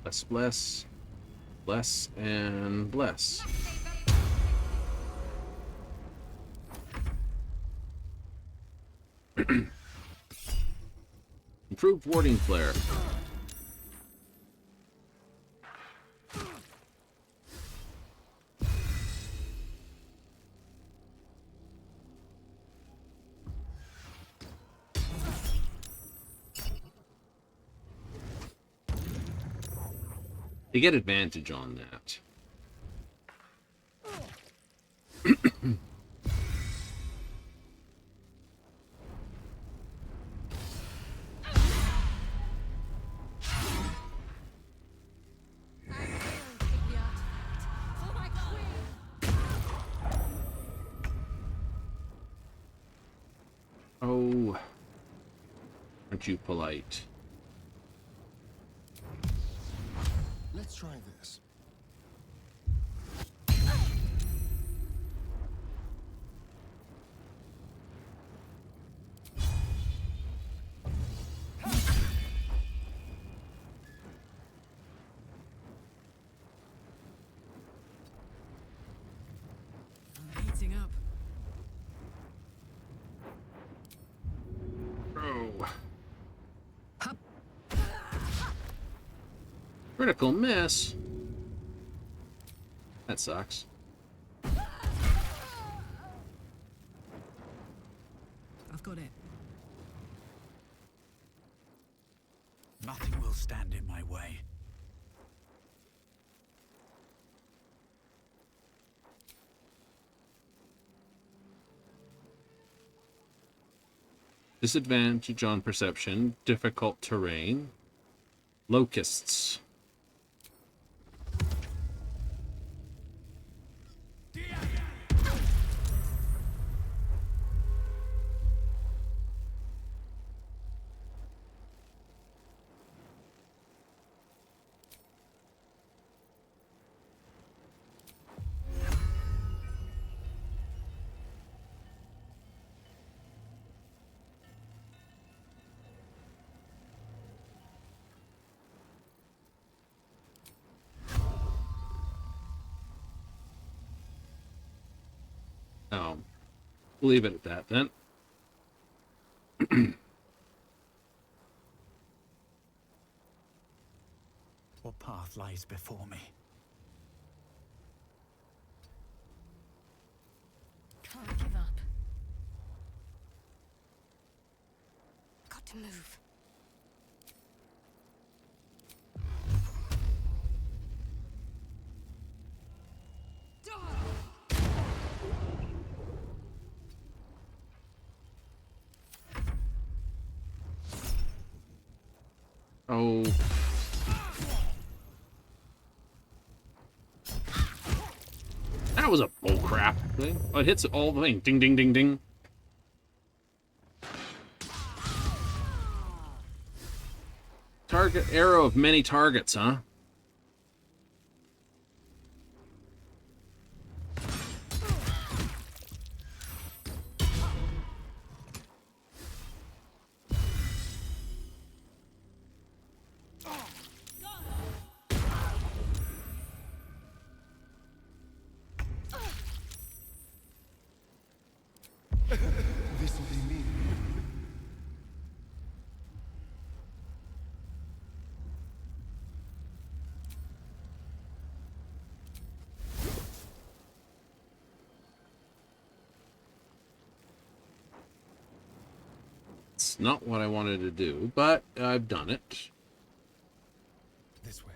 Bless, bless, bless, and bless. Improved warding flare. They get advantage on that. Oh, aren't you polite? Let's try this. I'm heating up. Oh. Critical miss. That sucks. I've got it. Nothing will stand in my way. Disadvantage on perception, difficult terrain, locusts. We'll leave it at that then. What path lies before me? Can't give up. Got to move. Oh. That was a bullcrap thing. Oh, it hits all the thing. Ding, ding, ding, ding. Target arrow of many targets, huh? This'll be me. It's not what I wanted to do, but I've done it. This way.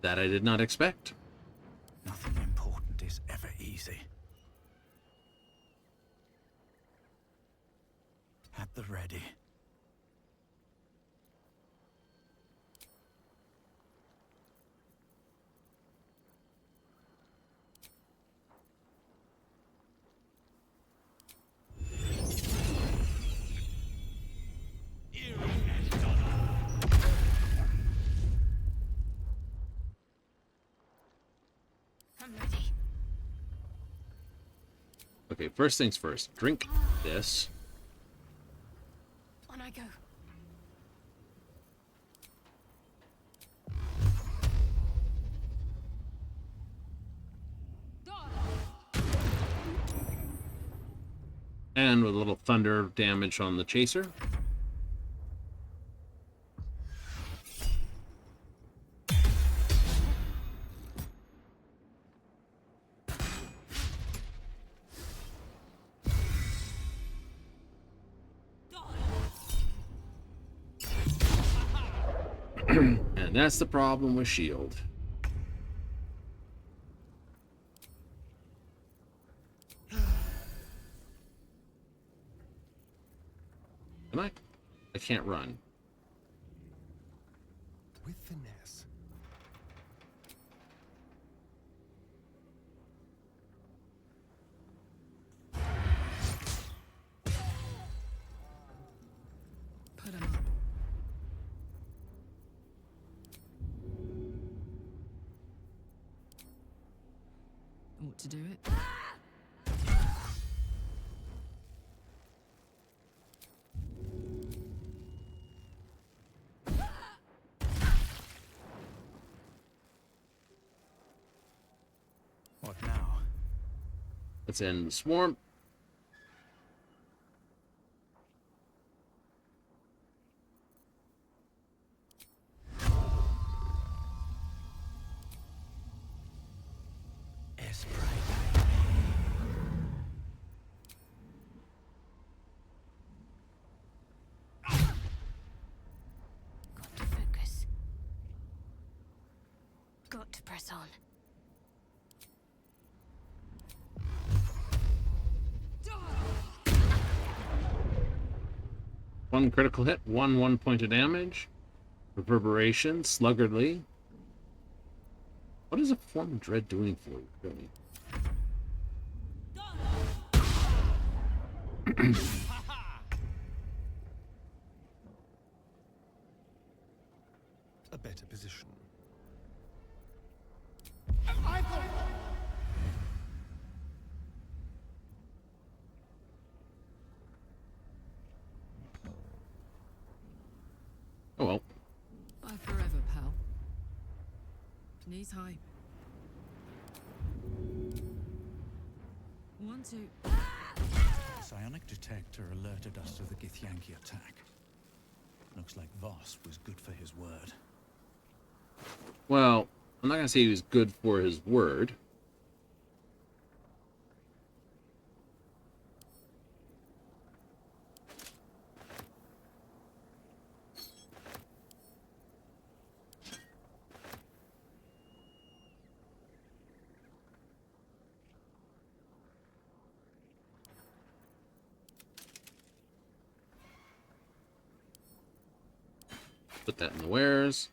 That I did not expect. Nothing important is ever easy. At the ready. I'm ready. Okay, first things first. Drink this. On I go. And with a little thunder damage on the chaser. And that's the problem with shield. Can I? I can't run. With finesse. Put him up. Ought to do it. What now? Let's end the swarm. Got to focus. Got to press on. One critical hit, one point of damage. Reverberation, sluggardly. What is a form of dread doing for you, really? A better position. Oh well. Bye forever, pal. Knees high. 1, 2. The psionic detector alerted us to the Githyanki attack. Looks like Voss was good for his word. Well, I'm not going to say he was good for his word. Put that in the wares.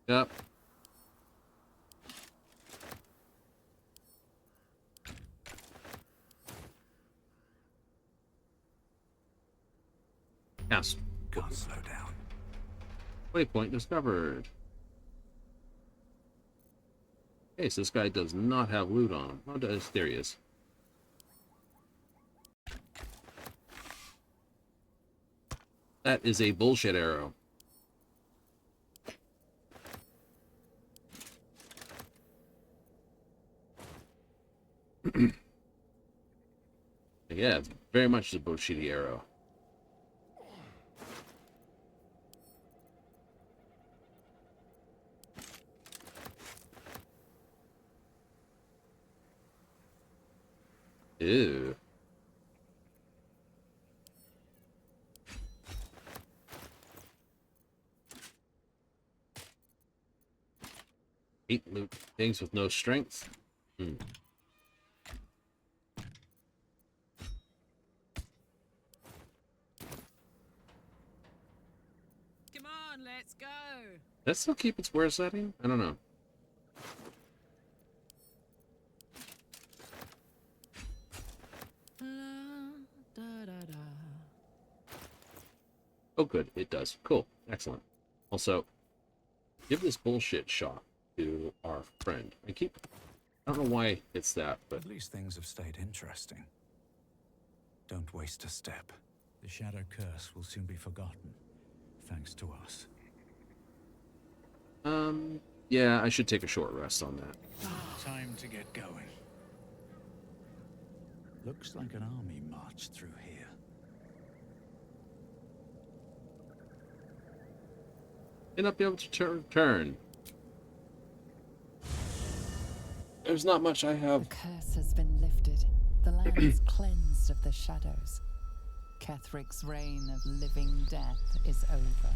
Yep. Yes. Can't slow down. Waypoint discovered. Okay, so this guy does not have loot on him. Oh, there he is. That is a bullshit arrow. Yeah, it's very much a bullshitty arrow. Ew. Hate loot things with no strength. Hmm. Come on, let's go. Does that still keep its wear setting? I don't know. Oh, good. It does. Cool. Excellent. Also, give this bullshit shot to our friend. I don't know why it's that, but... At least things have stayed interesting. Don't waste a step. The Shadow Curse will soon be forgotten, thanks to us. Yeah, I should take a short rest on that. Time to get going. Looks like an army marched through here. And not be able to turn. There's not much I have. The curse has been lifted. The land is cleansed of the shadows. Kethric's reign of living death is over.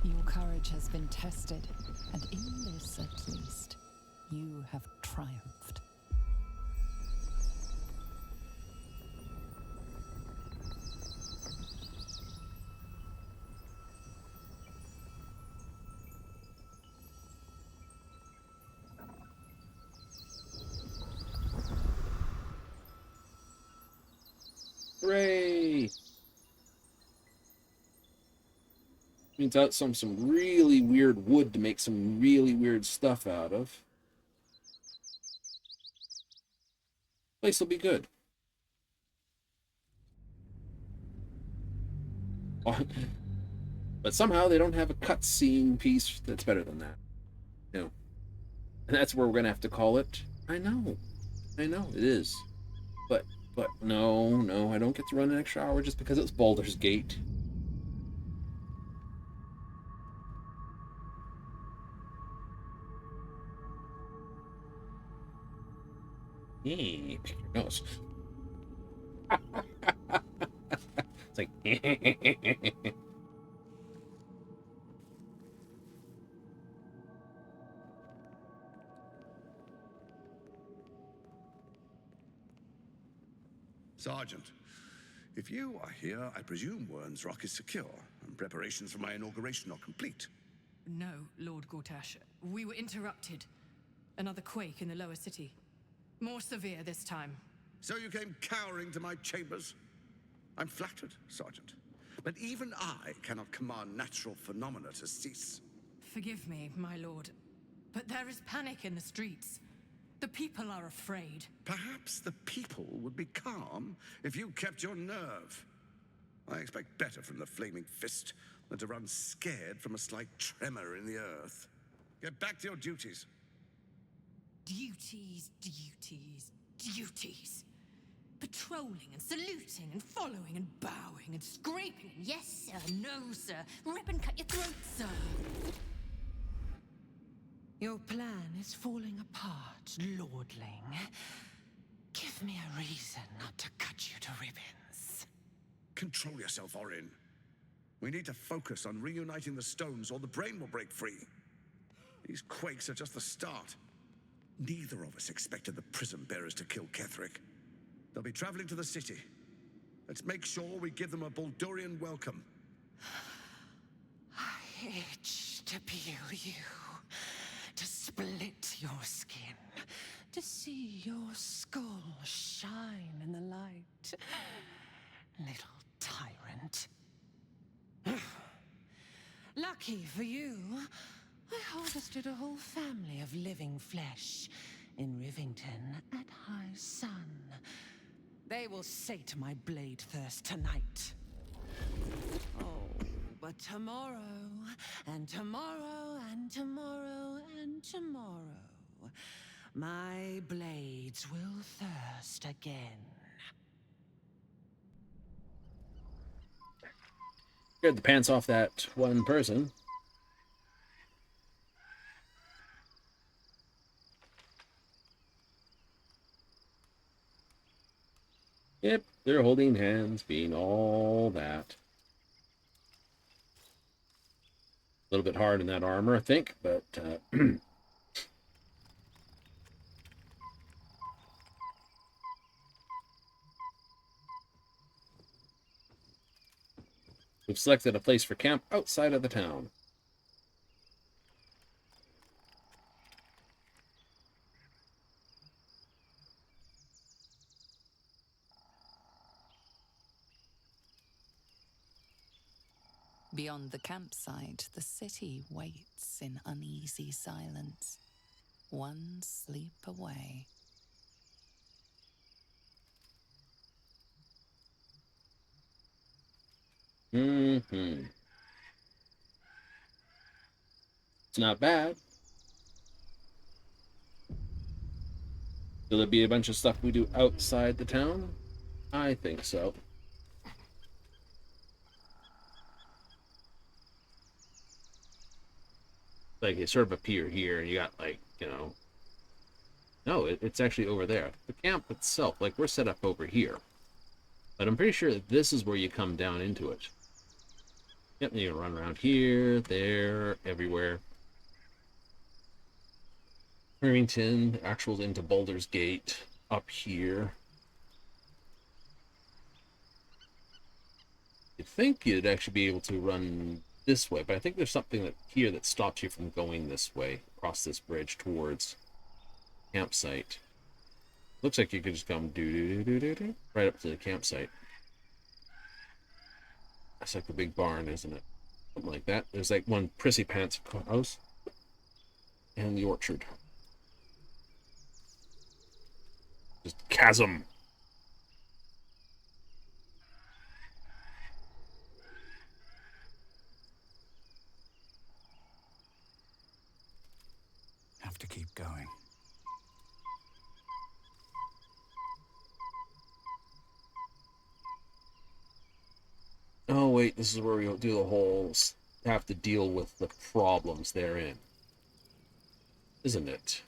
Your courage has been tested, and in this at least, you have triumphed. Hooray! Means out some really weird wood to make some really weird stuff out of. Place will be good. But somehow they don't have a cutscene piece that's better than that. No. And that's where we're gonna have to call it. I know it is. But no, I don't get to run an extra hour just because it's Baldur's Gate. Pick your nose. It's like Sergeant, if you are here, I presume Wern's Rock is secure, and preparations for my inauguration are complete. No, Lord Gortash. We were interrupted. Another quake in the lower city. More severe this time. So you came cowering to my chambers? I'm flattered, Sergeant. But even I cannot command natural phenomena to cease. Forgive me, my lord, but there is panic in the streets. The people are afraid. Perhaps the people would be calm if you kept your nerve. I expect better from the Flaming Fist than to run scared from a slight tremor in the earth. Get back to your duties. Duties. Patrolling and saluting and following and bowing and scraping. Yes, sir. No, sir. Rip and cut your throat, sir. Your plan is falling apart, lordling. Give me a reason not to cut you to ribbons. Control yourself, Orin. We need to focus on reuniting the stones or the brain will break free. These quakes are just the start. Neither of us expected the prison bearers to kill Ketheric. They'll be traveling to the city. Let's make sure we give them a Baldurian welcome. I itch to peel you, to split your skin, to see your skull shine in the light. Little tyrant. Lucky for you, I harvested a whole family of living flesh in Rivington at high sun. They will sate my blade thirst tonight. Oh, but tomorrow, and tomorrow, and tomorrow, and tomorrow, my blades will thirst again. Scared the pants off that one person. Yep, they're holding hands, being all that. A little bit hard in that armor, I think, but We've selected a place for camp outside of the town. Beyond the campsite, the city waits in uneasy silence, one sleep away. Mm-hmm. It's not bad. Will there be a bunch of stuff we do outside the town? I think so. Like, you sort of appear here, and you got, like, you know... No, it's actually over there. The camp itself, like, we're set up over here. But I'm pretty sure that this is where you come down into it. Yep, you can run around here, there, everywhere. Remington, the actual's into Baldur's Gate, up here. You'd think you'd actually be able to run this way, but I think there's something that here that stops you from going this way, across this bridge towards campsite. Looks like you could just come do right up to the campsite. That's like the big barn, isn't it? Something like that. There's like one prissy pants house and the orchard. Just chasm. Have to keep going. Oh wait, this is where we do the whole have to deal with the problems therein. Isn't it?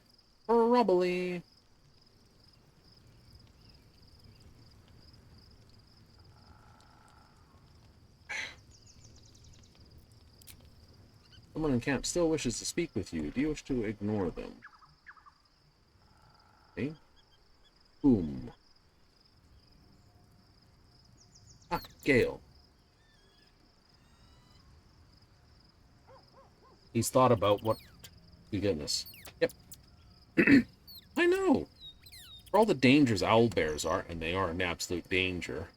Probably. Someone in camp still wishes to speak with you. Do you wish to ignore them? Okay. Boom. Ah, Gale. He's thought about what... Goodness. Yep. I know. For all the dangers owlbears are, and they are an absolute danger,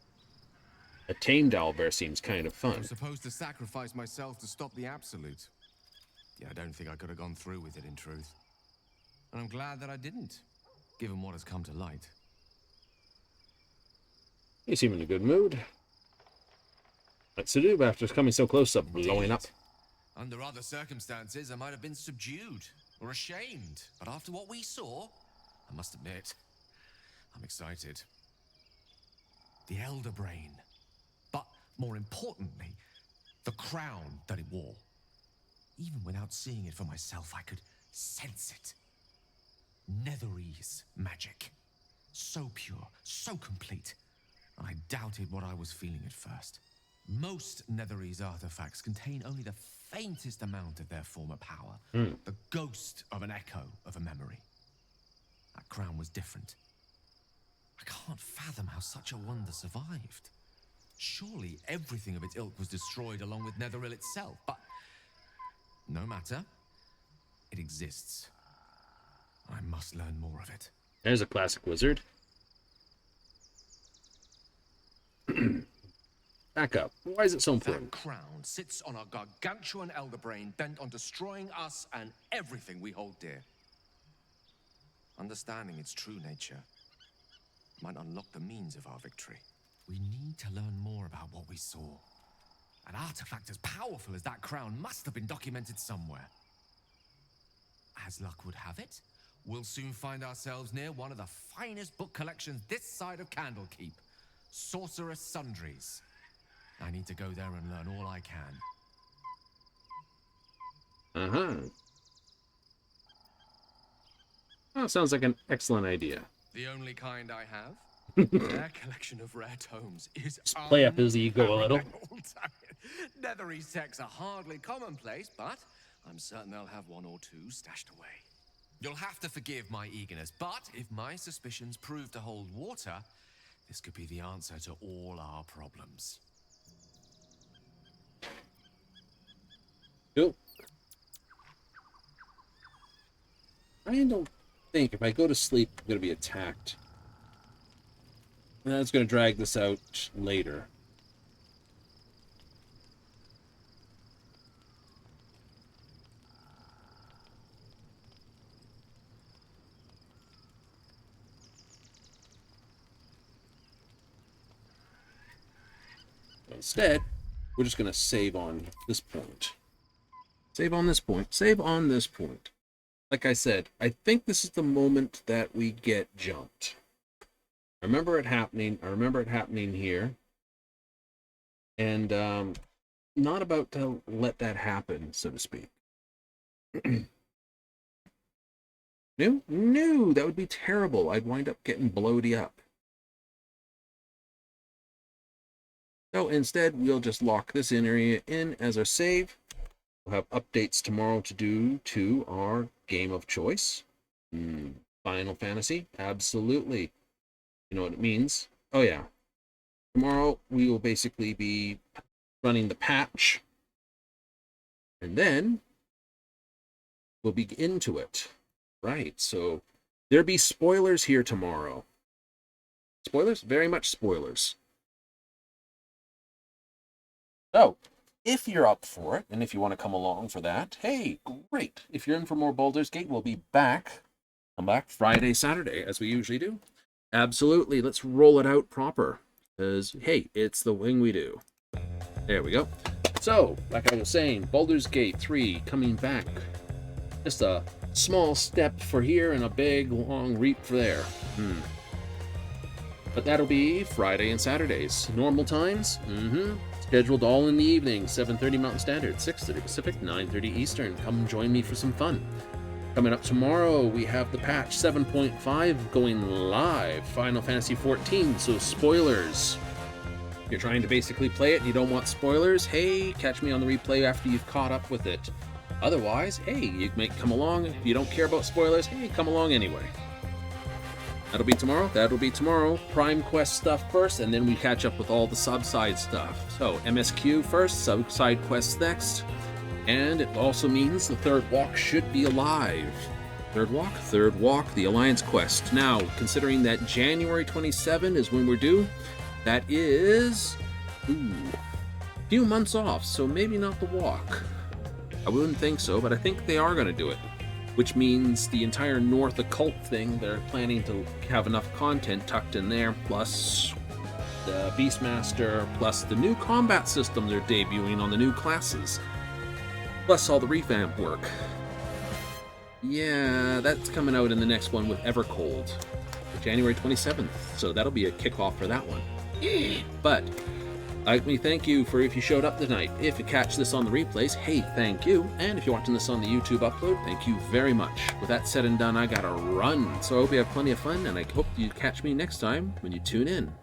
a tamed owlbear seems kind of fun. I'm supposed to sacrifice myself to stop the absolute. Yeah, I don't think I could have gone through with it, in truth. And I'm glad that I didn't, given what has come to light. You seem in a good mood. What's to do after coming so close to blowing up? Under other circumstances, I might have been subdued or ashamed. But after what we saw, I must admit, I'm excited. The Elder Brain. But more importantly, the crown that it wore. Even without seeing it for myself, I could sense it. Netherese magic. So pure, so complete. I doubted what I was feeling at first. Most Netherese artifacts contain only the faintest amount of their former power. The ghost of an echo of a memory. That crown was different. I can't fathom how such a wonder survived. Surely everything of its ilk was destroyed along with Netheril itself, but no matter. It exists. I must learn more of it. There's a classic wizard. Back up. Why is it so important? That crown sits on a gargantuan elder brain bent on destroying us and everything we hold dear. Understanding its true nature might unlock the means of our victory. We need to learn more about what we saw. An artifact as powerful as that crown must have been documented somewhere. As luck would have it, we'll soon find ourselves near one of the finest book collections this side of Candlekeep. Sorcerous Sundries. I need to go there and learn all I can. That sounds like an excellent idea. The only kind I have? Their collection of rare tomes is Just play up his ego a little. Netherese texts are hardly commonplace, but I'm certain they'll have one or two stashed away. You'll have to forgive my eagerness, but if my suspicions prove to hold water, this could be the answer to all our problems. Cool. I don't think if I go to sleep, I'm going to be attacked. And that's going to drag this out later. Instead, we're just going to save on this point. Save on this point. Save on this point. Like I said, I think this is the moment that we get jumped. I remember it happening. I remember it happening here. And not about to let that happen, so to speak. No, no, that would be terrible. I'd wind up getting bloated up. So instead, we'll just lock this in area in as our save. We'll have updates tomorrow to do to our game of choice. Final Fantasy, absolutely. You know what it means? Oh yeah. Tomorrow we will basically be running the patch. And then we'll be into it. Right, so there'll be spoilers here tomorrow. Spoilers? Very much spoilers. So, if you're up for it, and if you want to come along for that, hey, great. If you're in for more Baldur's Gate, we'll be back. Come back Friday, Saturday, as we usually do. Absolutely, let's roll it out proper. Because, hey, it's the thing we do. There we go. So, like I was saying, Baldur's Gate 3 coming back. Just a small step for here and a big, long reap for there. But that'll be Friday and Saturdays. Normal times? Scheduled all in the evening, 7:30 Mountain Standard, 6:30 Pacific, 9:30 Eastern. Come join me for some fun. Coming up tomorrow, we have the patch 7.5 going live, Final Fantasy XIV, so spoilers. If you're trying to basically play it and you don't want spoilers, hey, catch me on the replay after you've caught up with it. Otherwise, hey, you might come along. If you don't care about spoilers, hey, come along anyway. That'll be tomorrow. That'll be tomorrow. Prime Quest stuff first, and then we catch up with all the sub-side stuff. So, MSQ first, sub-side quests next. And it also means the third walk should be alive. Third walk, the Alliance quest. Now, considering that January 27 is when we're due, that is, a few months off, so maybe not the walk. I wouldn't think so, but I think they are going to do it. Which means the entire North Occult thing, they're planning to have enough content tucked in there, plus the Beastmaster, plus the new combat system they're debuting on the new classes, plus all the revamp work. Yeah, that's coming out in the next one with Evercold, January 27th, so that'll be a kickoff for that one. But let me thank you for if you showed up tonight. If you catch this on the replays, hey, thank you. And if you're watching this on the YouTube upload, thank you very much. With that said and done, I gotta run. So I hope you have plenty of fun, and I hope you catch me next time when you tune in.